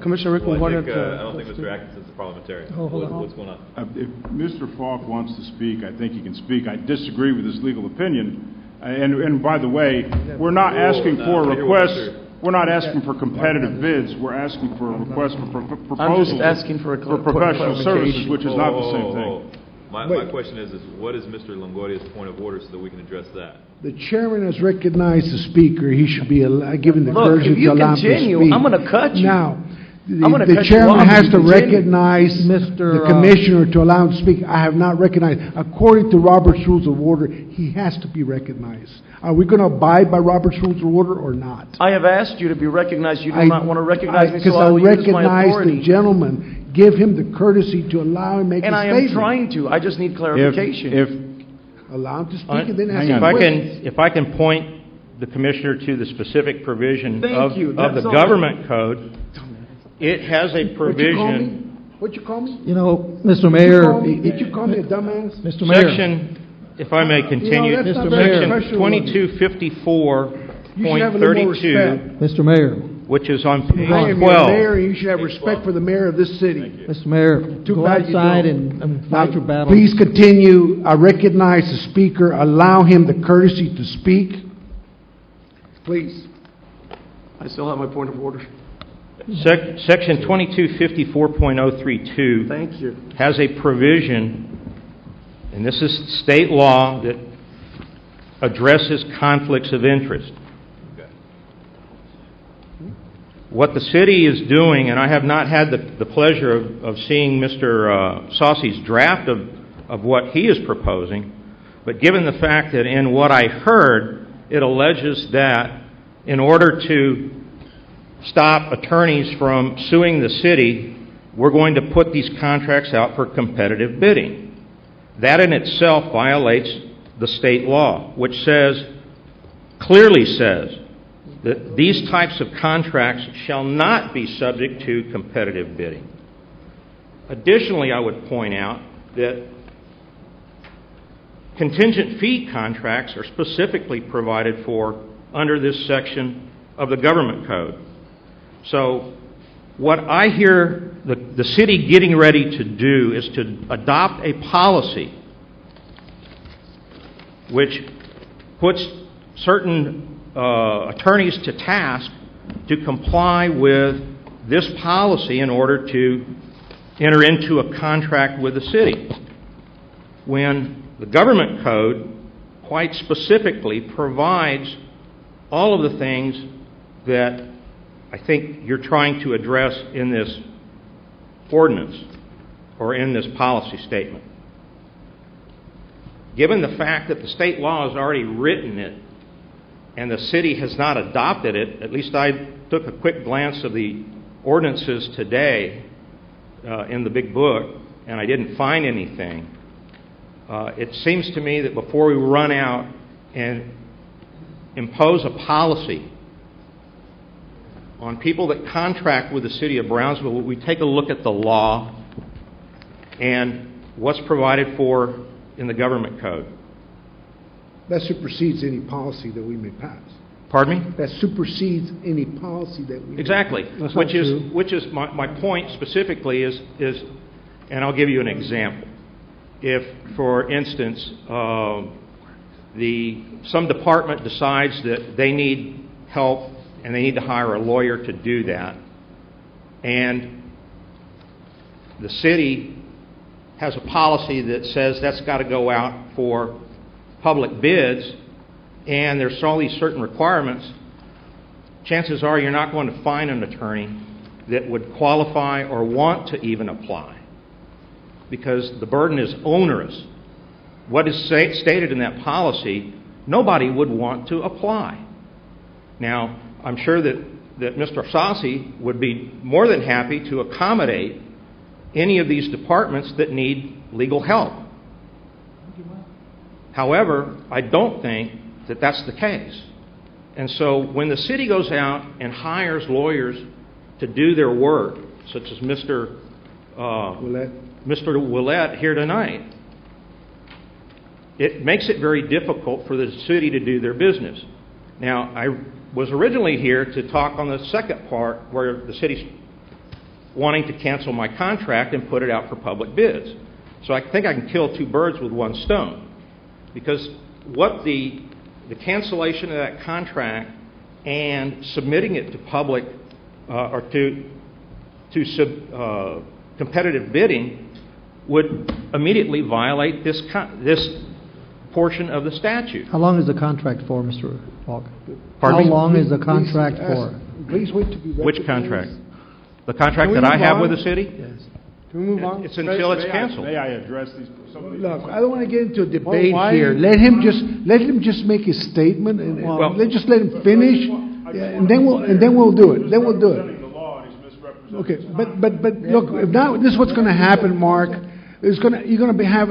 Commissioner Rick LaGuardia to... I don't think Mr. Atkinson is a parliamentarian. What's going on? If Mr. Falk wants to speak, I think he can speak. I disagree with his legal opinion. And by the way, we're not asking for a request. We're not asking for competitive bids. We're asking for a request for proposals. I'm just asking for professional services, which is not the same thing. My question is what is Mr. Longoриa's point of order so that we can address that? The chairman has recognized the speaker. He should be given the courtesy to allow him to speak. Look, if you continue, I'm going to cut you. Now, the chairman has to recognize the commissioner to allow him to speak. I have not recognized. According to Robert's Rules of Order, he has to be recognized. Are we going to abide by Robert's Rules of Order or not? I have asked you to be recognized. You do not want to recognize me, so I will use my recognize authority. the gentleman. Give him the courtesy to allow him to make his statement. And I am trying to. I just need clarification. Allow him to speak and then ask If I can point the commissioner to the specific provision of the Government Code, it has a provision. What you call me? You know, Mr. Mayor... Did you call me a dumbass? Mr. Mayor... Section, if I may continue, Mr. Mayor, Section 2254.32, Mr. Mayor, which is on page 12. I am your mayor, and you should have respect for the mayor of this city. Mr. Mayor, go outside and fight your battle. Please continue. I recognize the speaker. Allow him the courtesy to speak. Please. I still have my point of order. Section 2254.032 Thank you. has a provision, and this is state law, that addresses conflicts of interest. What the city is doing, and I have not had the pleasure of seeing Mr. Saucy's draft of what he is proposing, but given the fact that in what I heard, it alleges that in order to stop attorneys from suing the city, we're going to put these contracts out for competitive bidding. That in itself violates the state law, which clearly says that these types of contracts shall not be subject to competitive bidding. Additionally, I would point out that contingent fee contracts are specifically provided for under this section of the government code. So what I hear the city getting ready to do is to adopt a policy which puts certain attorneys to task to comply with this policy in order to enter into a contract with the city, when the government code quite specifically provides all of the things that I think you're trying to address in this ordinance or in this policy statement. Given the fact that the state law has already written it and the city has not adopted it, at least I took a quick glance of the ordinances today in the big book, and I didn't find anything. It seems to me that before we run out and impose a policy on people that contract with the city of Brownsville, we take a look at the law and what's provided for in the government code. That supersedes any policy that we may pass. Pardon me? That supersedes any policy that we Exactly. That's Which not is true. my point specifically is, and I'll give you an example. If, for instance, some department decides that they need help and they need to hire a lawyer to do that, and the city has a policy that says that's got to go out for public bids, and there's all these certain requirements, chances are you're not going to find an attorney that would qualify or want to even apply, because the burden is onerous. What is stated in that policy, nobody would want to apply. Now, I'm sure that Mr. Sassi would be more than happy to accommodate any of these departments that need legal help. However, I don't think that that's the case. And so when the city goes out and hires lawyers to do their work, such as Mr. Willett here tonight, it makes it very difficult for the city to do their business. Now, I was originally here to talk on the second part where the city's wanting to cancel my contract and put it out for public bids. So I think I can kill two birds with one stone, because what the cancellation of that contract and submitting it to public or to competitive bidding would immediately violate this portion of the statute. How long is the contract for, Mr. Falk? Pardon me? How long is the contract for? Please wait to be recognized. Which contract? The contract that I have with the city? Yes. Can we move on? It's until it's canceled. May I address these? Look, I don't want to get into a debate why- here. Let him just make his statement, and Well- let's just let him finish, and then we'll do it. Then we'll do it. Okay, but look, if not, this is what's going to happen, Mark. You're going to have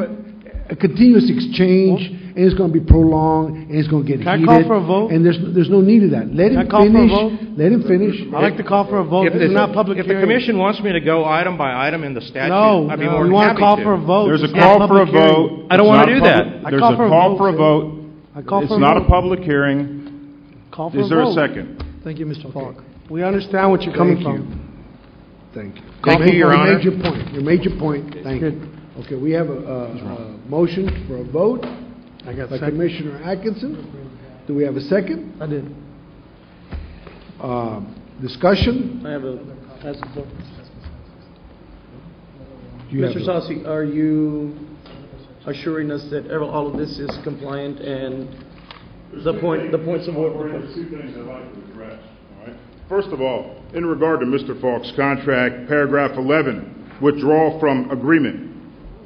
a continuous exchange, and it's going to be prolonged, and it's going to get Can heated. I call for a vote? And there's no need of that. Let Can I him call for a finish. vote? Let him finish. I'd like to call for a vote. This is not public If the hearing. commission wants me to go item by item in the statute, No, I'd be more we than want happy to call to. for a vote. There's a It's not call for a public hearing. vote. I don't It's wanna not do public- that. There's call a for a call vote. for a vote. I call It's for a not a vote. public hearing. Call for Is a there a vote. second? Thank you, Mr. Falk. We understand what you're coming Thank you. from. Thank you. Thank you, Your You Honor. made your point. You made your point. Thank you. Okay, we have a motion for a vote I got by second. Commissioner Atkinson. Do we have a second? I did. Discussion? I have a vote. You have Mr. a- Sassi, are you assuring us that all of this is compliant and the points of order? There's two things I'd like to address. All right. First of all, in regard to Mr. Falk's contract, paragraph 11, withdrawal from agreement.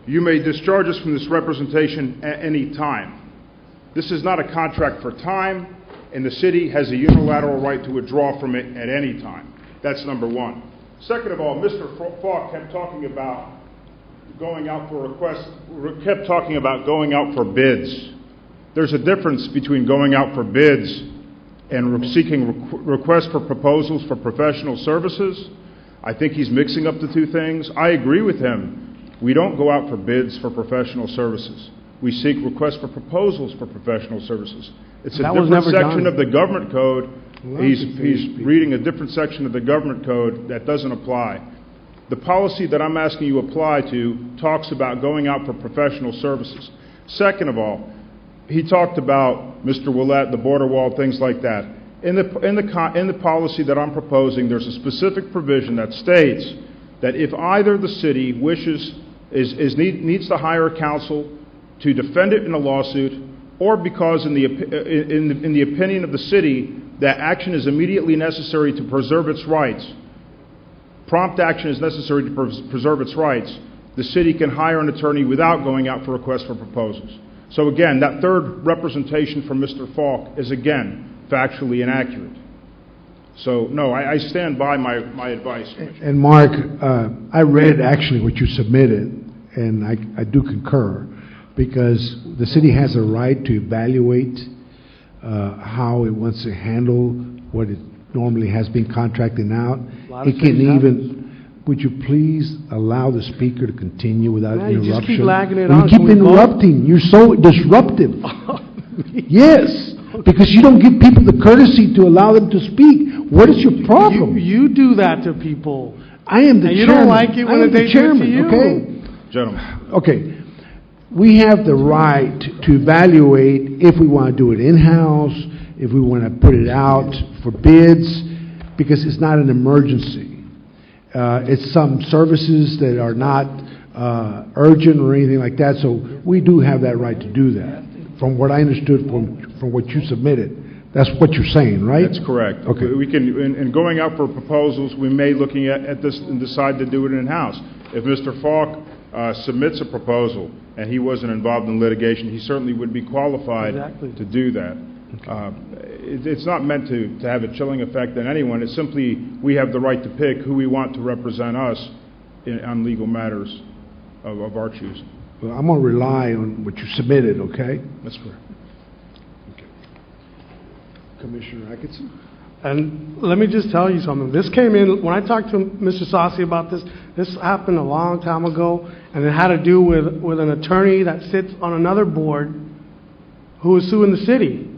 You may discharge us from this representation at any time. This is not a contract for time. and the city has a unilateral right to withdraw from it at any time. That's number one. Second of all, Mr. Falk kept talking about going out for requests, kept talking about going out for bids. There's a difference between going out for bids and seeking requests for proposals for professional services. I think he's mixing up the two things. I agree with him. We don't go out for bids for professional services. We seek requests for proposals for professional services. It's a different section of the government code. He's reading a different section of the government code that doesn't apply. The policy that I'm asking you apply to talks about going out for professional services. Second of all, he talked about Mr. Willett, the border wall, things like that. In the policy that I'm proposing, there's a specific provision that states that if either the city needs to hire a counsel to defend it in a lawsuit, or because in the opinion of the city that action is immediately necessary to preserve its rights, prompt action is necessary to preserve its rights, the city can hire an attorney without going out for requests for proposals. So again, that third representation from Mr. Falk is again factually inaccurate. So no, I stand by my advice. And Mark, I read actually what you submitted, and I do concur, because the city has a right to evaluate how it wants to handle what it normally has been contracting out. It can even. Would you please allow the speaker to continue without interruption? You just keep lagging it on. You keep interrupting. You're so disruptive. Yes, because you don't give people the courtesy to allow them to speak. What is your problem? You do that to people. I am the chairman. You don't like it when they do it to you. Okay? Gentlemen. Okay. We have the right to evaluate if we want to do it in-house, if we want to put it out for bids, because it's not an emergency. It's some services that are not urgent or anything like that, so we do have that right to do that. From what I understood from what you submitted, that's what you're saying, right? That's correct. Okay. We can, in going out for proposals, we may looking at this and decide to do it in-house. If Mr. Falk submits a proposal and he wasn't involved in litigation, he certainly would be qualified to do that. It's not meant to have a chilling effect on anyone. It's simply we have the right to pick who we want to represent us on legal matters of our choosing. Well, I'm going to rely on what you submitted, okay? That's correct. Okay. Commissioner Atkinson? And let me just tell you something. This came in, when I talked to Mr. Sassi about this happened a long time ago, and it had to do with an attorney that sits on another board who is suing the city.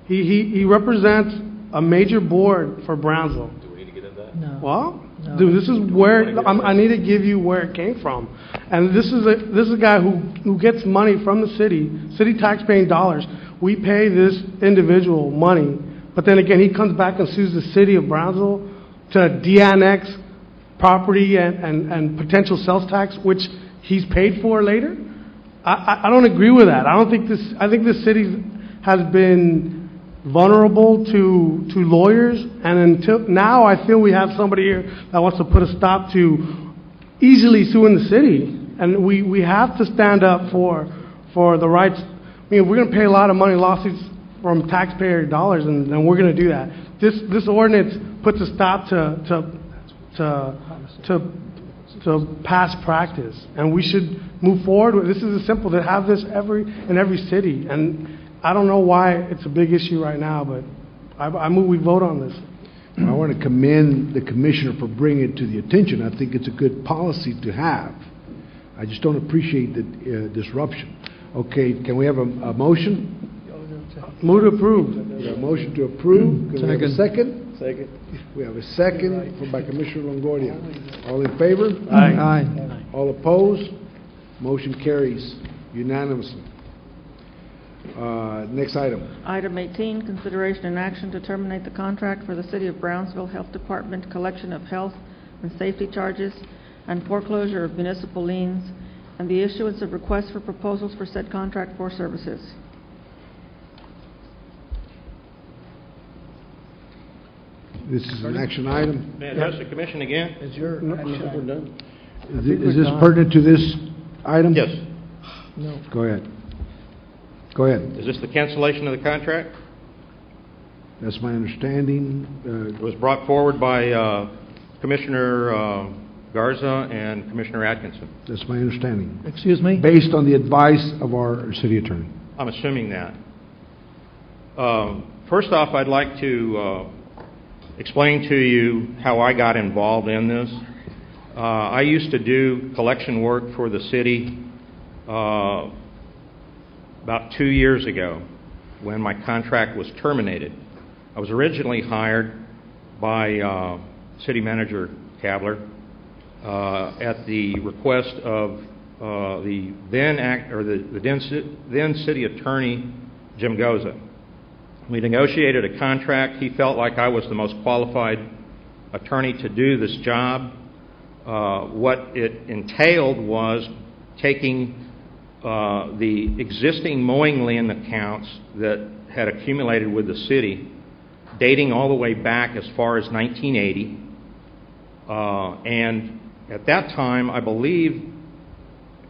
He represents a major board for Brownsville. Do we need to get into that? No. Well, No. dude, this is where I need to give you where it came from. And this is a guy who gets money from the city taxpaying dollars. We pay this individual money, but then again, he comes back and sues the city of Brownsville to de-annex property and potential sales tax, which he's paid for later. I don't agree with that. I think this city has been vulnerable to lawyers, and until now I feel we have somebody here that wants to put a stop to easily suing the city, and we have to stand up for the rights. I mean, we're going to pay a lot of money lawsuits from taxpayer dollars, and we're going to do that. This ordinance puts a stop to past practice, and we should move forward. This is simple to have this in every city, and I don't know why it's a big issue right now, but I move we vote on this. I want to commend the commissioner for bringing it to the attention. I think it's a good policy to have. I just don't appreciate the disruption. Okay, can we have a motion? Move to approve. We have a motion to approve. Can we have a second? Second. We have a second by Commissioner Longoria. All in favor? Aye. All opposed? Motion carries unanimously. Next item. Item 18, consideration and action to terminate the contract for the City of Brownsville Health Department collection of health and safety charges and foreclosure of municipal liens, and the issuance of requests for proposals for said contract for services. This is an action item. May I address the commission again? Is your action we're done? Is this pertinent to this item? Yes. Go ahead. Go ahead. Is this the cancellation of the contract? That's my understanding. It was brought forward by Commissioner Garza and Commissioner Atkinson. That's my understanding. Excuse me? Based on the advice of our city attorney. I'm assuming that. First off, I'd like to explain to you how I got involved in this. I used to do collection work for the city about 2 years ago when my contract was terminated. I was originally hired by City Manager Kabler at the request of the then City Attorney Jim Goza. We negotiated a contract. He felt like I was the most qualified attorney to do this job. What it entailed was taking the existing mowing land accounts that had accumulated with the city, dating all the way back as far as 1980. And at that time, I believe,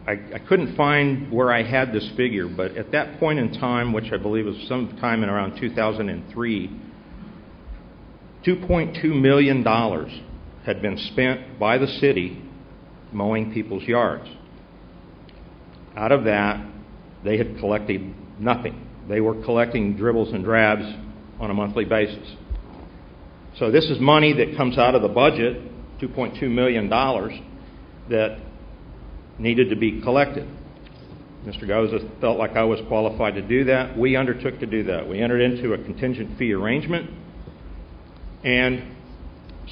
I couldn't find where I had this figure, but at that point in time, which I believe was sometime in around 2003, $2.2 million had been spent by the city mowing people's yards. Out of that, they had collected nothing. They were collecting dribbles and drabs on a monthly basis. So this is money that comes out of the budget, $2.2 million, that needed to be collected. Mr. Goza felt like I was qualified to do that. We undertook to do that. We entered into a contingent fee arrangement, and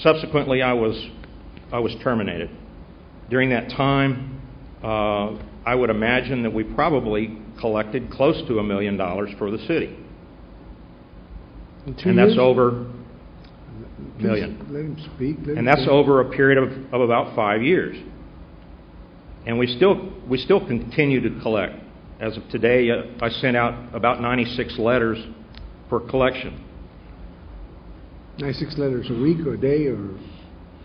subsequently I was terminated. During that time, I would imagine that we probably collected close to $1 million for the city. And that's over $1 million. Let him speak. And that's over a period of about 5 years. And we still continue to collect. As of today, I sent out about 96 letters for collection. 96 letters a week or a day, or?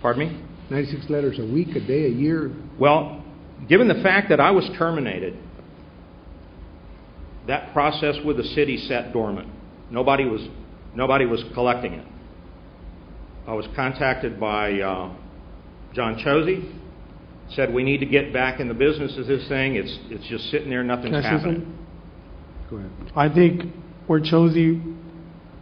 Pardon me? 96 letters a week, a day, a year? Well, given the fact that I was terminated, that process with the city sat dormant. Nobody was collecting it. I was contacted by John Chosey. Said we need to get back in the business of this thing. It's just sitting there, nothing's happening. Go ahead. I think where Chosey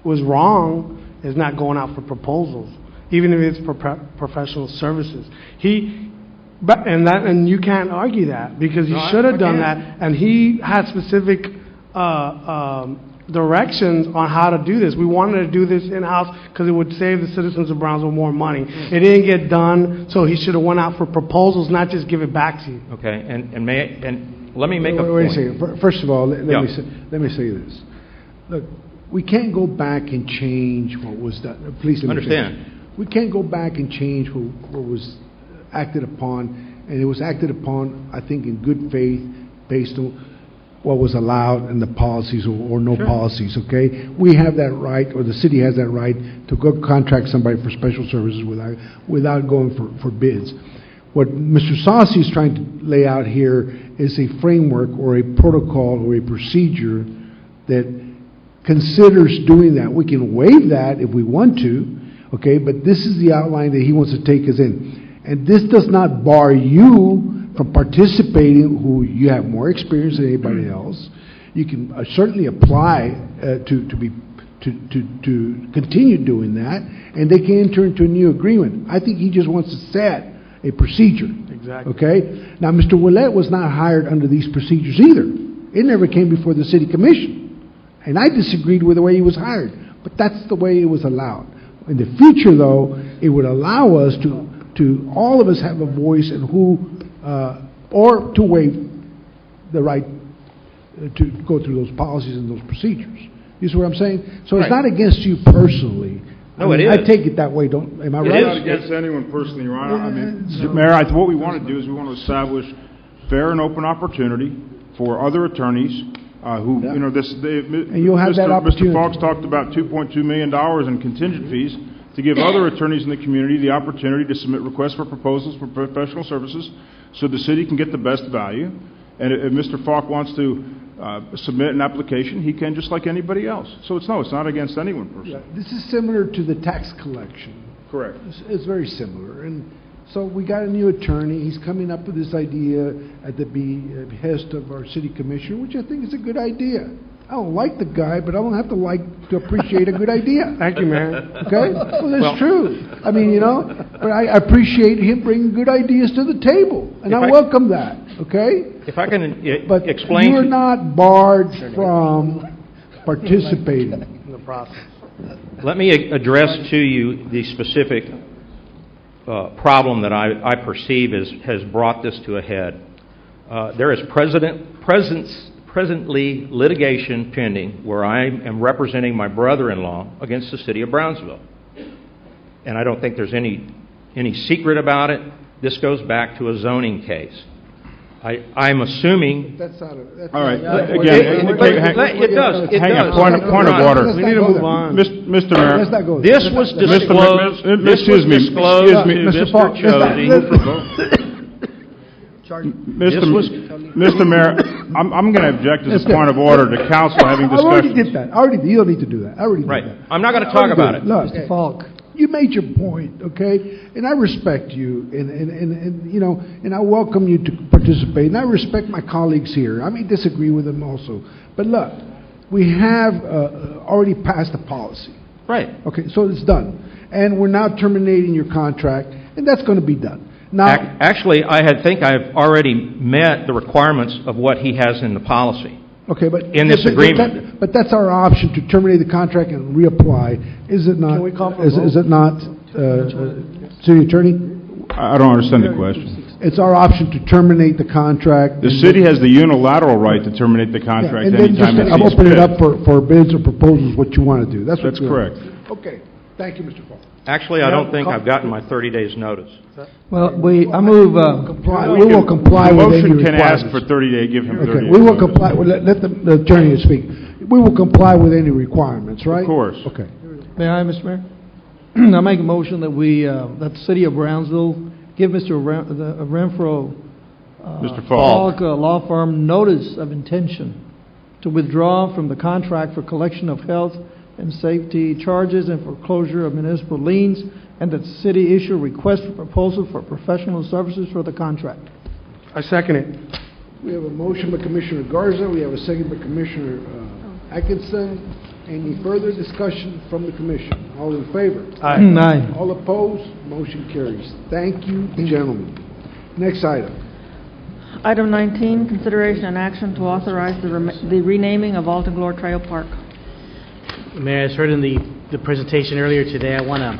was wrong is not going out for proposals, even if it's for professional services. And you can't argue that, because he should have done that, and he had specific directions on how to do this. We wanted to do this in-house because it would save the citizens of Brownsville more money. It didn't get done, so he should have went out for proposals, not just give it back to you. Okay, and let me make a point. Wait a second. First of all, let me say this. Look, we can't go back and change what was done. Please understand. We can't go back and change what was acted upon, and it was acted upon, I think, in good faith, based on what was allowed and the policies or no policies, okay? We have that right, or the city has that right, to go contract somebody for special services without going for bids. What Mr. Saucy is trying to lay out here is a framework or a protocol or a procedure that considers doing that. We can waive that if we want to, okay? But this is the outline that he wants to take us in. And this does not bar you from participating, who you have more experience than anybody else. You can certainly apply to continue doing that, and they can enter into a new agreement. I think he just wants to set a procedure. Exactly. Okay? Now, Mr. Willett was not hired under these procedures either. It never came before the city commission. And I disagreed with the way he was hired, but that's the way it was allowed. In the future, though, it would allow us to all of us have a voice in who or to waive the right to go through those policies and those procedures. You see what I'm saying? So it's not against you personally. No, it is. I take it that way. Am I right? It's not against anyone personally, Your Honor. I mean, Mayor, what we want to do is we want to establish fair and open opportunity for other attorneys who, you know, and you'll have that opportunity. Mr. Fox talked about $2.2 million in contingent fees to give other attorneys in the community the opportunity to submit requests for proposals for professional services so the city can get the best value. And if Mr. Falk wants to submit an application, he can just like anybody else. So it's not against anyone per se. Yeah, this is similar to the tax collection. Correct. It's very similar. And so we got a new attorney. He's coming up with this idea at the behest of our city commissioner, which I think is a good idea. I don't like the guy, but I don't have to appreciate a good idea. Thank you, Mayor. Okay? Well, that's true. I mean, but I appreciate him bringing good ideas to the table, and I welcome that, okay? If I can But explain... you're not barred from participating In the process. Let me address to you the specific problem that I perceive has brought this to a head. There is presently litigation pending where I am representing my brother-in-law against the city of Brownsville. And I don't think there's any secret about it. This goes back to a zoning case. I'm assuming... That's not a... That's All right. not- Again, it does. hang on. Point of order. We need to move on. Mr. Mayor. Let's not go there. This was disclosed. Excuse me. Mr. Paul, Mr. Mayor, I'm going to object as a point of order to council having I already discussions. did that. You don't need to do that. I already did Right. that. I'm not going to talk about it. Look, Mr. Falk. you made your point, okay? And I respect you, and I welcome you to participate, and I respect my colleagues here. I may disagree with them also. But look, we have already passed a policy. Right. Okay, so it's done. And we're now terminating your contract, and that's going to be done. Now, Actually, I think I've already met the requirements of what he has in the policy. okay, but in this agreement. But that's our option, to terminate the contract and reapply. Is it not? Can we call for a Is it not, city attorney? I don't understand the question. It's our option to terminate the contract. The city has the unilateral right to terminate the contract and then just anytime it sees open it fit. up for bids or proposals, what you want to do. That's That's correct. Okay, thank you, Mr. Paul. Actually, I don't think I've gotten my 30 days notice. Well, I move, We will comply The with any motion can ask requirements. for 30 days, give him 30 Okay, days. we will notice. comply, let the attorney speak. We will comply with any requirements, right? Of course. Okay. may I, Mr. Mayor? I make a motion that that the city of Brownsville give Mr. Renfro, Mr. Falk. law firm notice of intention to withdraw from the contract for collection of health and safety charges and foreclosure of municipal liens, and that the city issue a request for proposal for professional services for the contract. I second it. We have a motion by Commissioner Garza, we have a second by Commissioner Atkinson. Any further discussion from the commission? All in favor? Aye. All opposed? Motion carries. Thank you, gentlemen. Next item. Item 19, consideration and action to authorize the renaming of Alton Glory Trail Park. Mayor, as heard in the presentation earlier today, I want to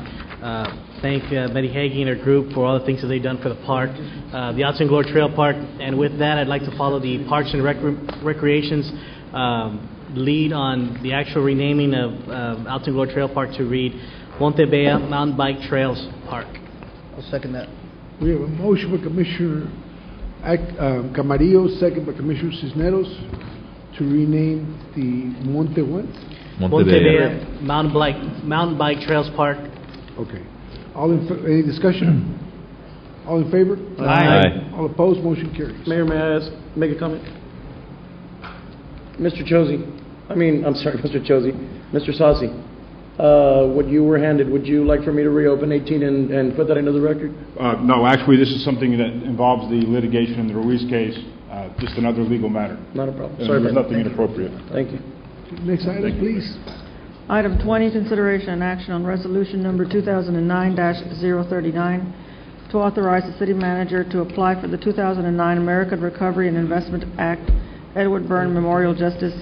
thank Betty Hagee and her group for all the things that they've done for the park, the Alton Glory Trail Park, and with that, I'd like to follow the Parks and Recreation's lead on the actual renaming of Alton Glory Trail Park to read Monte Bella Mountain Bike Trails Park. I'll second that. We have a motion by Commissioner Camarillo, second by Commissioner Cisneros, to rename the Monte what? Monte Bella Mountain Bike Trails Park. Okay. Any discussion? All in favor? Aye. All opposed? Motion carries. Mayor, may I make a comment? Mr. Saucy, what you were handed, would you like for me to reopen 18 and put that into the record? No, actually, this is something that involves the litigation in the Ruiz case, just another legal matter. Not a problem. And Sorry there's about that. nothing inappropriate. Thank you. Next item, please. Item 20, consideration and action on resolution number 2009-039 to authorize the city manager to apply for the 2009 American Recovery and Investment Act Edward Byrne Memorial Justice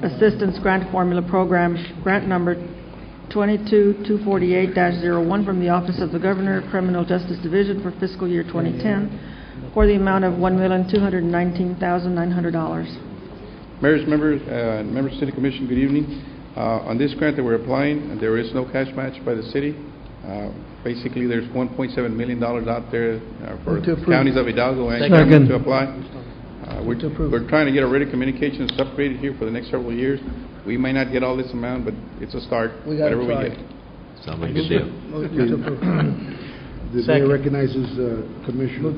Assistance Grant Formula Program, grant number 22248-01 from the Office of the Governor, Criminal Justice Division for fiscal year 2010 for the amount of $1,219,900. Mayor's members, members of the City Commission, good evening. On this grant that we're applying, there is no cash match by the city. Basically, there's $1.7 million out there for the counties of Hidalgo and Cameron to apply. We're trying to get already communications upgraded here for the next several years. We may not get all this amount, but it's a start, whatever we get. Sounds like a good deal. The mayor recognizes Commissioner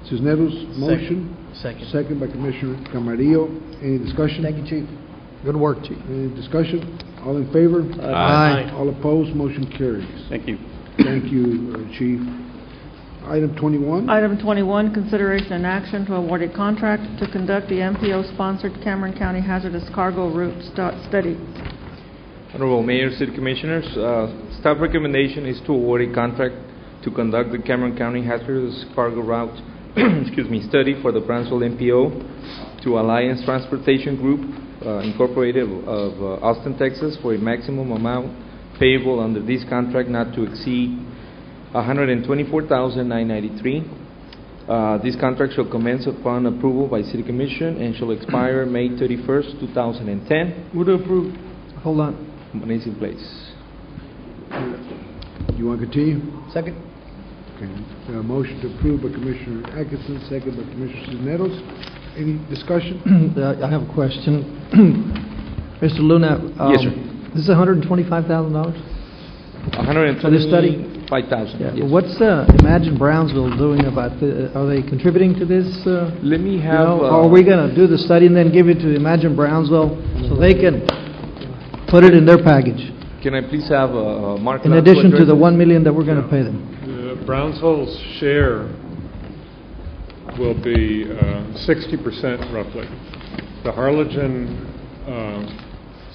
Cisneros, motion. Second. Second by Commissioner Camarillo. Any discussion? Thank you, Chief. Good work, Chief. Any discussion? All in favor? Aye. All opposed, motion carries. Thank you. Thank you, Chief. Item 21. Item 21, consideration and action to award a contract to conduct the MPO-sponsored Cameron County Hazardous Cargo Route Study. Honorable Mayor, City Commissioners, staff recommendation is to award a contract to conduct the Cameron County Hazardous Cargo Route study for the Brownsville MPO to Alliance Transportation Group, Incorporated of Austin, Texas, for a maximum amount payable under this contract not to exceed $124,993. This contract shall commence upon approval by City Commission and shall expire May 31st, 2010. Move to approve. Hold on. Money is in place. You want to continue? Second. Okay. Motion to approve by Commissioner Atkinson, second by Commissioner Cisneros. Any discussion? I have a question. Mr. Luna. Yes, sir. This is $125,000? For this study? $125,000. Yeah. Yes. What's Imagine Brownsville doing about are they contributing to this? Let me have. Or are we going to do the study and then give it to Imagine Brownsville so they can put it in their package? Can I please have Mark? In addition to the $1 million that we're going to pay them. Brownsville's share will be 60% roughly. The Harlingen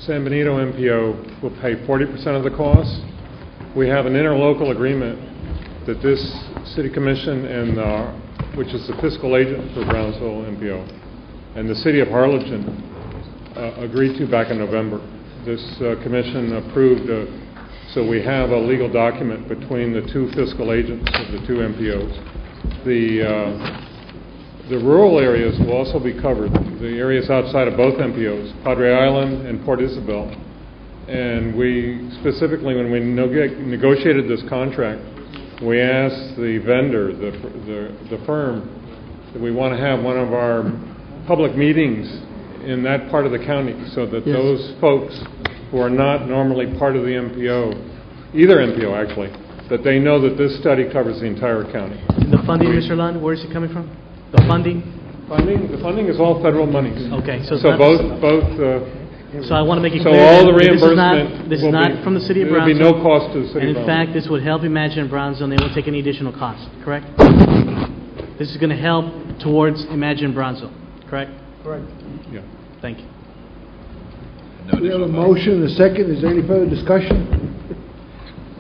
San Benito MPO will pay 40% of the cost. We have an interlocal agreement that this City Commission and which is the fiscal agent for Brownsville MPO, and the City of Harlingen agreed to back in November. This commission approved, so we have a legal document between the two fiscal agents of the two MPOs. The rural areas will also be covered, the areas outside of both MPOs, Padre Island and Port Isabel. And we specifically, when we negotiated this contract, we asked the vendor, the firm, that we want to have one of our public meetings in that part of the county so that those folks who are not normally part of the MPO, either MPO actually, that they know that this study covers the entire county. And the funding, Mr. Lund, where is it coming from? The funding? The funding is all federal monies. Okay, so So so I want to make it so clear all that the reimbursement this is not from the City of There will be Brownsville. no cost to the City And of in Brownsville. fact, this would help Imagine Brownsville, and they won't take any additional cost, correct? This is going to help towards Imagine Brownsville, correct? Correct. Yeah. Thank you. We have a motion and a second. Is there any further discussion?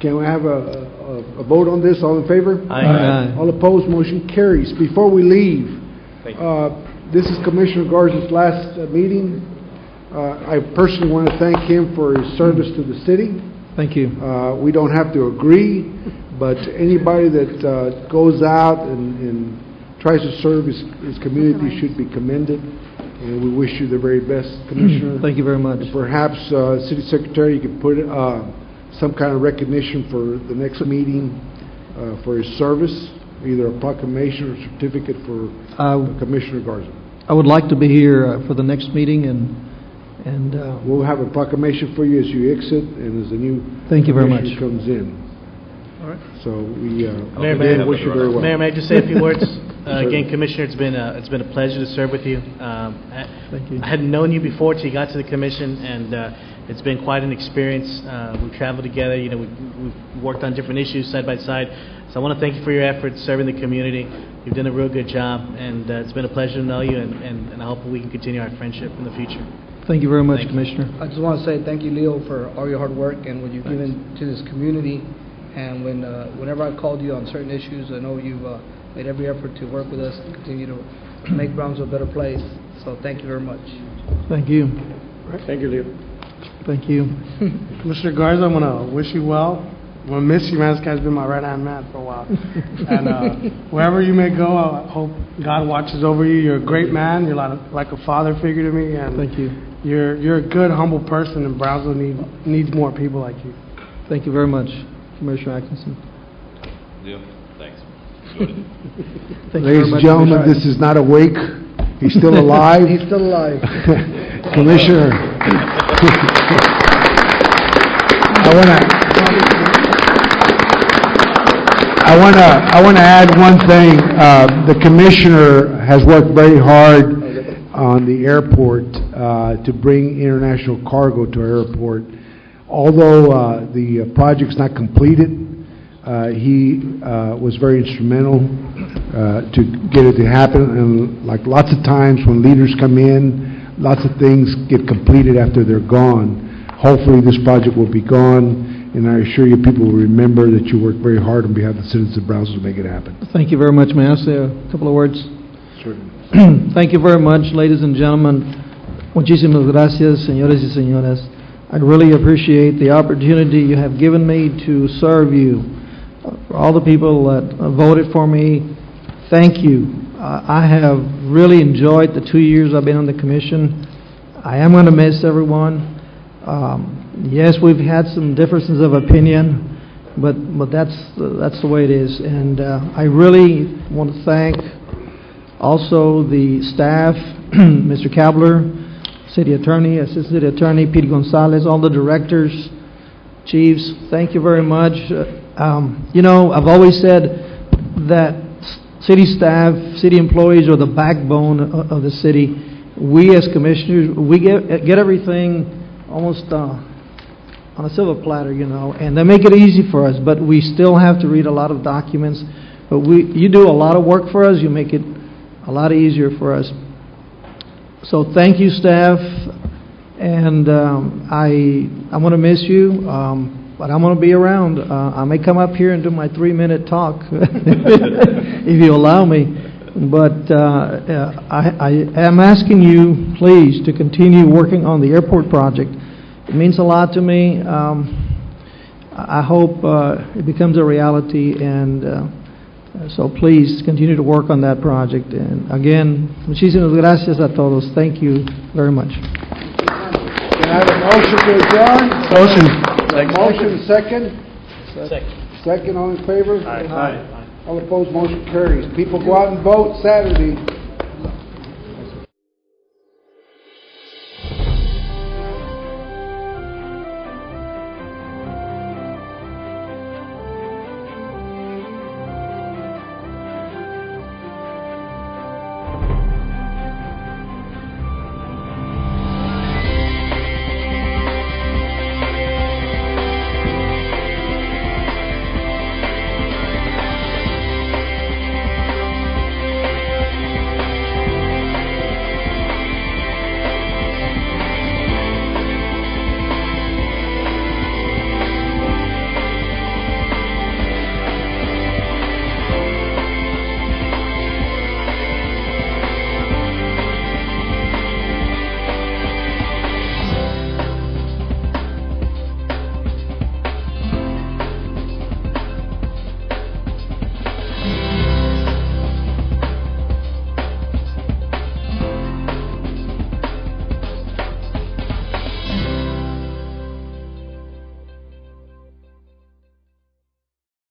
Can we have a vote on this? All in favor? Aye. All opposed, motion carries. Before we leave, this is Commissioner Garza's last meeting. I personally want to thank him for his service to the city. Thank you. We don't have to agree, but anybody that goes out and tries to serve his community should be commended. And we wish you the very best, Commissioner. Thank you very much. And perhaps, City Secretary, you could put some kind of recognition for the next meeting for his service, either a proclamation or certificate for Commissioner Garza. I would like to be here for the next meeting, and we'll have a proclamation for you as you exit and as the new Thank you very much. commissioner comes in. All right. So we Mayor, wish you very well. Mayor, may I just say a few words? Again, Commissioner, it's been a pleasure to serve with you. Thank you. I hadn't known you before till you got to the commission, and it's been quite an experience. We've traveled together. You know, we've worked on different issues side by side. So I want to thank you for your efforts serving the community. You've done a real good job, and it's been a pleasure to know you, and I hope we can continue our friendship in the future. Thank you very much, Thank you. Commissioner. I just want to say thank you, Leo, for all your hard work and what you've given to this community. And whenever I've called you on certain issues, I know you've made every effort to work with us and continue to make Brownsville a better place. So thank you very much. Thank you. Thank you, Leo. Thank you. Mr. Garza, I'm going to wish you well. I'm going to miss you, man. This guy's been my right-hand man for a while. And wherever you may go, I hope God watches over you. You're a great man. You're like a father figure to me. And Thank you. You're a good, humble person, and Brownsville needs more people like you. Thank you very much, Commissioner Atkinson. Yeah, thanks. Thank you very Ladies much, and gentlemen, Commissioner. this is not a wake. He's still alive. He's still alive. Commissioner, I I want to add one thing. The commissioner has worked very hard on the airport to bring international cargo to our airport. Although the project's not completed, he was very instrumental to get it to happen. And like lots of times when leaders come in, lots of things get completed after they're gone. Hopefully this project will be gone, and I assure you people will remember that you worked very hard on behalf of the citizens of Brownsville to make it happen. Thank you very much. May I say a couple of words? Certainly. Thank you very much, ladies and gentlemen. Muchísimas gracias, señores y señoras. I really appreciate the opportunity you have given me to serve you. For all the people that voted for me, thank you. I have really enjoyed the 2 years I've been on the commission. I am going to miss everyone. Yes, we've had some differences of opinion, but that's the way it is. And I really want to thank also the staff, Mr. Kabler, City Attorney, Assistant City Attorney, Pete Gonzalez, all the directors, chiefs, thank you very much. You know, I've always said that city staff, city employees are the backbone of the city. We as commissioners, we get everything almost on a silver platter, you know, and they make it easy for us, but we still have to read a lot of documents. But you do a lot of work for us, you make it a lot easier for us. So thank you, staff, and I want to miss you, but I'm going to be around. I may come up here and do my 3-minute talk, if you allow me. But I am asking you, please, to continue working on the airport project. It means a lot to me. I hope it becomes a reality, and so please continue to work on that project. And again, muchísimas gracias a todos. Thank you very much. Can I have a motion to adjourn? Motion, second? Second, all in favor? Aye. All opposed, motion carries. People go out and vote Saturday.